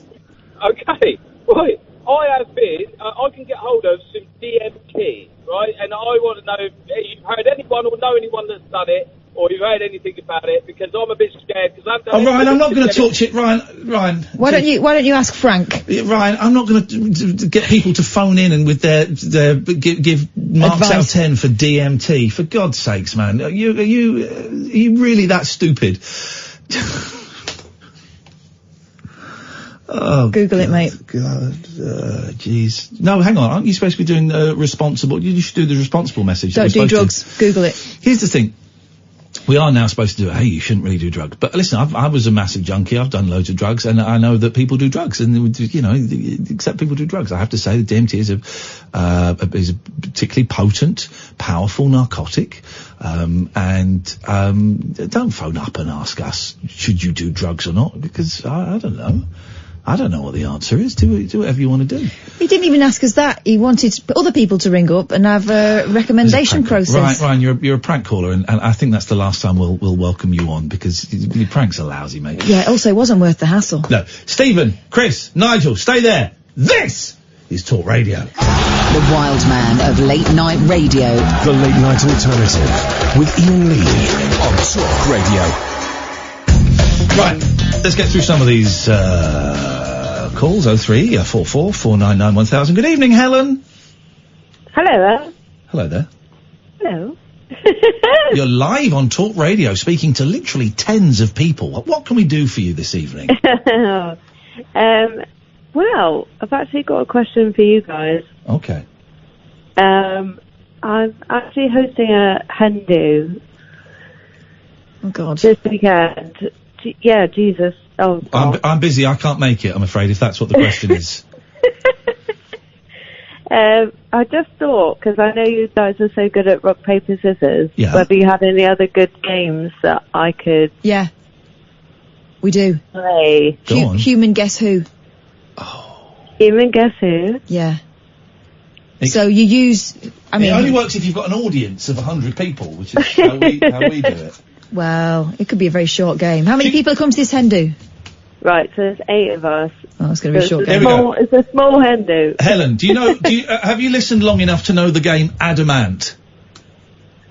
Okay. Right. I have been, I can get hold of some DMT, right? And I want to know if you've heard anyone or know anyone that's done it, or you've heard anything about it, because I'm a bit scared, because I've done it. Ryan, I'm not going to talk to you. Ryan. Why don't you ask Frank? Ryan, I'm not going to get people to phone in and with their give marks Advice. out of 10 for DMT. For God's sakes, man. Are you really that stupid? Oh, Google it, mate. God, jeez. No, hang on. Aren't you supposed to be doing responsible? You should do the responsible message. Don't do drugs. Google it. Here's the thing. We are now supposed to do it. Hey, you shouldn't really do drugs. But listen, I was a massive junkie. I've done loads of drugs, and I know that people do drugs, and except people do drugs. I have to say that DMT is a particularly potent, powerful narcotic. And don't phone up and ask us, should you do drugs or not? Because I don't know. I don't know what the answer is. Do whatever you want to do. He didn't even ask us that. He wanted other people to ring up and have a recommendation process. Ryan, you're a prank caller, and I think that's the last time we'll welcome you on, because your pranks are lousy, mate. Yeah, also it wasn't worth the hassle. No. Stephen, Chris, Nigel, stay there. This is Talk Radio. The wild man of late night radio. The Late Night Alternative with Iain Lee on Talk Radio. Right, let's get through some of these calls. 0344 499 1000. Good evening, Helen. Hello there. Hello there. Hello. You're live on Talk Radio, speaking to literally tens of people. What can we do for you this evening? Well, I've actually got a question for you guys. Okay. I'm actually hosting a hen do. Oh, God. This weekend. Yeah, Jesus. Oh, God. I'm busy. I can't make it, I'm afraid, if that's what the question is. I just thought, because I know you guys are so good at rock, paper, scissors, Yeah. whether you had any other good games that I could Yeah. We do. play. Human Guess Who. Human Guess Who? Yeah. So you use, it only works if you've got an audience of 100 people, which is how we do it. Well, it could be a very short game. How many people come to this hen do? Right, so there's 8 of us. Oh, it's going to be a short game. It's a small hen do. Helen, have you listened long enough to know the game Adamant?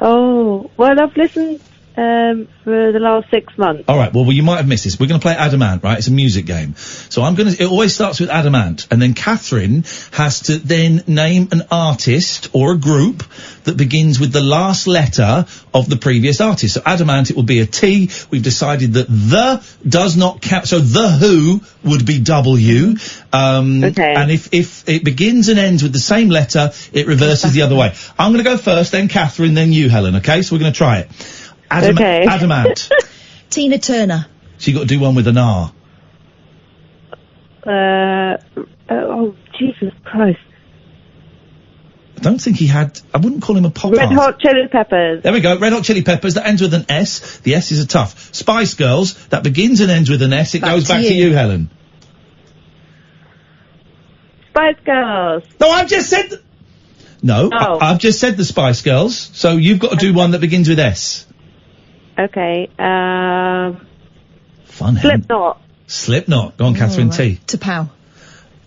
Oh, well, I've listened for the last 6 months. All right, well, you might have missed this. We're going to play Adamant, right? It's a music game. So it always starts with Adamant, and then Catherine has to then name an artist or a group that begins with the last letter of the previous artist. So Adamant, it will be a T. We've decided that the does not count, so the Who would be W. Okay. And if it begins and ends with the same letter, it reverses the other way. I'm going to go first, then Catherine, then you, Helen, okay? So we're going to try it. Okay. Adamant. Tina Turner. So you got to do one with an R. Oh, Jesus Christ. I don't think he had, I wouldn't call him a pop Red artist. Hot Chili Peppers. There we go, Red Hot Chili Peppers, that ends with an S. The S is a tough. Spice Girls, that begins and ends with an S. It goes back to you, Helen. Spice Girls. No, I've just said... No, Oh. I've just said the Spice Girls, so you've got to do one that begins with S. Okay, Fun, Helen. Slipknot. Slipknot. Go on, Catherine T. T'Pau.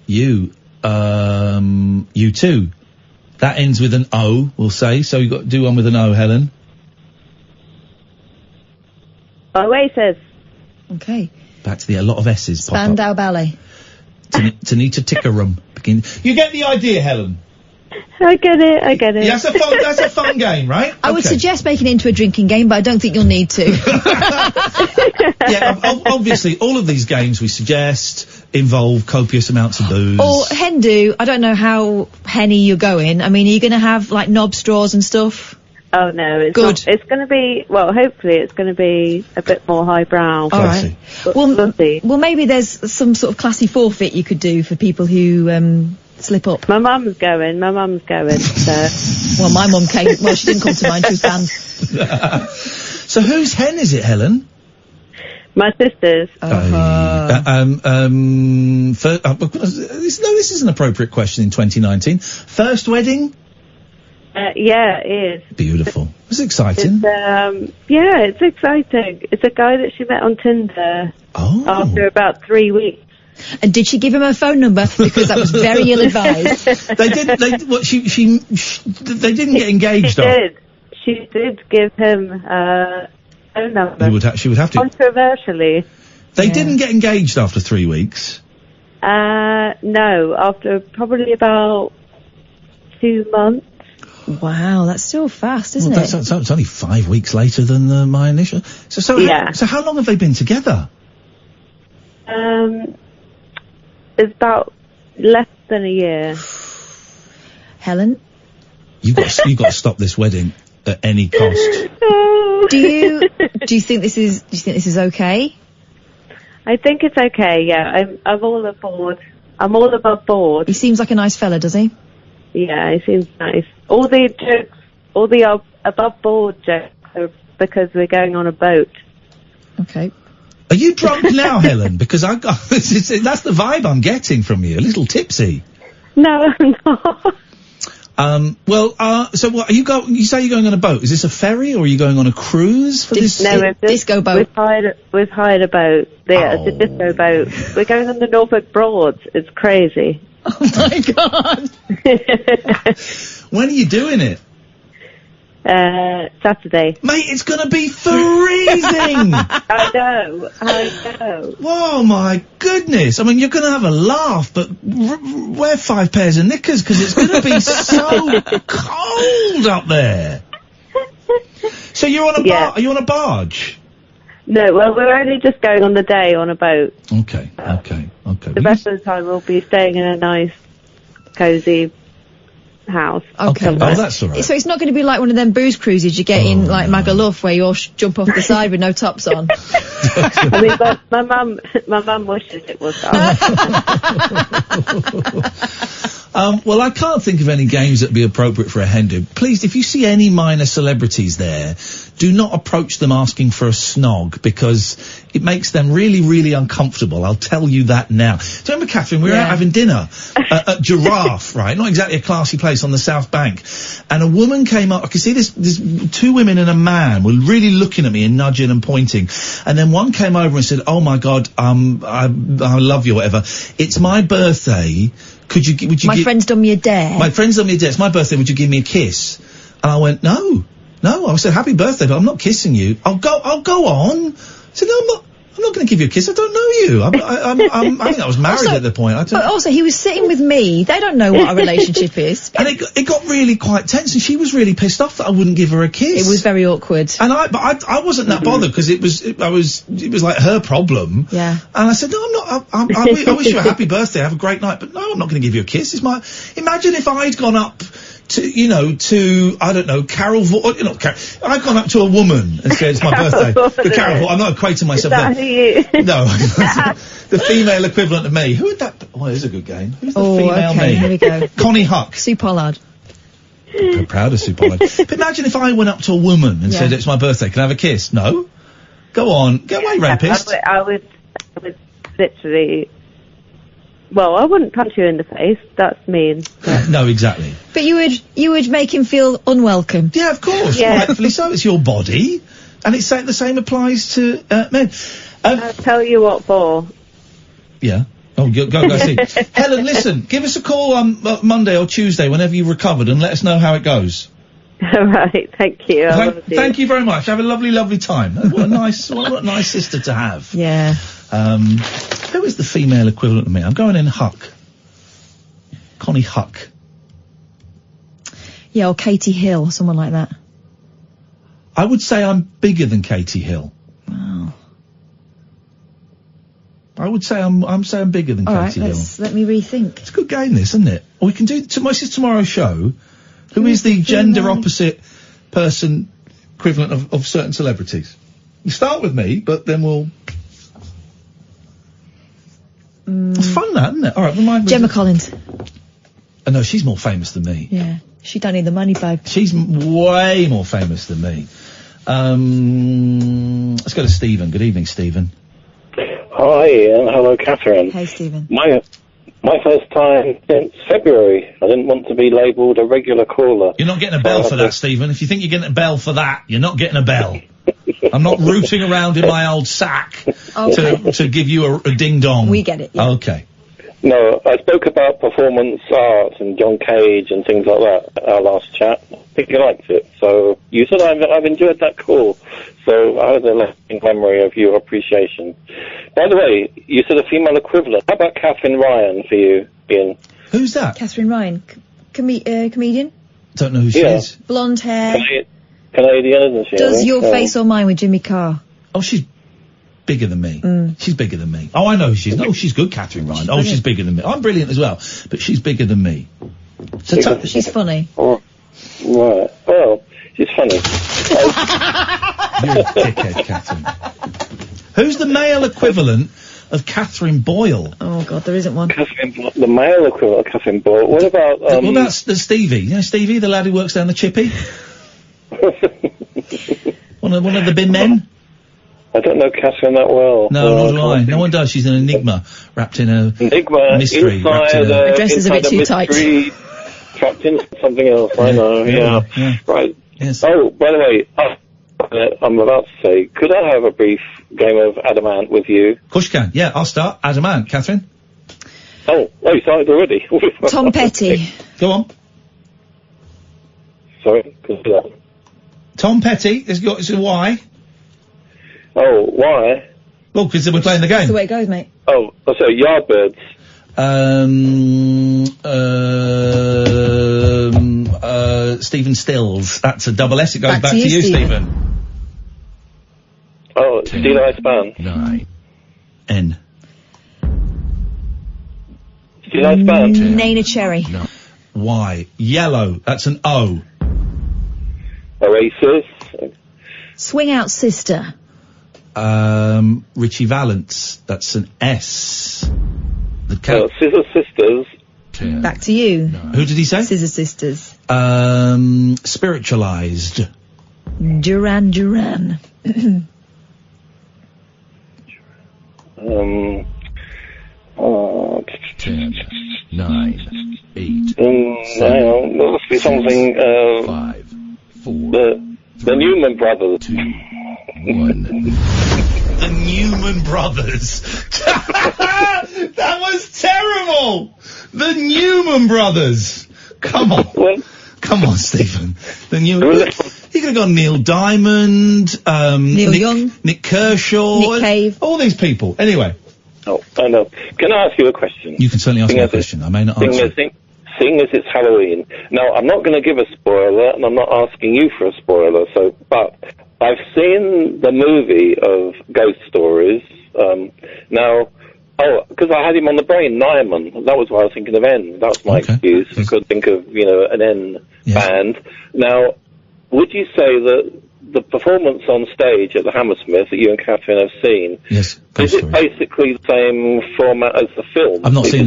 You too. That ends with an O, we'll say, so you've got to do one with an O, Helen. Oasis. Okay. Back to a lot of S's pop up. Spandau Ballet. Tanita Tickerum. You get the idea, Helen? I get it. Yeah, that's a fun game, right? I would suggest making it into a drinking game, but I don't think you'll need to. Yeah, obviously, all of these games we suggest, involve copious amounts of booze. Or hen do. I don't know how henny you're going. I mean, are you going to have like knob straws and stuff? Oh no, it's Good. Not, it's going to be, well, hopefully it's going to be a bit more highbrow. All right. Well, maybe there's some sort of classy forfeit you could do for people who slip up. My mum's going, so. Well, my mum came, well, she didn't come to mine, she was banned. So whose hen is it, Helen? My sister's. This is an appropriate question in 2019. First wedding? Yeah, it is. Beautiful. It's exciting. It's exciting. It's a guy that she met on Tinder. After about 3 weeks. And did she give him her phone number? Because that was very ill-advised. They didn't get engaged. She did give him a phone number. She would have to. Controversially. They didn't get engaged after 3 weeks. No, after probably about 2 months. Wow, that's still fast, isn't it? That's only 5 weeks later than my initial. So how long have they been together? It's about less than a year. Helen, you've got to stop this wedding at any cost. Do you think this is okay? I think it's okay. Yeah, I'm all aboard. I'm all above board. He seems like a nice fella, does he? Yeah, he seems nice. All the jokes, all the above board jokes are because we're going on a boat. Okay. Are you drunk now, Helen? Because that's the vibe I'm getting from you. A little tipsy. No, I'm not. So what, you say you're going on a boat. Is this a ferry or are you going on a cruise for this? No, disco boat. We've hired a boat. Yeah, it's a disco boat. We're going on the Norfolk Broads. It's crazy. Oh my God. When are you doing it? Saturday. Mate, it's gonna be freezing! I know. Oh my goodness. I mean, you're gonna have a laugh, but wear 5 pairs of knickers, because it's gonna be so cold up there. So you're on are you on a barge? No, well, we're only just going on the day on a boat. Okay. The rest of the time we'll be staying in a nice, cosy house. Okay. Oh, that's all right. So it's not going to be like one of them booze cruises you get in, like Magaluf, where you all jump off the side with no tops on. I mean, my mum wishes it was that. Well, I can't think of any games that would be appropriate for a hen do. Please, if you see any minor celebrities there, do not approach them asking for a snog, because it makes them really, really uncomfortable. I'll tell you that now. Do you remember, Catherine, we were out having dinner at Giraffe, right? Not exactly a classy place on the South Bank. And a woman came up. I could see this 2 women and a man were really looking at me and nudging and pointing. And then one came over and said, "Oh my God, I love you," or whatever. "It's my birthday. Would you My friend's done me a dare. My friend's done me a dare. It's my birthday. Would you give me a kiss?" And I went, No. I said, "Happy birthday, but I'm not kissing you." I'll go on. I said, "No, I'm not going to give you a kiss. I don't know you. I think I was married at the point." But also, he was sitting with me. They don't know what our relationship is. And it got really quite tense, and she was really pissed off that I wouldn't give her a kiss. It was very awkward. And I wasn't that bothered, because it was like her problem. Yeah. And I said, "No, I'm not. I wish you a happy birthday. Have a great night. But no, I'm not going to give you a kiss. Imagine if I'd gone up to I don't know, Carol Vaughan, I'd gone up to a woman and said, "It's my birthday." The Carol Vaughan, I'm not equating myself there. No, the female equivalent of me. Who would that be? Oh, it is a good game. Who's the female me? Here we go. Connie Huck. Sue Pollard. I'm proud of Sue Pollard. But imagine if I went up to a woman and said, "It's my birthday, can I have a kiss?" No? Go on. Go away, rapist. I would literally... Well, I wouldn't punch you in the face. That's mean. No, exactly. But you would make him feel unwelcome. Yeah, of course. Yeah. Rightfully so. It's your body. And the same applies to men. I'll tell you what for. Yeah. Oh, go see. Helen, listen, give us a call on Monday or Tuesday whenever you've recovered, and let us know how it goes. All right, thank you. Thank you very much. Have a lovely, lovely time. What a nice sister to have. Yeah. Who is the female equivalent of me? I'm going in Huck. Connie Huck. Yeah, or Katie Hill, someone like that. I would say I'm bigger than Katie Hill. Wow. I would say I'm saying bigger than All right, Katie Hill. let me rethink. It's a good game, this, isn't it? Or we can do this is tomorrow's show. Who is the gender opposite person equivalent of certain celebrities? You start with me, but then we'll. It's fun, that, isn't it? All right, remind me. Gemma Collins. Oh, no, she's more famous than me. Yeah, she don't need the money, babe. She's way more famous than me. Let's go to Stephen. Good evening, Stephen. Hi, Ian. Hello, Catherine. Hey, Stephen. My first time since February. I didn't want to be labelled a regular caller. You're not getting a bell for that, Stephen. If you think you're getting a bell for that, you're not getting a bell. I'm not rooting around in my old sack to give you a ding-dong. We get it, yeah. Okay. No, I spoke about performance art and John Cage and things like that at our last chat. I think you liked it. So you said I've enjoyed that call. So I had a lasting memory of your appreciation. By the way, you said a female equivalent. How about Catherine Ryan for you, Ian? Who's that? Catherine Ryan, comedian. Don't know who she is. Blonde hair. Canadian, isn't she? Does Your Face or Mine with Jimmy Carr. Oh, she's bigger than me. She's bigger than me. Oh, I know who she is. Oh, she's good, Catherine Ryan. She's bigger than me. I'm brilliant as well, but she's bigger than me. So she's funny. Oh, right. Well, she's funny. You're a dickhead, Catherine. Who's the male equivalent of Catherine Boyle? Oh, God, there isn't one. The male equivalent of Catherine Boyle. What about... what about the Stevie? You know Stevie, the lad who works down the chippy? one of the bin men? I don't know Catherine that well. No, nor do I. No one does. She's an enigma, wrapped in a mystery. Her dress is a bit too tight. Trapped in something else, I know, yeah. Right. Yes. Oh, by the way, I'm about to say, could I have a brief game of Adamant with you? Of course you can. Yeah, I'll start. Adamant. Catherine? Oh, you started already? Tom Petty. Go on. Sorry, could do that. Tom Petty. It's a Y. Oh, why? Well, because we're playing the game. That's the way it goes, mate. Oh, sorry, Yardbirds. Stephen Stills. That's a double S. It goes back to you, Stephen. Oh, Steel Ice Band. 9. N. Steel Ice Band. Nana Cherry. No. Y. Yellow. That's an O. Oasis. Swing Out Sister. Richie Valance. That's an S. Scissor Sisters. 10. Back to you. 9. Who did he say? Scissor Sisters. Spiritualized. Duran Duran. 10, 9, 8. 7, there must be something. 5, 4. The Newman Brothers. 2, 1. The Newman Brothers. That was terrible. The Newman Brothers. Come on. Come on, Stephen. The Newman. You could have gone Neil Diamond, Neil Young, Nick Kershaw, Nick Cave, all these people. Anyway. Oh, I know. Can I ask you a question? You can certainly ask me a question. I may not answer. Seeing as it's Halloween. Now, I'm not going to give a spoiler, and I'm not asking you for a spoiler, but I've seen the movie of Ghost Stories, because I had him on the brain, Nyman. That was why I was thinking of N. That was my excuse. I could think of, an N band. Now, would you say that the performance on stage at the Hammersmith that you and Catherine have seen, is it basically the same format as the film? I've not seen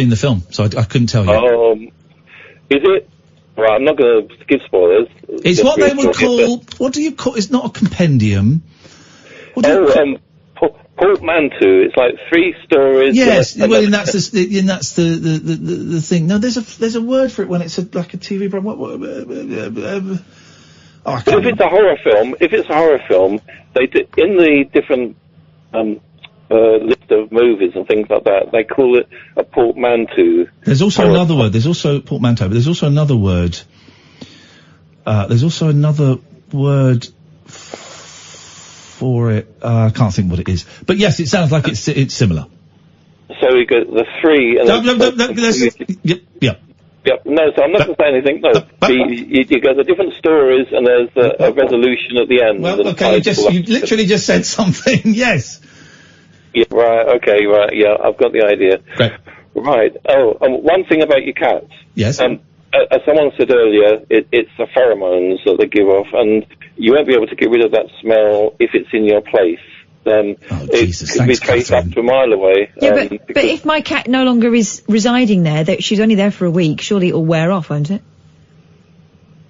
the film, so I couldn't tell you. Is it? Right, I'm not going to give spoilers. It's what they would call. What do you call? It's not a compendium. What do you call? Portmanteau. It's like 3 stories. Yes, that's the thing. No, there's a word for it when it's like a TV program. If it's a horror film, they do, in the different list of movies and things like that, they call it a portmanteau. There's also another word. There's also portmanteau, but there's also another word. There's also another word for it. I can't think what it is. But yes, it sounds like it's similar. So we got the 3 and Yep. Yep. No, so I'm not going to say anything. No, you got the different stories, and there's a resolution at the end. Well, okay, you literally just said something. Yes. Yeah, right, okay, right, yeah, I've got the idea. Great. Right. Oh, one thing about your cats. Yes. As someone said earlier, it's the pheromones that they give off, and you won't be able to get rid of that smell if it's in your place. It could be traced up to a mile away. Yeah, but if my cat no longer is residing there, she's only there for a week, surely it'll wear off, won't it?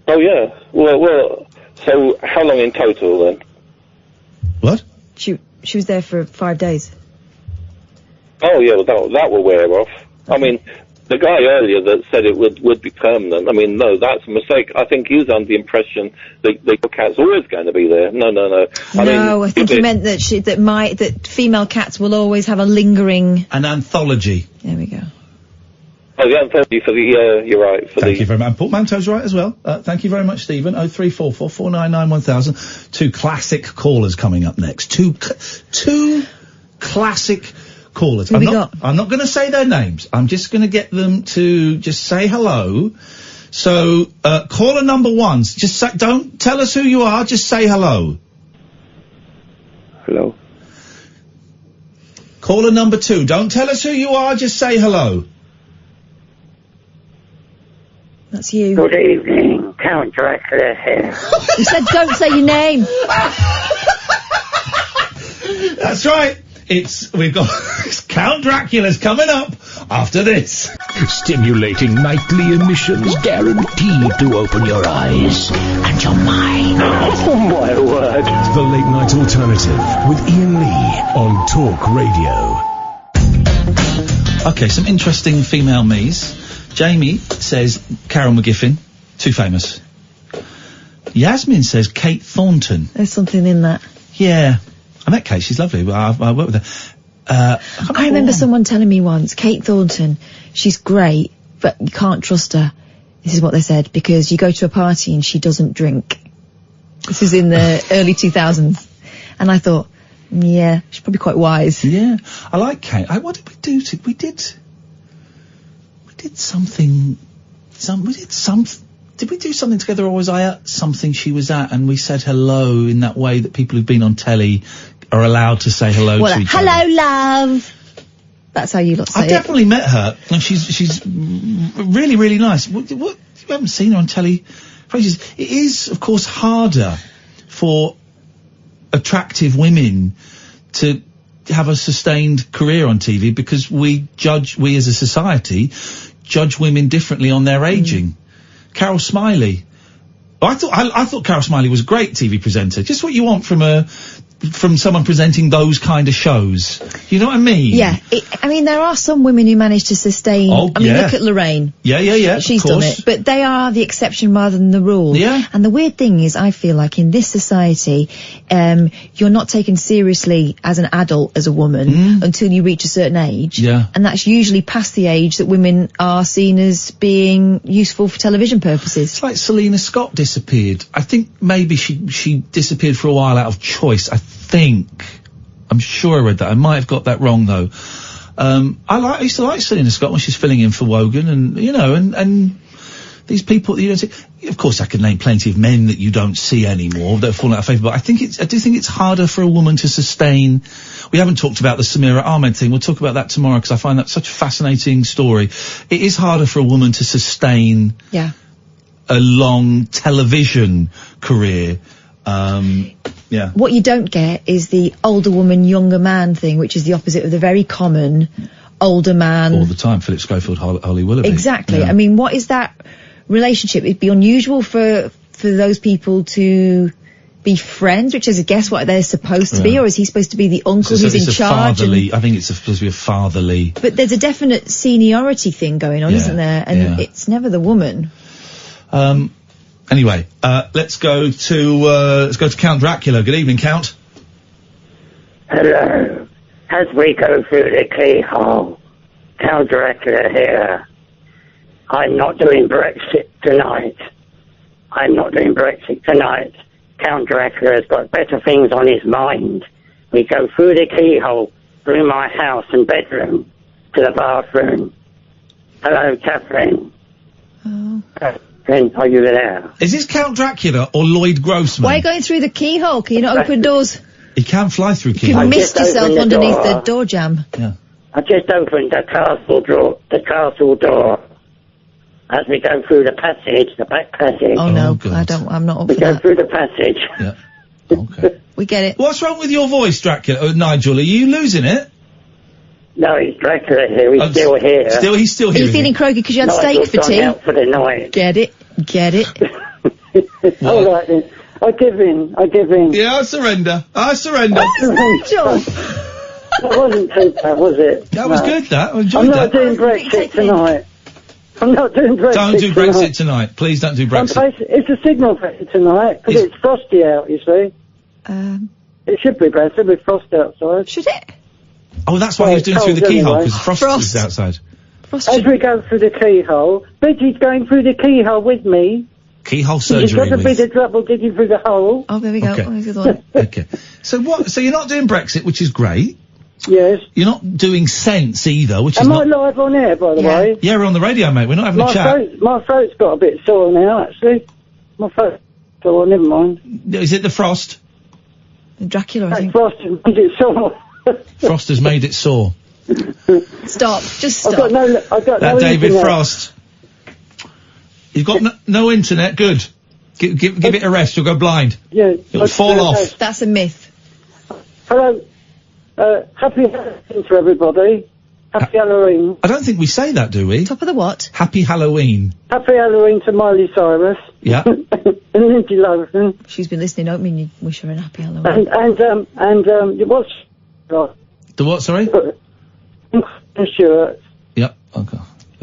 Oh, yeah. Well, so how long in total, then? What? She was there for 5 days. Oh, yeah, well, that will wear off. I mean, the guy earlier that said it would be permanent, I mean, no, that's a mistake. I think he was under the impression that the cat's always going to be there. No. I think he meant that female cats will always have a lingering... An anthology. There we go. Oh, the anthology for the, you're right. Thank you very much. And Portmanteau's right as well. Thank you very much, Stephen. 0344 499 1000. Two classic callers coming up next. Two classic callers. I'm not going to say their names. I'm just going to get them to just say hello. So, caller number one, don't tell us who you are, just say hello. Hello. Caller number two, don't tell us who you are, just say hello. That's you. Good evening, Count Dracula here. You said don't say your name. That's right. We've got Count Dracula's coming up after this. Stimulating nightly emissions guaranteed to open your eyes and your mind. Oh my word. The Late Night Alternative with Iain Lee on Talk Radio. Okay, some interesting female me's. Jamie says Carol McGiffin, too famous. Yasmin says Kate Thornton. There's something in that. Yeah. I met Kate, she's lovely. I worked with her. I remember someone telling me once, Kate Thornton, she's great, but you can't trust her. This is what they said, because you go to a party and she doesn't drink. This is in the early 2000s. And I thought, yeah, she's probably quite wise. Yeah. I like Kate. What did we do? We did something. Did we do something together, or was I at something she was at and we said hello in that way that people who've been on telly are allowed to say hello to each other? Hello, love. That's how you lot say it. I definitely met her, and she's really, really nice. What, you haven't seen her on telly for ages. It is, of course, harder for attractive women to have a sustained career on TV because we as a society judge women differently on their ageing. Carol Smiley. I thought Carol Smiley was a great TV presenter. Just what you want from someone presenting those kind of shows. You know what I mean? Yeah. There are some women who manage to sustain. Look at Lorraine. Yeah. She's done it. But they are the exception rather than the rule. Yeah. And the weird thing is, I feel like in this society, you're not taken seriously as an adult, as a woman, until you reach a certain age. Yeah. And that's usually past the age that women are seen as being useful for television purposes. It's like Selena Scott disappeared. I think maybe she disappeared for a while out of choice. I'm sure I read that. I might have got that wrong though. I used to like Selena Scott when she's filling in for Wogan, and and these people that you don't see. Of course, I can name plenty of men that you don't see anymore that have fallen out of favour. But I do think it's harder for a woman to sustain. We haven't talked about the Samira Ahmed thing. We'll talk about that tomorrow because I find that such a fascinating story. It is harder for a woman to sustain a long television career. Yeah. What you don't get is the older woman, younger man thing, which is the opposite of the very common older man. All the time, Philip Schofield, Holly Willoughby. Exactly. Yeah. I mean, what is that relationship? It'd be unusual for those people to be friends, which is, I guess, what they're supposed to be, or is he supposed to be the uncle who's in charge? I think it's supposed to be a fatherly. But there's a definite seniority thing going on, isn't there? And it's never the woman. Anyway, let's go to Count Dracula. Good evening, Count. Hello. As we go through the keyhole, Count Dracula here. I'm not doing Brexit tonight. Count Dracula has got better things on his mind. We go through the keyhole, through my house and bedroom, to the bathroom. Hello, Catherine. Oh. Are you there? Is this Count Dracula or Lloyd Grossman? Why are you going through the keyhole? Can you not open doors? He can fly through You keyholes. can mist yourself underneath the door jamb. Yeah. I just opened the castle door. As we go through the passage, the back passage. Oh no, I'm not up We for go that. through the passage. Yeah. Okay. We get it. What's wrong with your voice, Dracula? Nigel, are you losing it? No, it's Dracula here. He's still here. He's still Are here. you feeling croaky because you had steak Nigel's for gone tea? out for the night. Get it. All right then. I give in. Yeah, I surrender. That wasn't too bad, was it? That was good, that. I enjoyed I'm that. not doing Brexit tonight. I'm not doing Brexit Don't do Brexit tonight. Please don't do Brexit. It's a signal better tonight, because it's frosty out, you see. It should be better with frost outside. Should it? Oh, that's why he was doing through the keyhole, because frost is outside. As we go through the keyhole, Bridget's going through the keyhole with me. Keyhole You've surgery. got a bit of trouble digging through the hole. Oh, there we go. Okay. Oh, here's the one. Okay. So you're not doing Brexit, which is great. Yes. You're not doing sense either, which is Am not... I live on air, by the way? Yeah, we're on the radio, mate. We're not having a chat. My throat's got a bit sore now, actually. My throat's sore, never mind. Is it the frost? Dracula, I think. Frost has made it sore. Frost has made it sore. Stop. Just stop. I've got That no David internet. Frost. You've got no internet. Good. Give it a rest. You'll go blind. Yeah. It'll fall off. That's a myth. Hello. Happy Halloween to everybody. Happy Halloween. I don't think we say that, do we? Top of the what? Happy Halloween. Happy Halloween to Miley Cyrus. Yeah. And Lindsay Lohan. She's been listening. Don't mean you wish her a happy Halloween. And what's... The what, sorry? Stuart. Yep. Okay.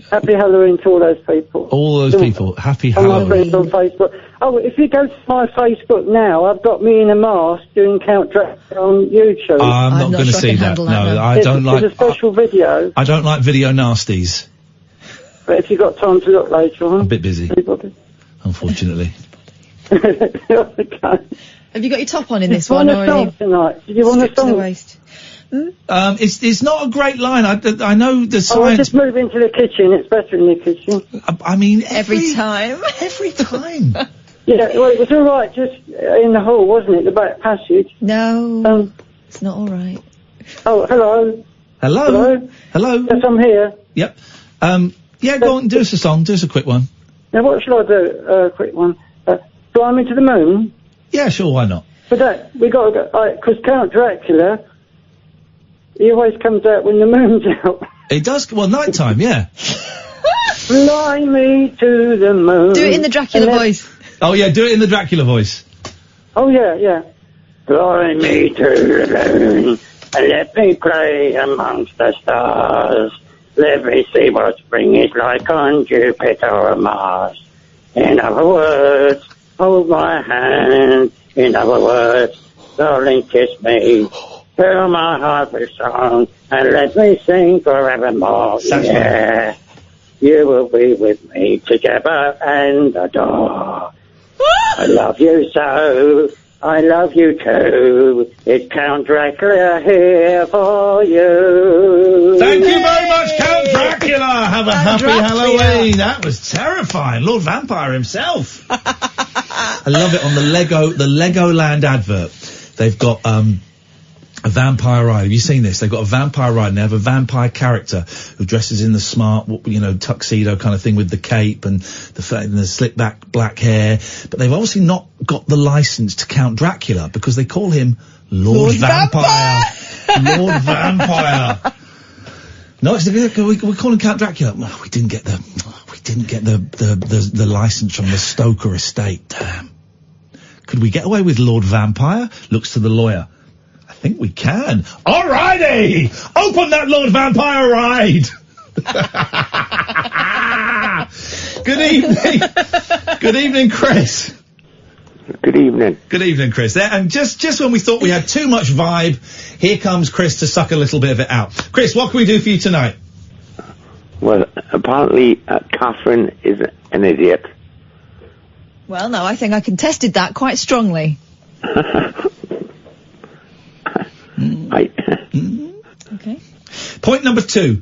Happy Halloween to all those people. All those people. Happy And my Halloween. friends on Facebook. Oh, if you go to my Facebook now, I've got me in a mask doing Count Dracula on YouTube. I'm not going to see that. No, I don't like... It's a special video, I don't like video nasties. but if you've got time to look later on... A bit busy, Anybody? unfortunately. Okay. Have you got your top on in this Did you one, want or a song tonight? Did you want a stripped to the song? waist? It's not a great line. I know the Oh, I'll science... just move into the kitchen. It's better in the kitchen. I mean, Every time. Every time. Yeah, well, it was all right just in the hall, wasn't it? The back passage. No, it's not all right. Oh, hello. Hello? Hello? Yes, I'm here. Yep. Yeah, go on, do us a song. Do us a quick one. Now, what shall I do? A quick one. Fly me to the moon? Yeah, sure, why not? But that, we got to go, because Count Dracula, he always comes out when the moon's out. It does, well, night time, yeah. Fly me to the moon. Do it in the Dracula voice. Oh, yeah, do it in the Dracula voice. Oh, yeah. Fly me to the moon, and let me play amongst the stars. Let me see what spring is like on Jupiter or Mars. In other words, hold my hand. In other words, darling, kiss me. Fill my heart with song, and let me sing forevermore. Yeah, you will be with me together and adore. I love you so, I love you too. It's Count Dracula here for you. Thank you very much, Count Dracula. Have a happy Halloween. That was terrifying. Lord Vampire himself. I love it on the Legoland advert. They've got, a vampire ride. Have you seen this? They've got a vampire ride and they have a vampire character who dresses in the smart, tuxedo kind of thing with the cape and the slick back black hair. But they've obviously not got the license to Count Dracula because they call him Lord Vampire. Lord Vampire. No, we call him Count Dracula. Well, we didn't get the license from the Stoker estate. Damn. Could we get away with Lord Vampire? Looks to the lawyer. I think we can. Alrighty! Open that Lord Vampire ride! Good evening. Good evening, Chris. Good evening. Good evening, Chris. And just when we thought we had too much vibe, here comes Chris to suck a little bit of it out. Chris, what can we do for you tonight? Well, apparently, Catherine is an idiot. Well, no, I think I contested that quite strongly. Okay. Point number 2.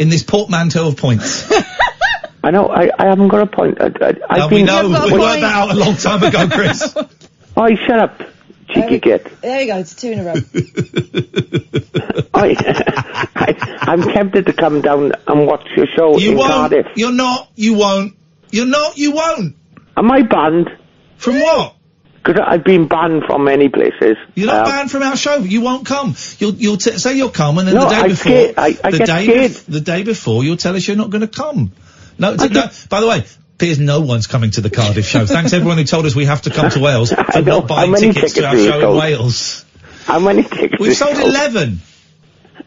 In this portmanteau of points. I know, I haven't got a point. We know, we worked that out a long time ago, Chris. Oh, shut up. Cheeky git. There you go, it's 2 in a row. I'm tempted to come down and watch your show in Cardiff. You're not. You won't. You're not. You won't. Am I banned? From what? Because I've been banned from many places. You're not banned from our show. You won't come. You'll say you'll come, and then No, the day I'm before, scared. I get scared. the day before, you'll tell us you're not going to come. No, by the way, Piers, no one's coming to the Cardiff show. Thanks everyone who told us we have to come to Wales for not buying tickets to our show in Wales. How many tickets? We've sold 11.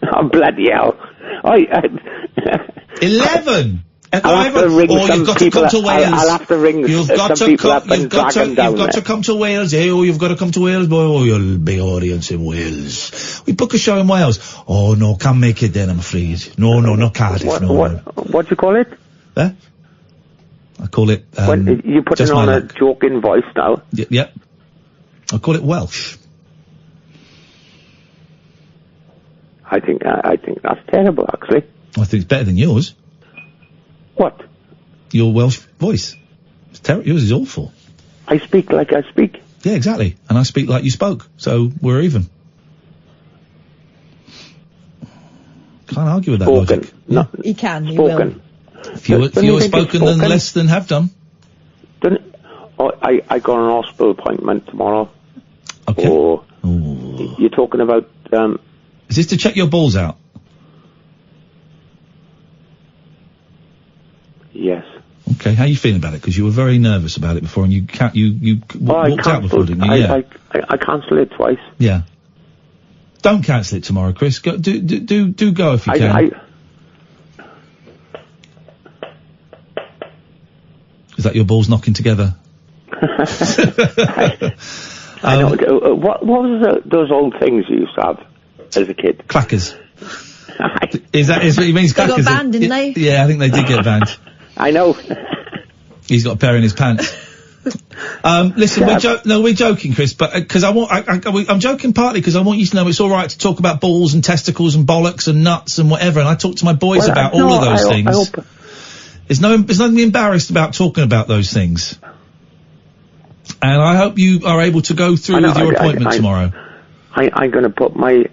Oh, bloody hell. 11? I'll have to ring some you've got to people come to Wales. I'll have to ring some people up and drag them down You've got to come to Wales. Hey, you've got to come to Wales, boy. Oh, you're a big audience in Wales. We book a show in Wales. Oh, no, can't make it then, I'm afraid. No, not Cardiff. What do you call it? Eh? I call it, when you put it on a joking voice now. Yep. I call it Welsh. I think that's terrible, actually. I think it's better than yours. What? Your Welsh voice. It's terrible. Yours is awful. I speak like I speak. Yeah, exactly. And I speak like you spoke. So we're even. Can't argue with that logic. No. You can. You Spoken. will. Fewer spoken than less than have done. I got an hospital appointment tomorrow. Okay. You're talking about... Is this to check your balls out? Yes. Okay, how are you feeling about it? Because you were very nervous about it before, and you walked out before, didn't you? Yeah. I cancelled it twice. Yeah. Don't cancel it tomorrow, Chris. Do go if you can. Is that your balls knocking together? I know. What was those old things you used to have as a kid? Clackers. Is what he means? They Clackers? got banned, didn't they? Yeah, I think they did get banned. I know. He's got a pair in his pants. Listen, we're joking, Chris, but because I'm joking partly because I want you to know it's all right to talk about balls and testicles and bollocks and nuts and whatever. And I talk to my boys about all of those things. There's nothing to be embarrassed about talking about those things. And I hope you are able to go through with your appointment tomorrow. I'm going to put my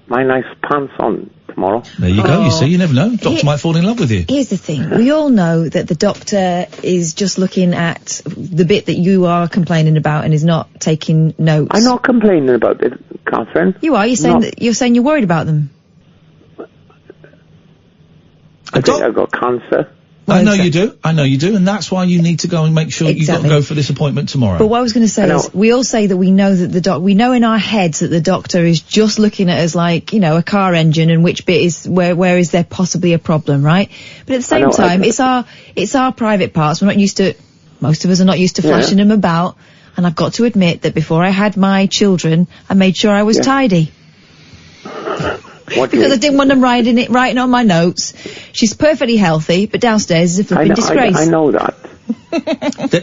nice pants on tomorrow. There you go. You see, you never know. Doctor might fall in love with you. Here's the thing. We all know that the doctor is just looking at the bit that you are complaining about and is not taking notes. I'm not complaining about it, Catherine. You are. You're saying you're worried about them. I think I've got cancer. I know you do, and that's why you need to go and make sure you've got to go for this appointment tomorrow. But what I was going to say is, we all say that we know that we know in our heads that the doctor is just looking at us like, you know, a car engine and which bit is, where is there possibly a problem, right? But at the same time, it's our private parts. Most of us are not used to flashing them about, and I've got to admit that before I had my children, I made sure I was tidy. Because I didn't want them writing on my notes. She's perfectly healthy, but downstairs is a flipping disgrace. I know that.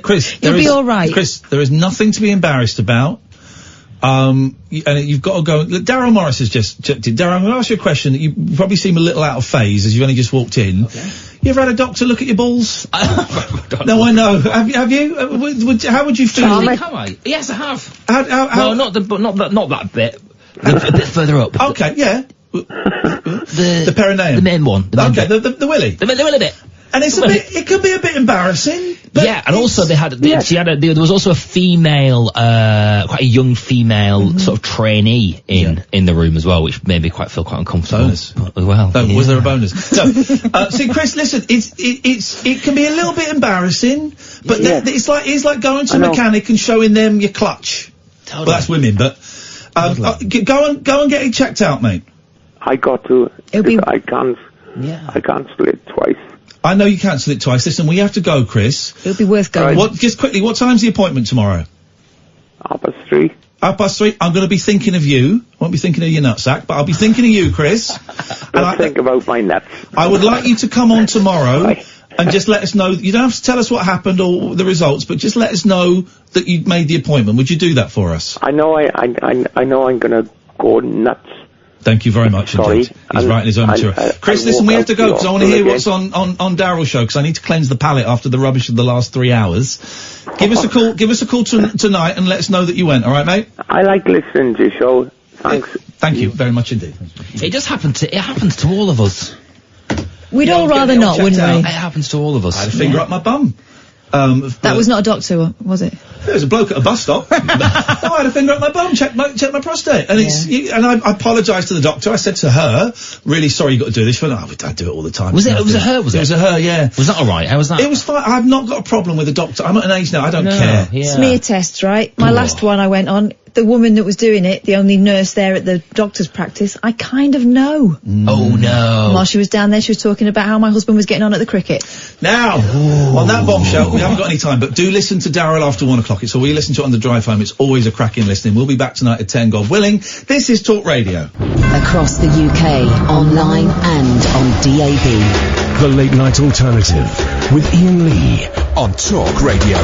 Chris, you'll be all right. Chris, there is nothing to be embarrassed about. And you've got to go. Darryl Morris has just checked in. Darryl, I'm going to ask you a question that you probably seem a little out of phase as you've only just walked in. Okay. You ever had a doctor look at your balls? No, I know. Have you? How would you feel? Have I? Yes, I have. How? No, not that bit. A bit further up. Okay, yeah. The perineum. The main one. The willy. The willy bit. And it could be a bit embarrassing. But yeah, and also there was also a female, quite a young female sort of trainee in the room as well, which made me feel quite uncomfortable. Bonus. Was there a bonus? No. See, Chris, listen, it can be a little bit embarrassing, but it's like going to a mechanic and showing them your clutch. Totally. Well, that's women, but go and get it checked out, mate. I got to. I cancelled it twice. I know you cancelled it twice. Listen, we have to go, Chris. It'll be worth going. Just quickly, what time's the appointment tomorrow? 3:30. 3:30. I'm going to be thinking of you. I won't be thinking of your nutsack, but I'll be thinking of you, Chris. Don't think about my nuts. I would like you to come on tomorrow and just let us know. You don't have to tell us what happened or the results, but just let us know that you made the appointment. Would you do that for us? I know. I know. I'm going to go nuts. Thank you very much. Sorry. Indeed. He's writing his own material. Chris, listen, we have to go because I want to hear what's on Daryl's show because I need to cleanse the palate after the rubbish of the last 3 hours. Give us a call. Give us a call tonight and let us know that you went. All right, mate. I like listening to your show. Thanks. Thank you very much indeed. It just happens to all of us. We'd all rather not, wouldn't we? It happens to all of us. I had a finger up my bum. That was not a doctor, was it? There was a bloke at a bus stop. I had a finger up my bum, check my prostate, and and I apologised to the doctor. I said to her, "Really sorry, you got to do this." She went, "I do it all the time." Was it a her? It was a her. Yeah. Was that all right? How was that? It was fine. I've not got a problem with the doctor. I'm at an age now. I don't care. Yeah. Smear tests, right? My last one I went on. The woman that was doing it, the only nurse there at the doctor's practice, I kind of know. Oh no! While she was down there, she was talking about how my husband was getting on at the cricket. Now, on that bombshell, we haven't got any time, but do listen to Daryl after 1 o'clock. So we listen to it on the drive home. It's always a cracking listening. We'll be back tonight at 10, God willing. This is Talk Radio. Across the UK, online and on DAB. The Late Night Alternative with Iain Lee on Talk Radio.